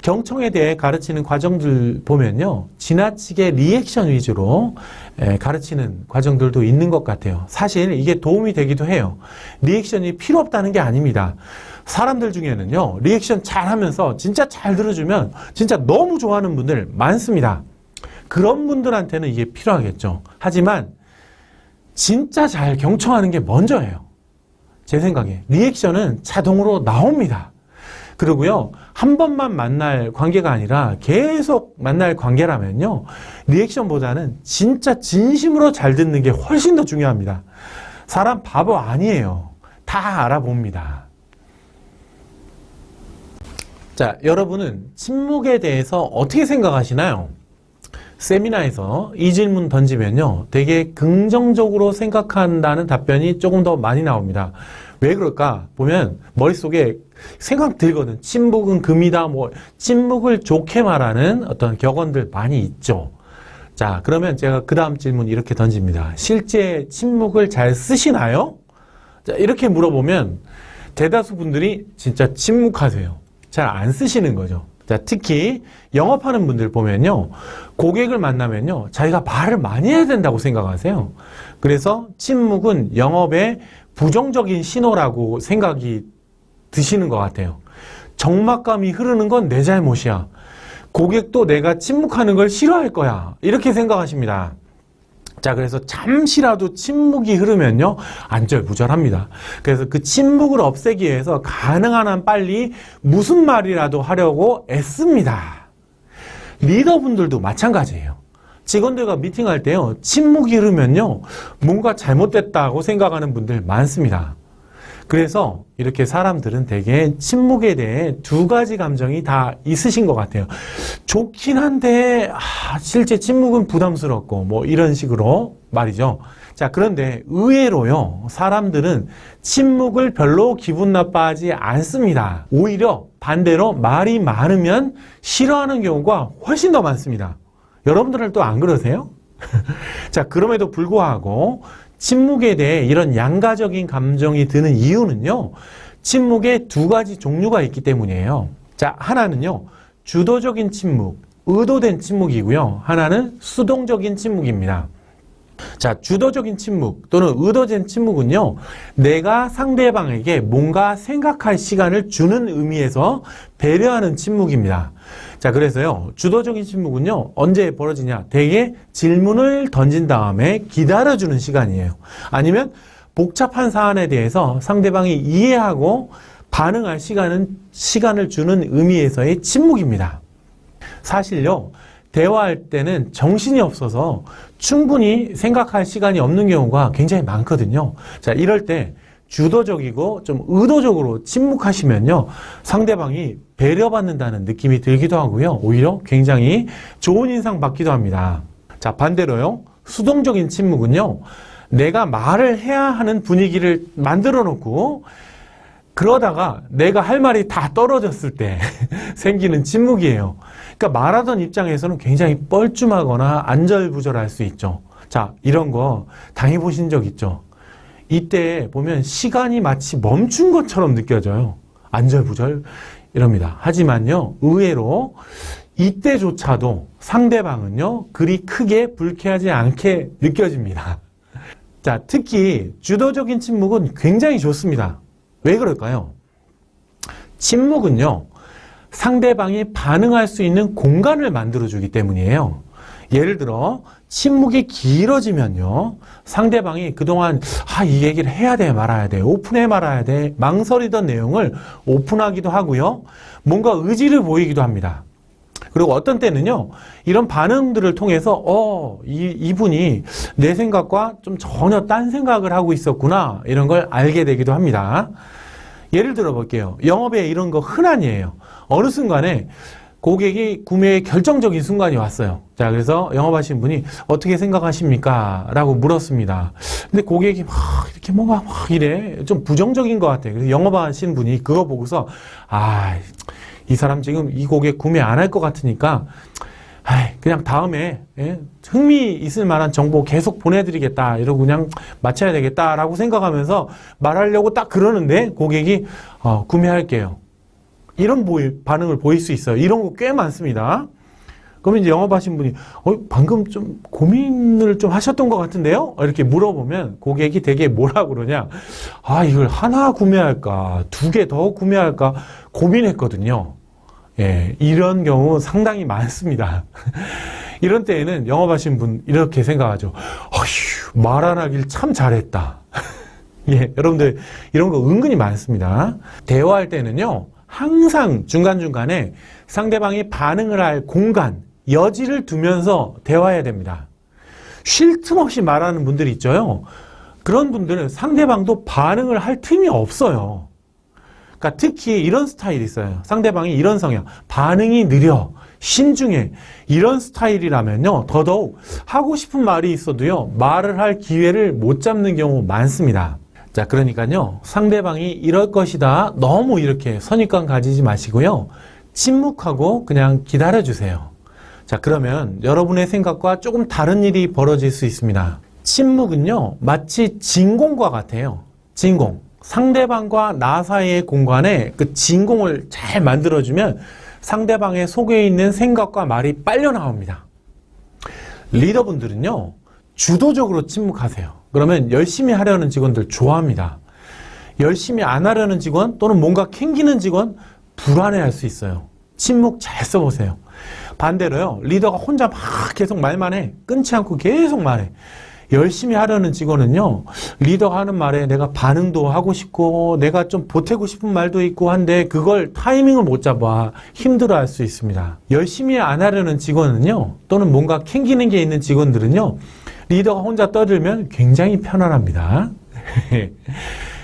경청에 대해 가르치는 과정들 보면요. 지나치게 리액션 위주로 가르치는 과정들도 있는 것 같아요. 사실 이게 도움이 되기도 해요. 리액션이 필요 없다는 게 아닙니다. 사람들 중에는요. 리액션 잘하면서 진짜 잘 들어주면 진짜 너무 좋아하는 분들 많습니다. 그런 분들한테는 이게 필요하겠죠. 하지만 진짜 잘 경청하는 게 먼저예요. 제 생각에. 리액션은 자동으로 나옵니다. 그리고요, 한 번만 만날 관계가 아니라 계속 만날 관계라면요, 리액션보다는 진짜 진심으로 잘 듣는 게 훨씬 더 중요합니다. 사람 바보 아니에요. 다 알아봅니다. 자, 여러분은 침묵에 대해서 어떻게 생각하시나요? 세미나에서 이 질문 던지면요, 되게 긍정적으로 생각한다는 답변이 조금 더 많이 나옵니다. 왜 그럴까? 보면 머릿속에 생각 들거든. 침묵은 금이다. 뭐 침묵을 좋게 말하는 어떤 격언들 많이 있죠. 자, 그러면 제가 그 다음 질문 이렇게 던집니다. 실제 침묵을 잘 쓰시나요? 자, 이렇게 물어보면 대다수 분들이 진짜 침묵하세요. 잘 안 쓰시는 거죠. 자, 특히 영업하는 분들 보면요, 고객을 만나면요, 자기가 말을 많이 해야 된다고 생각하세요. 그래서 침묵은 영업의 부정적인 신호라고 생각이 드시는 것 같아요. 적막감이 흐르는 건 내 잘못이야. 고객도 내가 침묵하는 걸 싫어할 거야. 이렇게 생각하십니다. 자, 그래서 잠시라도 침묵이 흐르면요, 안절부절합니다. 그래서 그 침묵을 없애기 위해서 가능한 한 빨리 무슨 말이라도 하려고 애씁니다. 리더분들도 마찬가지예요. 직원들과 미팅할 때요, 침묵이 흐르면요, 뭔가 잘못됐다고 생각하는 분들 많습니다. 그래서 이렇게 사람들은 되게 침묵에 대해 두 가지 감정이 다 있으신 것 같아요. 좋긴 한데 실제 침묵은 부담스럽고 뭐 이런 식으로 말이죠. 자, 그런데 의외로요, 사람들은 침묵을 별로 기분 나빠하지 않습니다. 오히려 반대로 말이 많으면 싫어하는 경우가 훨씬 더 많습니다. 여러분들은 또 안 그러세요? 자, 그럼에도 불구하고 침묵에 대해 이런 양가적인 감정이 드는 이유는요, 침묵에 두 가지 종류가 있기 때문이에요. 자, 하나는요, 주도적인 침묵, 의도된 침묵이고요. 하나는 수동적인 침묵입니다. 자, 주도적인 침묵 또는 의도된 침묵은요, 내가 상대방에게 뭔가 생각할 시간을 주는 의미에서 배려하는 침묵입니다. 자, 그래서요, 주도적인 침묵은요, 언제 벌어지냐? 대개 질문을 던진 다음에 기다려주는 시간이에요. 아니면 복잡한 사안에 대해서 상대방이 이해하고 반응할 시간을 주는 의미에서의 침묵입니다. 사실요, 대화할 때는 정신이 없어서 충분히 생각할 시간이 없는 경우가 굉장히 많거든요. 자, 이럴 때 주도적이고 좀 의도적으로 침묵하시면요, 상대방이 배려받는다는 느낌이 들기도 하고요, 오히려 굉장히 좋은 인상 받기도 합니다. 자, 반대로요, 수동적인 침묵은요, 내가 말을 해야 하는 분위기를 만들어 놓고 그러다가 내가 할 말이 다 떨어졌을 때 생기는 침묵이에요. 그러니까 말하던 입장에서는 굉장히 뻘쭘하거나 안절부절할 수 있죠. 자, 이런 거 당해보신 적 있죠? 이때 보면 시간이 마치 멈춘 것처럼 느껴져요. 안절부절 이럽니다. 하지만요, 의외로 이때조차도 상대방은요, 그리 크게 불쾌하지 않게 느껴집니다. 자, 특히 주도적인 침묵은 굉장히 좋습니다. 왜 그럴까요? 침묵은요, 상대방이 반응할 수 있는 공간을 만들어주기 때문이에요. 예를 들어 침묵이 길어지면요, 상대방이 그동안 이 얘기를 해야 돼 말아야 돼, 오픈해 말아야 돼, 망설이던 내용을 오픈하기도 하고요, 뭔가 의지를 보이기도 합니다. 그리고 어떤 때는요, 이런 반응들을 통해서 이분이 내 생각과 좀 전혀 딴 생각을 하고 있었구나, 이런 걸 알게 되기도 합니다. 예를 들어 볼게요. 영업에 이런 거 흔한이에요. 어느 순간에 고객이 구매의 결정적인 순간이 왔어요. 자, 그래서 영업하신 분이 어떻게 생각하십니까? 라고 물었습니다. 근데 고객이 이렇게 뭔가 이래 좀 부정적인 것 같아요. 그래서 영업하신 분이 그거 보고서 이 사람 지금 이 고객 구매 안 할 것 같으니까 그냥 다음에 흥미 있을 만한 정보 계속 보내드리겠다, 이러고 그냥 마쳐야 되겠다라고 생각하면서 말하려고 딱 그러는데 고객이 구매할게요, 이런 반응을 보일 수 있어요. 이런 거 꽤 많습니다. 그러면 이제 영업하신 분이 방금 좀 고민을 좀 하셨던 것 같은데요? 이렇게 물어보면 고객이 되게 뭐라 그러냐, 이걸 하나 구매할까, 2개 더 구매할까 고민했거든요. 예, 이런 경우 상당히 많습니다. 이런 때에는 영업하신 분 이렇게 생각하죠. 말 안 하길 참 잘했다. 예, 여러분들 이런 거 은근히 많습니다. 대화할 때는요, 항상 중간중간에 상대방이 반응을 할 공간, 여지를 두면서 대화해야 됩니다. 쉴 틈 없이 말하는 분들이 있죠. 그런 분들은 상대방도 반응을 할 틈이 없어요. 그러니까 특히 이런 스타일이 있어요. 상대방이 이런 성향, 반응이 느려, 신중해, 이런 스타일이라면요, 더더욱 하고 싶은 말이 있어도요, 말을 할 기회를 못 잡는 경우 많습니다. 자, 그러니까요, 상대방이 이럴 것이다 너무 이렇게 선입관 가지지 마시고요, 침묵하고 그냥 기다려주세요. 자, 그러면 여러분의 생각과 조금 다른 일이 벌어질 수 있습니다. 침묵은요, 마치 진공과 같아요. 진공. 상대방과 나 사이의 공간에 그 진공을 잘 만들어주면 상대방의 속에 있는 생각과 말이 빨려 나옵니다. 리더분들은요, 주도적으로 침묵하세요. 그러면 열심히 하려는 직원들 좋아합니다. 열심히 안 하려는 직원 또는 뭔가 캥기는 직원 불안해할 수 있어요. 침묵 잘 써보세요. 반대로요, 리더가 혼자 막 계속 말만 해. 끊지 않고 계속 말해. 열심히 하려는 직원은요, 리더가 하는 말에 내가 반응도 하고 싶고 내가 좀 보태고 싶은 말도 있고 한데 그걸 타이밍을 못 잡아 힘들어할 수 있습니다. 열심히 안 하려는 직원은요, 또는 뭔가 캥기는 게 있는 직원들은요, 리더가 혼자 떠들면 굉장히 편안합니다.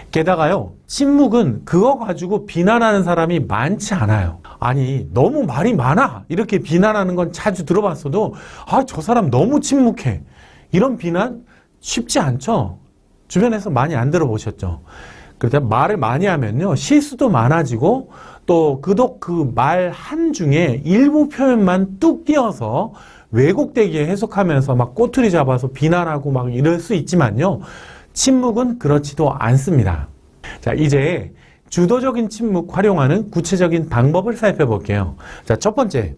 게다가요, 침묵은 그거 가지고 비난하는 사람이 많지 않아요. 아니, 너무 말이 많아, 이렇게 비난하는 건 자주 들어봤어도 저 사람 너무 침묵해, 이런 비난 쉽지 않죠. 주변에서 많이 안 들어보셨죠. 그래서 말을 많이 하면요, 실수도 많아지고 또 그 말 한 중에 일부 표현만 뚝 띄어서 왜곡되게 해석하면서 막 꼬투리 잡아서 비난하고 막 이럴 수 있지만요, 침묵은 그렇지도 않습니다. 자, 이제 주도적인 침묵 활용하는 구체적인 방법을 살펴볼게요. 자, 첫 번째,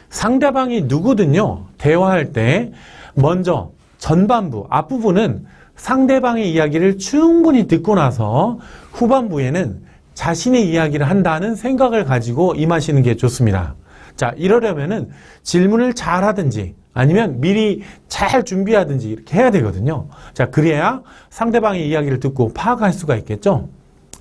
상대방이 누구든요, 대화할 때 먼저 전반부, 앞부분은 상대방의 이야기를 충분히 듣고 나서 후반부에는 자신의 이야기를 한다는 생각을 가지고 임하시는 게 좋습니다. 자, 이러려면은 질문을 잘 하든지 아니면 미리 잘 준비하든지 이렇게 해야 되거든요. 자, 그래야 상대방의 이야기를 듣고 파악할 수가 있겠죠.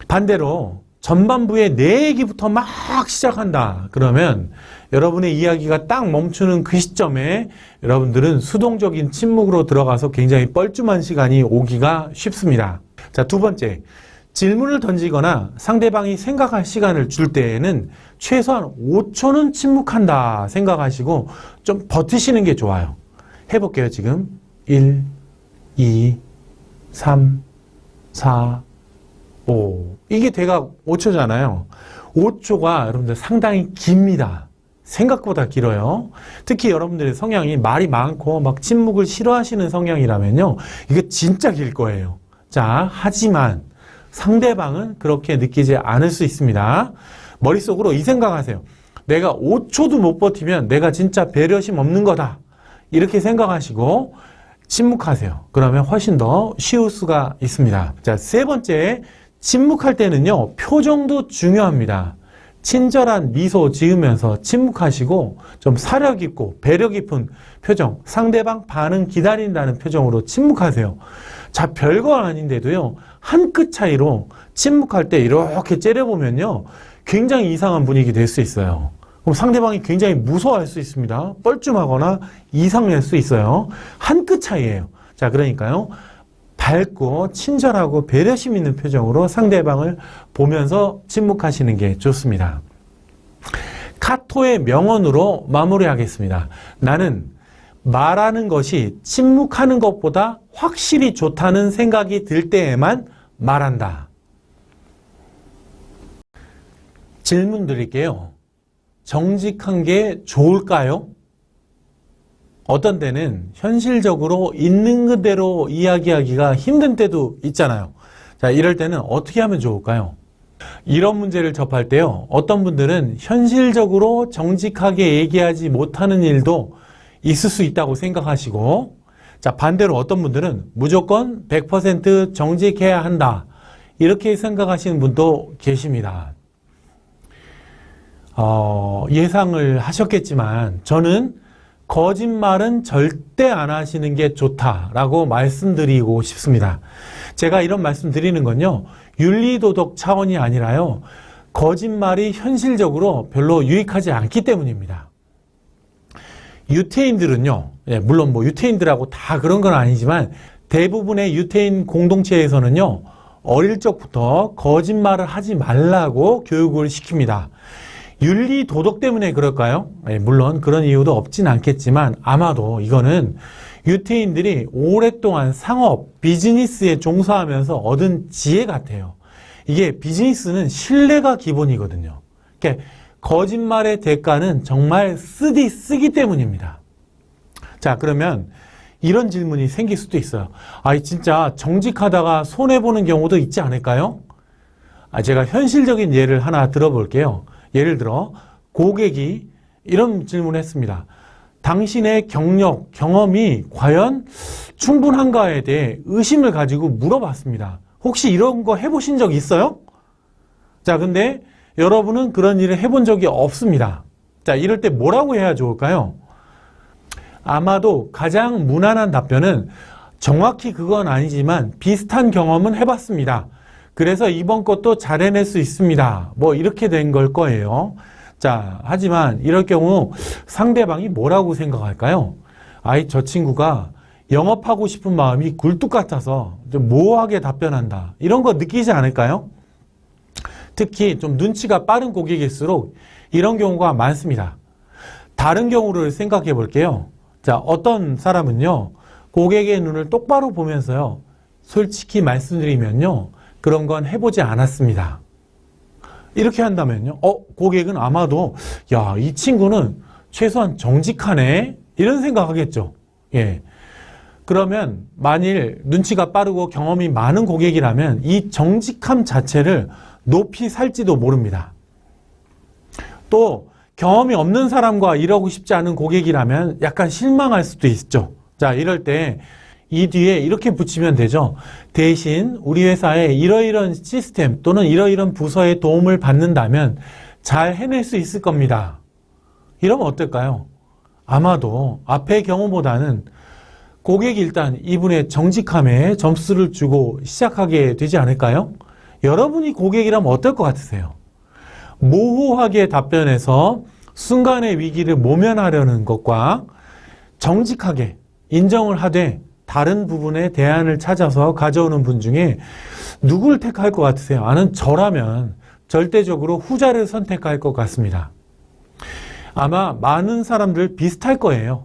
반대로 전반부에 내 얘기부터 막 시작한다 그러면 여러분의 이야기가 딱 멈추는 그 시점에 여러분들은 수동적인 침묵으로 들어가서 굉장히 뻘쭘한 시간이 오기가 쉽습니다. 자, 두 번째. 질문을 던지거나 상대방이 생각할 시간을 줄 때에는 최소한 5초는 침묵한다 생각하시고 좀 버티시는 게 좋아요. 해볼게요, 지금. 1, 2, 3, 4, 5. 이게 대략 5초잖아요. 5초가 여러분들 상당히 깁니다. 생각보다 길어요. 특히 여러분들의 성향이 말이 많고 막 침묵을 싫어하시는 성향이라면요. 이게 진짜 길 거예요. 자, 하지만 상대방은 그렇게 느끼지 않을 수 있습니다. 머릿속으로 이 생각하세요. 내가 5초도 못 버티면 내가 진짜 배려심 없는 거다. 이렇게 생각하시고 침묵하세요. 그러면 훨씬 더 쉬울 수가 있습니다. 자, 세 번째, 침묵할 때는요, 표정도 중요합니다. 친절한 미소 지으면서 침묵하시고 좀 사려 깊고 배려 깊은 표정, 상대방 반응 기다린다는 표정으로 침묵하세요. 자, 별거 아닌데도요, 한 끗 차이로 침묵할 때 이렇게 째려보면요, 굉장히 이상한 분위기 될 수 있어요. 그럼 상대방이 굉장히 무서워할 수 있습니다. 뻘쭘하거나 이상할 수 있어요. 한 끗 차이예요. 자, 그러니까요, 밝고 친절하고 배려심 있는 표정으로 상대방을 보면서 침묵하시는 게 좋습니다. 카토의 명언으로 마무리하겠습니다. 나는 말하는 것이 침묵하는 것보다 확실히 좋다는 생각이 들 때에만 말한다. 질문 드릴게요. 정직한 게 좋을까요? 어떤 때는 현실적으로 있는 그대로 이야기하기가 힘든 때도 있잖아요. 자, 이럴 때는 어떻게 하면 좋을까요? 이런 문제를 접할 때요, 어떤 분들은 현실적으로 정직하게 얘기하지 못하는 일도 있을 수 있다고 생각하시고, 자, 반대로 어떤 분들은 무조건 100% 정직해야 한다. 이렇게 생각하시는 분도 계십니다. 예상을 하셨겠지만 저는 거짓말은 절대 안 하시는 게 좋다라고 말씀드리고 싶습니다. 제가 이런 말씀 드리는 건요, 윤리도덕 차원이 아니라요, 거짓말이 현실적으로 별로 유익하지 않기 때문입니다. 유태인들은요, 물론 뭐 유태인들하고 다 그런 건 아니지만 대부분의 유태인 공동체에서는요, 어릴 적부터 거짓말을 하지 말라고 교육을 시킵니다. 윤리 도덕 때문에 그럴까요? 물론 그런 이유도 없진 않겠지만 아마도 이거는 유태인들이 오랫동안 상업, 비즈니스에 종사하면서 얻은 지혜 같아요. 이게 비즈니스는 신뢰가 기본이거든요. 그러니까 거짓말의 대가는 정말 쓰기 때문입니다. 자, 그러면 이런 질문이 생길 수도 있어요. 진짜 정직하다가 손해보는 경우도 있지 않을까요? 제가 현실적인 예를 하나 들어볼게요. 예를 들어 고객이 이런 질문을 했습니다. 당신의 경력, 경험이 과연 충분한가에 대해 의심을 가지고 물어봤습니다. 혹시 이런 거 해보신 적 있어요? 자, 근데 여러분은 그런 일을 해본 적이 없습니다. 자, 이럴 때 뭐라고 해야 좋을까요? 아마도 가장 무난한 답변은 정확히 그건 아니지만 비슷한 경험은 해봤습니다. 그래서 이번 것도 잘 해낼 수 있습니다. 뭐 이렇게 된 걸 거예요. 자, 하지만 이럴 경우 상대방이 뭐라고 생각할까요? 저 친구가 영업하고 싶은 마음이 굴뚝 같아서 좀 모호하게 답변한다. 이런 거 느끼지 않을까요? 특히 좀 눈치가 빠른 고객일수록 이런 경우가 많습니다. 다른 경우를 생각해 볼게요. 자, 어떤 사람은요, 고객의 눈을 똑바로 보면서요, 솔직히 말씀드리면요, 그런 건 해보지 않았습니다. 이렇게 한다면요, 고객은 아마도 이 친구는 최소한 정직하네, 이런 생각하겠죠. 예. 그러면 만일 눈치가 빠르고 경험이 많은 고객이라면 이 정직함 자체를 높이 살지도 모릅니다. 또 경험이 없는 사람과 일하고 싶지 않은 고객이라면 약간 실망할 수도 있죠. 자, 이럴 때 이 뒤에 이렇게 붙이면 되죠. 대신 우리 회사에 이러이런 시스템 또는 이러이런 부서의 도움을 받는다면 잘 해낼 수 있을 겁니다. 이러면 어떨까요? 아마도 앞의 경우보다는 고객이 일단 이분의 정직함에 점수를 주고 시작하게 되지 않을까요? 여러분이 고객이라면 어떨 것 같으세요? 모호하게 답변해서 순간의 위기를 모면하려는 것과 정직하게 인정을 하되 다른 부분에 대안을 찾아서 가져오는 분 중에 누구를 택할 것 같으세요? 나는 저라면 절대적으로 후자를 선택할 것 같습니다. 아마 많은 사람들 비슷할 거예요.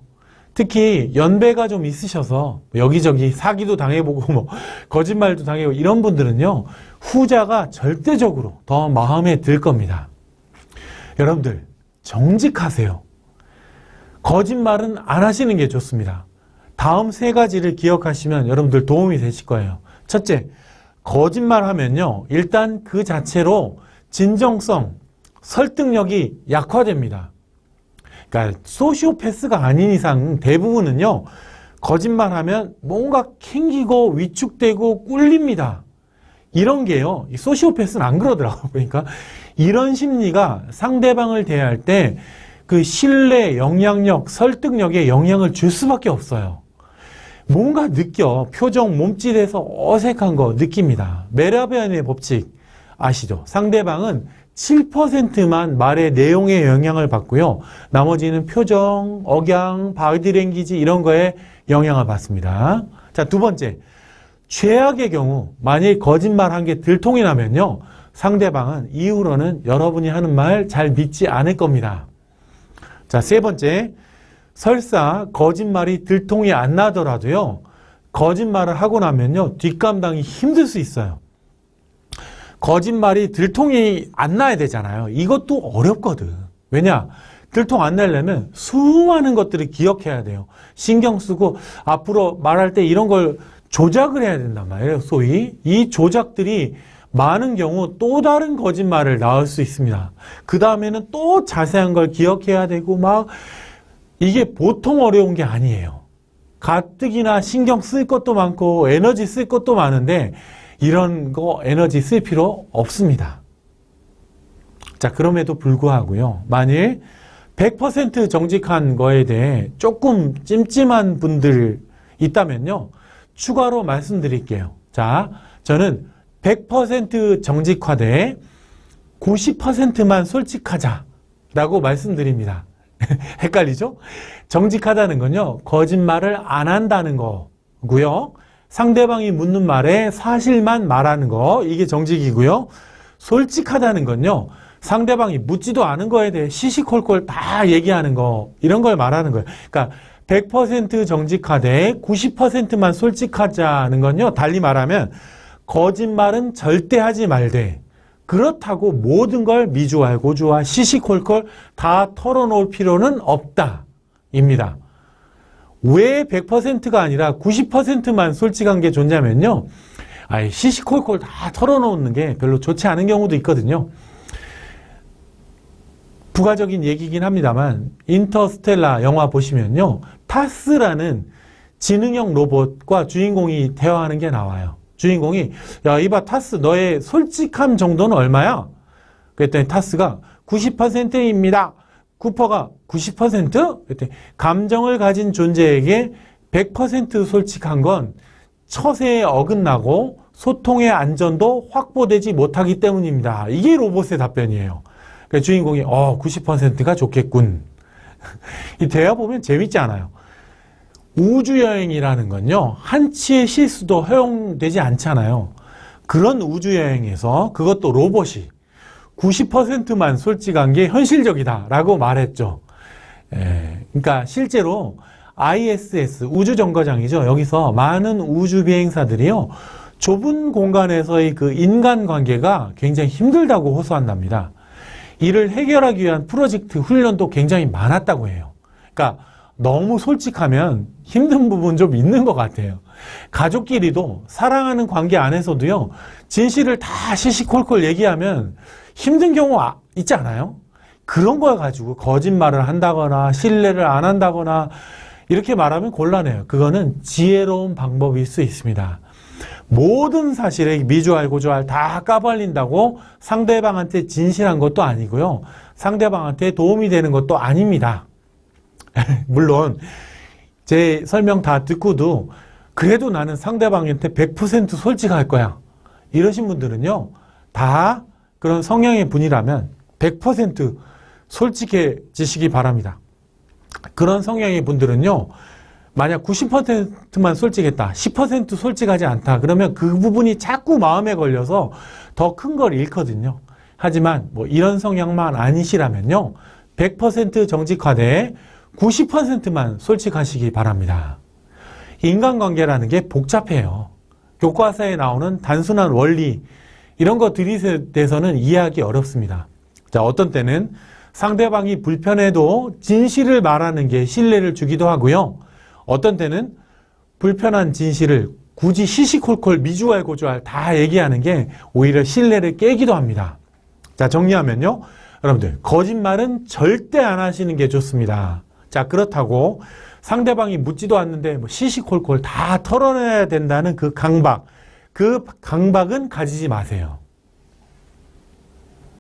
특히 연배가 좀 있으셔서 여기저기 사기도 당해보고 뭐 거짓말도 당해보고 이런 분들은요, 후자가 절대적으로 더 마음에 들 겁니다. 여러분들 정직하세요. 거짓말은 안 하시는 게 좋습니다. 다음 세 가지를 기억하시면 여러분들 도움이 되실 거예요. 첫째, 거짓말 하면요, 일단 그 자체로 진정성, 설득력이 약화됩니다. 그러니까 소시오패스가 아닌 이상 대부분은요, 거짓말하면 뭔가 캥기고 위축되고 꿀립니다. 이런 게요, 이 소시오패스는 안 그러더라고요. 그러니까 이런 심리가 상대방을 대할 때 그 신뢰, 영향력, 설득력에 영향을 줄 수밖에 없어요. 뭔가 느껴. 표정, 몸짓에서 어색한 거 느낍니다. 메라비안의 법칙 아시죠? 상대방은 7%만 말의 내용에 영향을 받고요. 나머지는 표정, 억양, 바디랭귀지 이런 거에 영향을 받습니다. 자, 두 번째. 최악의 경우 만일 거짓말 한 게 들통이 나면요, 상대방은 이후로는 여러분이 하는 말 잘 믿지 않을 겁니다. 자, 세 번째. 설사 거짓말이 들통이 안 나더라도요, 거짓말을 하고 나면요, 뒷감당이 힘들 수 있어요. 거짓말이 들통이 안 나야 되잖아요. 이것도 어렵거든. 왜냐? 들통 안 내려면 수많은 것들을 기억해야 돼요. 신경 쓰고 앞으로 말할 때 이런 걸 조작을 해야 된단 말이에요. 소위 이 조작들이 많은 경우 또 다른 거짓말을 낳을 수 있습니다. 그 다음에는 또 자세한 걸 기억해야 되고 막 이게 보통 어려운 게 아니에요. 가뜩이나 신경 쓸 것도 많고 에너지 쓸 것도 많은데 이런 거 에너지 쓸 필요 없습니다. 자, 그럼에도 불구하고요, 만일 100% 정직한 거에 대해 조금 찜찜한 분들 있다면요, 추가로 말씀드릴게요. 자, 저는 100% 정직화돼 90%만 솔직하자라고 말씀드립니다. 헷갈리죠? 정직하다는 건요, 거짓말을 안 한다는 거고요. 상대방이 묻는 말에 사실만 말하는 거, 이게 정직이고요. 솔직하다는 건요, 상대방이 묻지도 않은 거에 대해 시시콜콜 다 얘기하는 거, 이런 걸 말하는 거예요. 그러니까 100% 정직하되 90%만 솔직하자는 건요, 달리 말하면 거짓말은 절대 하지 말되, 그렇다고 모든 걸 미주알, 고주알, 시시콜콜 다 털어놓을 필요는 없다 입니다. 왜 100%가 아니라 90%만 솔직한 게 좋냐면요, 시시콜콜 다 털어놓는 게 별로 좋지 않은 경우도 있거든요. 부가적인 얘기긴 합니다만 인터스텔라 영화 보시면요, 타스라는 지능형 로봇과 주인공이 대화하는 게 나와요. 주인공이, 야, 이봐 타스, 너의 솔직함 정도는 얼마야? 그랬더니 타스가 90%입니다. 쿠퍼가 90%? 그랬더니 감정을 가진 존재에게 100% 솔직한 건 처세에 어긋나고 소통의 안전도 확보되지 못하기 때문입니다. 이게 로봇의 답변이에요. 그러니까 주인공이 90%가 좋겠군. 이 대화 보면 재밌지 않아요? 우주여행이라는 건요, 한치의 실수도 허용되지 않잖아요. 그런 우주여행에서 그것도 로봇이 90%만 솔직한 게 현실적이다라고 말했죠. 그러니까 실제로 ISS, 우주정거장이죠. 여기서 많은 우주비행사들이요, 좁은 공간에서의 그 인간관계가 굉장히 힘들다고 호소한답니다. 이를 해결하기 위한 프로젝트 훈련도 굉장히 많았다고 해요. 그러니까 너무 솔직하면 힘든 부분 좀 있는 것 같아요. 가족끼리도 사랑하는 관계 안에서도요, 진실을 다 시시콜콜 얘기하면 힘든 경우 있지 않아요? 그런 걸 가지고 거짓말을 한다거나 신뢰를 안 한다거나 이렇게 말하면 곤란해요. 그거는 지혜로운 방법일 수 있습니다. 모든 사실에 미주알, 고주알 다 까발린다고 상대방한테 진실한 것도 아니고요, 상대방한테 도움이 되는 것도 아닙니다. 물론 제 설명 다 듣고도 그래도 나는 상대방한테 100% 솔직할 거야, 이러신 분들은요, 다 그런 성향의 분이라면 100% 솔직해지시기 바랍니다. 그런 성향의 분들은요, 만약 90%만 솔직했다, 10% 솔직하지 않다, 그러면 그 부분이 자꾸 마음에 걸려서 더 큰 걸 잃거든요. 하지만 뭐 이런 성향만 아니시라면요, 100% 정직화돼 90%만 솔직하시기 바랍니다. 인간관계라는 게 복잡해요. 교과서에 나오는 단순한 원리, 이런 거 들이대서는 이해하기 어렵습니다. 자, 어떤 때는 상대방이 불편해도 진실을 말하는 게 신뢰를 주기도 하고요. 어떤 때는 불편한 진실을 굳이 시시콜콜 미주알고주알 다 얘기하는 게 오히려 신뢰를 깨기도 합니다. 자, 정리하면요, 여러분들, 거짓말은 절대 안 하시는 게 좋습니다. 자, 그렇다고 상대방이 묻지도 않는데 뭐 시시콜콜 다 털어내야 된다는 그 강박은 가지지 마세요.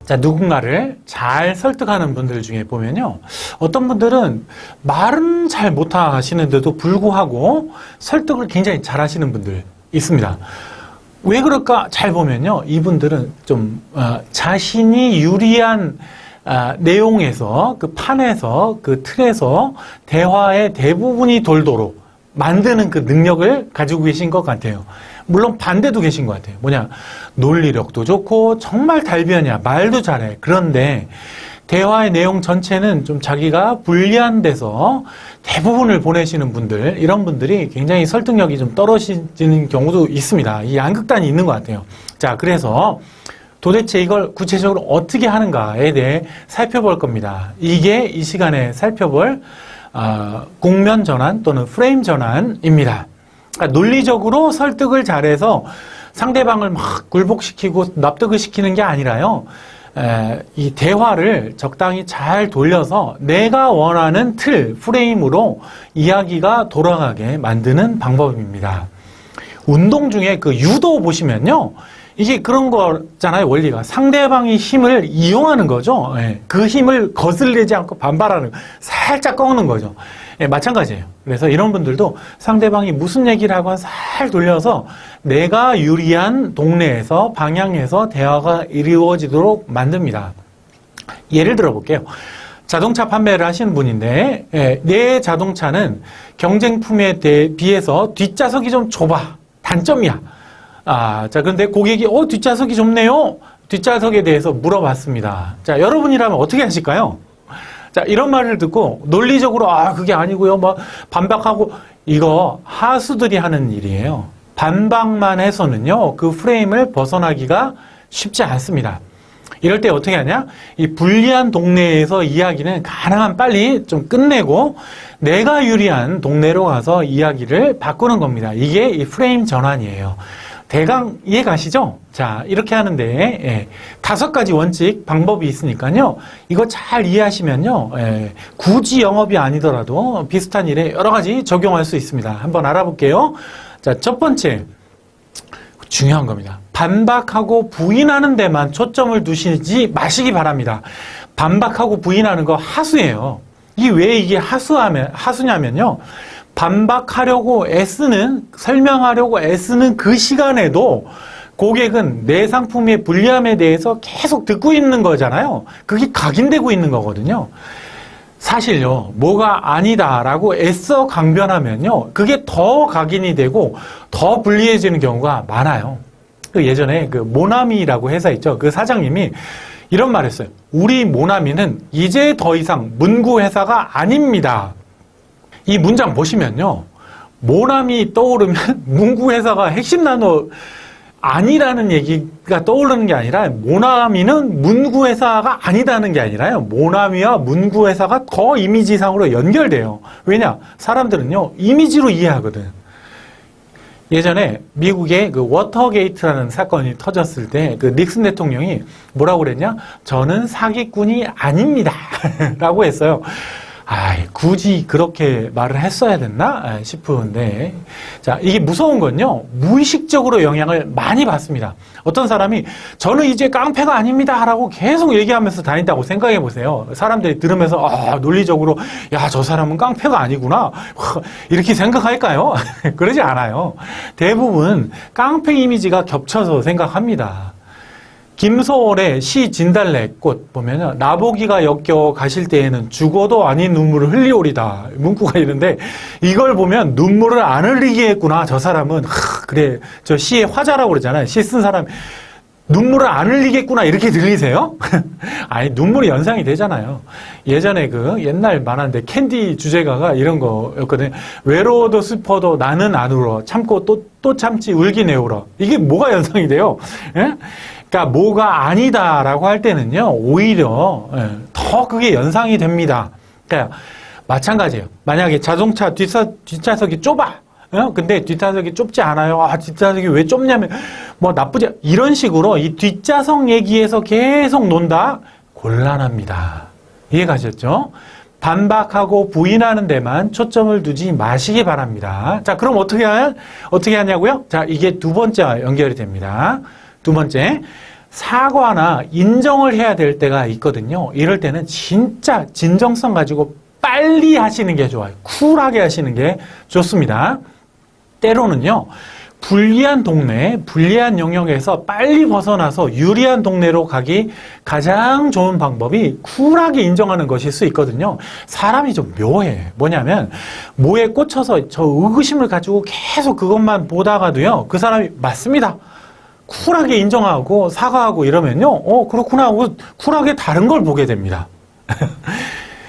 자, 누군가를 잘 설득하는 분들 중에 보면요, 어떤 분들은 말은 잘 못하시는데도 불구하고 설득을 굉장히 잘 하시는 분들 있습니다. 왜 그럴까 잘 보면요, 이분들은 좀 자신이 유리한 내용에서, 그 판에서, 그 틀에서 대화의 대부분이 돌도록 만드는 그 능력을 가지고 계신 것 같아요. 물론 반대도 계신 것 같아요. 뭐냐, 논리력도 좋고 정말 달변이야, 말도 잘해. 그런데 대화의 내용 전체는 좀 자기가 불리한 데서 대부분을 보내시는 분들, 이런 분들이 굉장히 설득력이 좀 떨어지는 경우도 있습니다. 이 양극단이 있는 것 같아요. 자, 그래서 도대체 이걸 구체적으로 어떻게 하는가에 대해 살펴볼 겁니다. 이게 이 시간에 살펴볼 국면 전환 또는 프레임 전환입니다. 그러니까 논리적으로 설득을 잘해서 상대방을 막 굴복시키고 납득을 시키는 게 아니라요, 이 대화를 적당히 잘 돌려서 내가 원하는 틀, 프레임으로 이야기가 돌아가게 만드는 방법입니다. 운동 중에 그 유도 보시면요, 이게 그런 거잖아요. 원리가 상대방의 힘을 이용하는 거죠. 그 힘을 거슬리지 않고 반발하는, 살짝 꺾는 거죠. 마찬가지예요. 그래서 이런 분들도 상대방이 무슨 얘기를 하고 살 돌려서 내가 유리한 동네에서, 방향에서 대화가 이루어지도록 만듭니다. 예를 들어 볼게요. 자동차 판매를 하시는 분인데, 내 자동차는 경쟁품에 비해서 뒷좌석이 좀 좁아. 단점이야. 자, 그런데 고객이, 뒷좌석이 좁네요? 뒷좌석에 대해서 물어봤습니다. 자, 여러분이라면 어떻게 하실까요? 자, 이런 말을 듣고 논리적으로, 그게 아니고요, 뭐, 반박하고, 이거 하수들이 하는 일이에요. 반박만 해서는요, 그 프레임을 벗어나기가 쉽지 않습니다. 이럴 때 어떻게 하냐? 이 불리한 동네에서 이야기는 가능한 빨리 좀 끝내고, 내가 유리한 동네로 가서 이야기를 바꾸는 겁니다. 이게 이 프레임 전환이에요. 대강 이해 가시죠? 자, 이렇게 하는데 5가지 원칙 방법이 있으니까요, 이거 잘 이해하시면요, 굳이 영업이 아니더라도 비슷한 일에 여러 가지 적용할 수 있습니다. 한번 알아볼게요. 자, 첫 번째, 중요한 겁니다. 반박하고 부인하는 데만 초점을 두시지 마시기 바랍니다. 반박하고 부인하는 거 하수예요. 왜 이게 하수냐면요, 반박하려고 애쓰는, 설명하려고 애쓰는 그 시간에도 고객은 내 상품의 불리함에 대해서 계속 듣고 있는 거잖아요. 그게 각인되고 있는 거거든요. 사실요, 뭐가 아니다라고 애써 강변하면요, 그게 더 각인이 되고 더 불리해지는 경우가 많아요. 예전에 그 모나미라고 회사 있죠. 그 사장님이 이런 말 했어요. 우리 모나미는 이제 더 이상 문구 회사가 아닙니다. 이 문장 보시면요, 모나미 떠오르면 문구 회사가 핵심 단어 아니라는 얘기가 떠오르는 게 아니라, 모나미는 문구 회사가 아니다는 게 아니라요, 모나미와 문구 회사가 더 이미지상으로 연결돼요. 왜냐? 사람들은요, 이미지로 이해하거든. 예전에 미국의 그 워터게이트라는 사건이 터졌을 때 그 닉슨 대통령이 뭐라고 그랬냐? 저는 사기꾼이 아닙니다. 라고 했어요. 굳이 그렇게 말을 했어야 됐나 싶은데, 자, 이게 무서운 건요, 무의식적으로 영향을 많이 받습니다. 어떤 사람이 저는 이제 깡패가 아닙니다 라고 계속 얘기하면서 다닌다고 생각해 보세요. 사람들이 들으면서 논리적으로, 야, 저 사람은 깡패가 아니구나 이렇게 생각할까요? 그러지 않아요. 대부분 깡패 이미지가 겹쳐서 생각합니다. 김소월의 시 진달래꽃 보면은 나보기가 역겨워 가실 때에는 죽어도 아닌 눈물을 흘리오리다 문구가 있는데 이걸 보면 눈물을 안 흘리게 했구나 저 사람은. 그래 저 시의 화자라고 그러잖아요. 시 쓴 사람 눈물을 안 흘리겠구나 이렇게 들리세요? 아니 눈물이 연상이 되잖아요. 예전에 그 옛날 만화인데 캔디 주제가가 이런 거였거든요. 외로워도 슬퍼도 나는 안 울어 참고 또 참지 울긴 해 울어. 이게 뭐가 연상이 돼요? 예? 그러니까 뭐가 아니다라고 할 때는요 오히려 더 그게 연상이 됩니다. 그러니까 마찬가지예요. 만약에 자동차 뒷좌석이 좁아. 근데 뒷좌석이 좁지 않아요. 뒷좌석이 왜 좁냐면 뭐 나쁘지 이런 식으로 이 뒷좌석 얘기에서 계속 논다 곤란합니다. 이해가셨죠? 반박하고 부인하는 데만 초점을 두지 마시기 바랍니다. 자, 그럼 어떻게 하냐고요? 자, 이게 두 번째 연결이 됩니다. 두 번째, 사과나 인정을 해야 될 때가 있거든요. 이럴 때는 진짜 진정성 가지고 빨리 하시는 게 좋아요. 쿨하게 하시는 게 좋습니다. 때로는요, 불리한 동네, 불리한 영역에서 빨리 벗어나서 유리한 동네로 가기 가장 좋은 방법이 쿨하게 인정하는 것일 수 있거든요. 사람이 좀 묘해. 뭐냐면, 뭐에 꽂혀서 저 의구심을 가지고 계속 그것만 보다가도요, 그 사람이 맞습니다. 쿨하게 인정하고 사과하고 이러면요, 그렇구나 하고 쿨하게 다른 걸 보게 됩니다.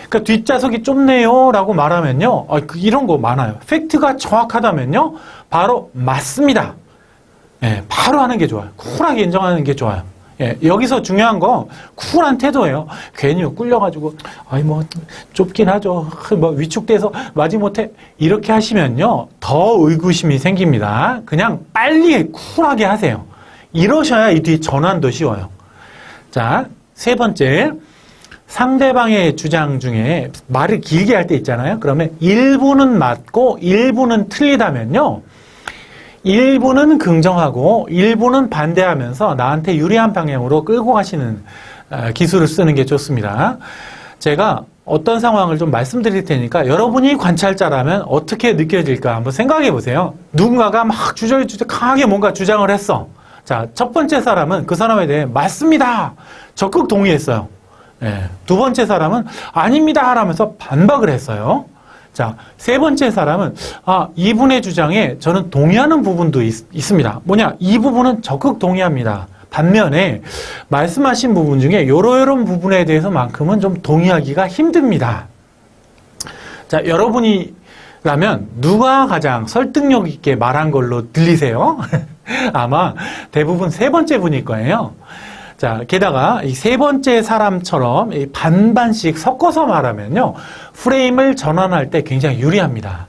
그러니까 뒷좌석이 좁네요 라고 말하면요 이런 거 많아요. 팩트가 정확하다면요 바로 맞습니다. 예, 바로 하는 게 좋아요. 쿨하게 인정하는 게 좋아요. 예, 여기서 중요한 거 쿨한 태도예요. 괜히 꿀려가지고 뭐 좁긴 하죠. 뭐 위축돼서 마지못해 이렇게 하시면요 더 의구심이 생깁니다. 그냥 빨리 쿨하게 하세요. 이러셔야 이 뒤 전환도 쉬워요. 자, 세 번째, 상대방의 주장 중에 말을 길게 할 때 있잖아요. 그러면 일부는 맞고 일부는 틀리다면요, 일부는 긍정하고 일부는 반대하면서 나한테 유리한 방향으로 끌고 가시는 기술을 쓰는 게 좋습니다. 제가 어떤 상황을 좀 말씀드릴 테니까 여러분이 관찰자라면 어떻게 느껴질까 한번 생각해 보세요. 누군가가 막 주저주저 강하게 뭔가 주장을 했어. 자, 첫 번째 사람은 그 사람에 대해 맞습니다. 적극 동의했어요. 예, 두 번째 사람은 아닙니다 하면서 반박을 했어요. 자, 세 번째 사람은 이분의 주장에 저는 동의하는 부분도 있습니다. 뭐냐? 이 부분은 적극 동의합니다. 반면에 말씀하신 부분 중에 요런 부분에 대해서만큼은 좀 동의하기가 힘듭니다. 자, 여러분이라면 누가 가장 설득력 있게 말한 걸로 들리세요? 아마 대부분 세 번째 분일 거예요. 자, 게다가 이 세 번째 사람처럼 반반씩 섞어서 말하면요, 프레임을 전환할 때 굉장히 유리합니다.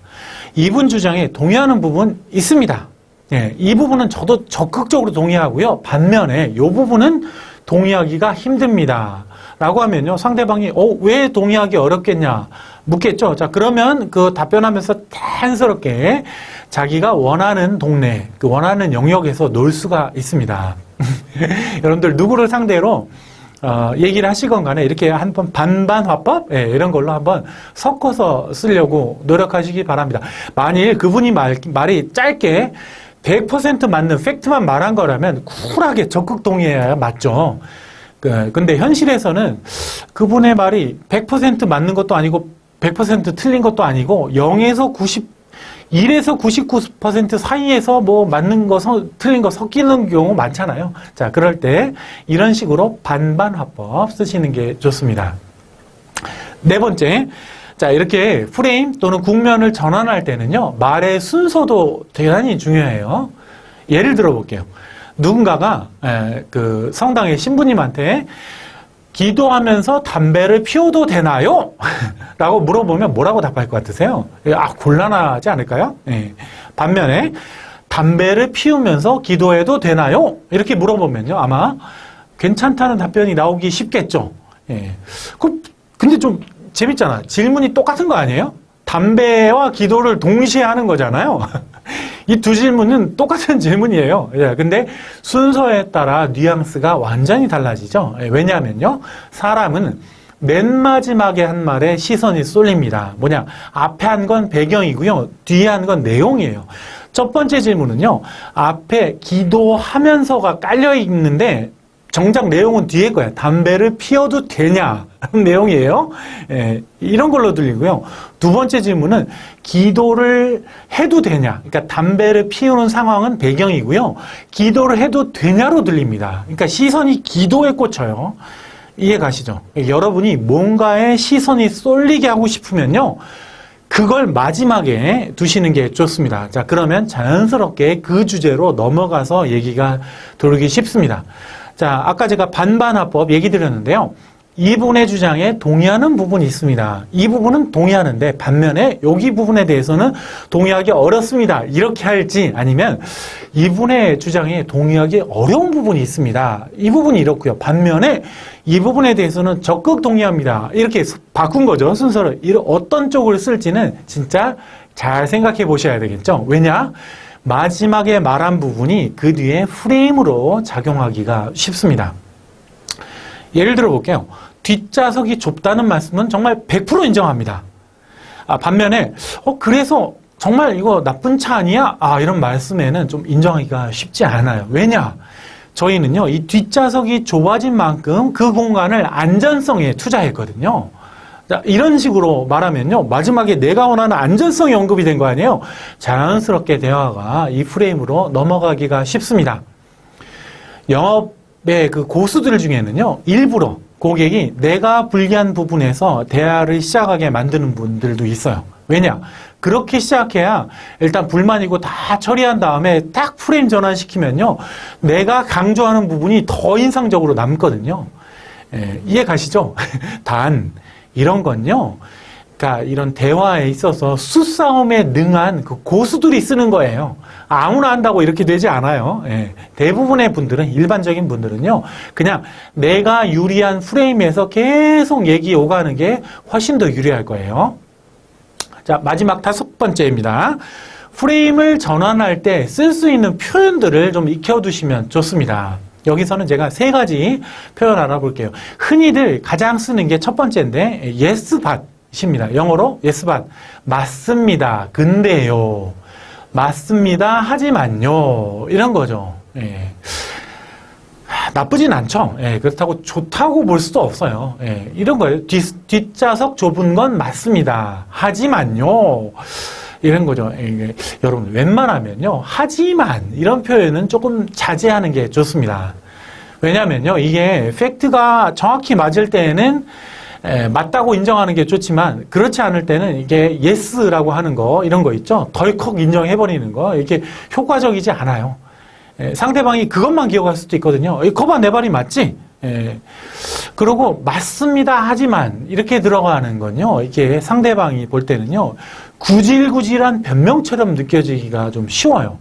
이분 주장에 동의하는 부분 있습니다. 예, 이 부분은 저도 적극적으로 동의하고요. 반면에 이 부분은 동의하기가 힘듭니다. 라고 하면요, 상대방이 왜 동의하기 어렵겠냐 묻겠죠. 자, 그러면 그 답변하면서 자연스럽게 자기가 원하는 동네, 그 원하는 영역에서 놀 수가 있습니다. 여러분들 누구를 상대로 얘기를 하시건 간에 이렇게 한번 반반 화법 이런 걸로 한번 섞어서 쓰려고 노력하시기 바랍니다. 만일 그분이 말이 짧게 100% 맞는 팩트만 말한 거라면 쿨하게 적극 동의해야 맞죠. 근데 현실에서는 그분의 말이 100% 맞는 것도 아니고 100% 틀린 것도 아니고 0에서 1에서 99% 사이에서 뭐 맞는 거, 틀린 거 섞이는 경우 많잖아요. 자, 그럴 때 이런 식으로 반반 화법 쓰시는 게 좋습니다. 네 번째, 자, 이렇게 프레임 또는 국면을 전환할 때는요, 말의 순서도 대단히 중요해요. 예를 들어 볼게요. 누군가가 그 성당의 신부님한테 기도하면서 담배를 피워도 되나요? 라고 물어보면 뭐라고 답할 것 같으세요? 곤란하지 않을까요? 예. 반면에 담배를 피우면서 기도해도 되나요? 이렇게 물어보면요, 아마 괜찮다는 답변이 나오기 쉽겠죠. 예. 근데 좀 재밌잖아. 질문이 똑같은 거 아니에요? 담배와 기도를 동시에 하는 거잖아요. 이 두 질문은 똑같은 질문이에요. 예, 근데 순서에 따라 뉘앙스가 완전히 달라지죠. 예, 왜냐하면요, 사람은 맨 마지막에 한 말에 시선이 쏠립니다. 뭐냐? 앞에 한 건 배경이고요, 뒤에 한 건 내용이에요. 첫 번째 질문은요, 앞에 기도하면서가 깔려 있는데 정작 내용은 뒤에 거예요. 담배를 피워도 되냐? 하는 내용이에요. 예, 이런 걸로 들리고요. 두 번째 질문은 기도를 해도 되냐? 그러니까 담배를 피우는 상황은 배경이고요. 기도를 해도 되냐로 들립니다. 그러니까 시선이 기도에 꽂혀요. 이해 가시죠? 여러분이 뭔가에 시선이 쏠리게 하고 싶으면요. 그걸 마지막에 두시는 게 좋습니다. 자, 그러면 자연스럽게 그 주제로 넘어가서 얘기가 돌기 쉽습니다. 자, 아까 제가 반반화법 얘기 드렸는데요. 이분의 주장에 동의하는 부분이 있습니다. 이 부분은 동의하는데 반면에 여기 부분에 대해서는 동의하기 어렵습니다. 이렇게 할지 아니면 이분의 주장에 동의하기 어려운 부분이 있습니다. 이 부분이 이렇고요. 반면에 이 부분에 대해서는 적극 동의합니다. 이렇게 바꾼 거죠. 순서를. 어떤 쪽을 쓸지는 진짜 잘 생각해 보셔야 되겠죠. 왜냐? 마지막에 말한 부분이 그 뒤에 프레임으로 작용하기가 쉽습니다. 예를 들어 볼게요. 뒷좌석이 좁다는 말씀은 정말 100% 인정합니다. 반면에 그래서 정말 이거 나쁜 차 아니야? 이런 말씀에는 좀 인정하기가 쉽지 않아요. 왜냐? 저희는요, 이 뒷좌석이 좁아진 만큼 그 공간을 안전성에 투자했거든요. 자, 이런 식으로 말하면요, 마지막에 내가 원하는 안전성이 언급이 된 거 아니에요? 자연스럽게 대화가 이 프레임으로 넘어가기가 쉽습니다. 영업의 그 고수들 중에는요, 일부러 고객이 내가 불리한 부분에서 대화를 시작하게 만드는 분들도 있어요. 왜냐? 그렇게 시작해야 일단 불만이고 다 처리한 다음에 딱 프레임 전환시키면요, 내가 강조하는 부분이 더 인상적으로 남거든요. 이해 가시죠? 단, 이런 건요, 그러니까 이런 대화에 있어서 수싸움에 능한 그 고수들이 쓰는 거예요. 아무나 한다고 이렇게 되지 않아요. 대부분의 분들은, 일반적인 분들은요, 그냥 내가 유리한 프레임에서 계속 얘기 오가는 게 훨씬 더 유리할 거예요. 자, 마지막 5번째입니다. 프레임을 전환할 때 쓸 수 있는 표현들을 좀 익혀두시면 좋습니다. 여기서는 제가 3가지 표현 알아볼게요. 흔히들 가장 쓰는 게 첫 번째인데, yes but입니다. 영어로 yes but. 맞습니다. 근데요. 맞습니다. 하지만요. 이런 거죠. 나쁘진 않죠. 그렇다고 좋다고 볼 수도 없어요. 이런 거예요. 뒷좌석 좁은 건 맞습니다. 하지만요. 이런 거죠. 여러분, 웬만하면요, 하지만 이런 표현은 조금 자제하는 게 좋습니다. 왜냐면요, 이게 팩트가 정확히 맞을 때에는 맞다고 인정하는 게 좋지만, 그렇지 않을 때는 이게 yes라고 하는 거, 이런 거 있죠? 덜컥 인정해버리는 거, 이게 효과적이지 않아요. 상대방이 그것만 기억할 수도 있거든요. 거봐, 내 말이 맞지? 그리고 맞습니다. 하지만 이렇게 들어가는 건요, 이게 상대방이 볼 때는요, 구질구질한 변명처럼 느껴지기가 좀 쉬워요.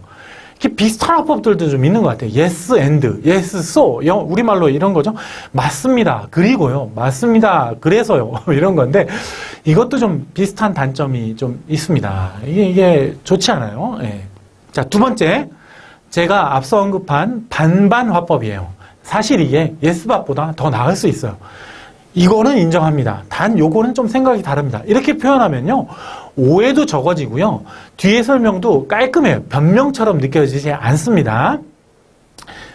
이렇게 비슷한 화법들도 좀 있는 것 같아요. yes and, yes so, 우리말로 이런 거죠. 맞습니다. 그리고요. 맞습니다. 그래서요. 이런 건데, 이것도 좀 비슷한 단점이 좀 있습니다. 이게 좋지 않아요. 자, 두 번째. 제가 앞서 언급한 반반 화법이에요. 사실 이게 yes but보다 더 나을 수 있어요. 이거는 인정합니다. 단 요거는 좀 생각이 다릅니다. 이렇게 표현하면요, 오해도 적어지고요, 뒤에 설명도 깔끔해요. 변명처럼 느껴지지 않습니다.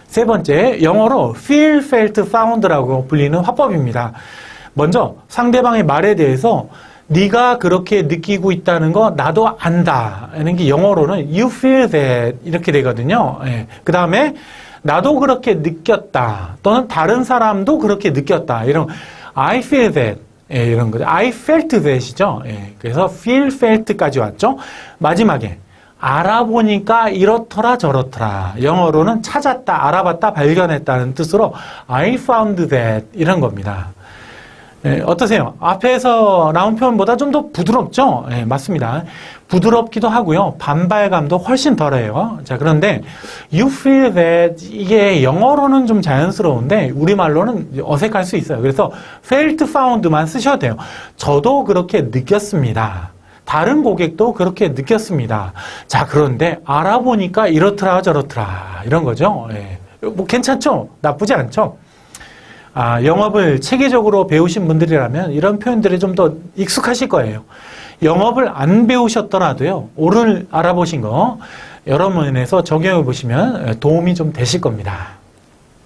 세 번째, 영어로 feel, felt, found라고 불리는 화법입니다. 먼저 상대방의 말에 대해서 네가 그렇게 느끼고 있다는 거 나도 안다 하는 게 영어로는 you feel that 이렇게 되거든요. 그 다음에 나도 그렇게 느꼈다, 또는 다른 사람도 그렇게 느꼈다, 이런 I feel that, 이런 거죠. I felt that이죠. 그래서 feel, felt까지 왔죠. 마지막에 알아보니까 이렇더라 저렇더라, 영어로는 찾았다, 알아봤다, 발견했다는 뜻으로 I found that, 이런 겁니다. 어떠세요? 앞에서 나온 표현보다 좀 더 부드럽죠? 맞습니다. 부드럽기도 하고요, 반발감도 훨씬 덜해요. 자, 그런데 you feel that, 이게 영어로는 좀 자연스러운데 우리말로는 어색할 수 있어요. 그래서 felt, found만 쓰셔도 돼요. 저도 그렇게 느꼈습니다. 다른 고객도 그렇게 느꼈습니다. 자, 그런데 알아보니까 이렇더라 저렇더라, 이런 거죠. 뭐 괜찮죠? 나쁘지 않죠? 영업을 체계적으로 배우신 분들이라면 이런 표현들이 좀 더 익숙하실 거예요. 영업을 안 배우셨더라도요, 오늘 알아보신 거 여러 면에서 적용해 보시면 도움이 좀 되실 겁니다.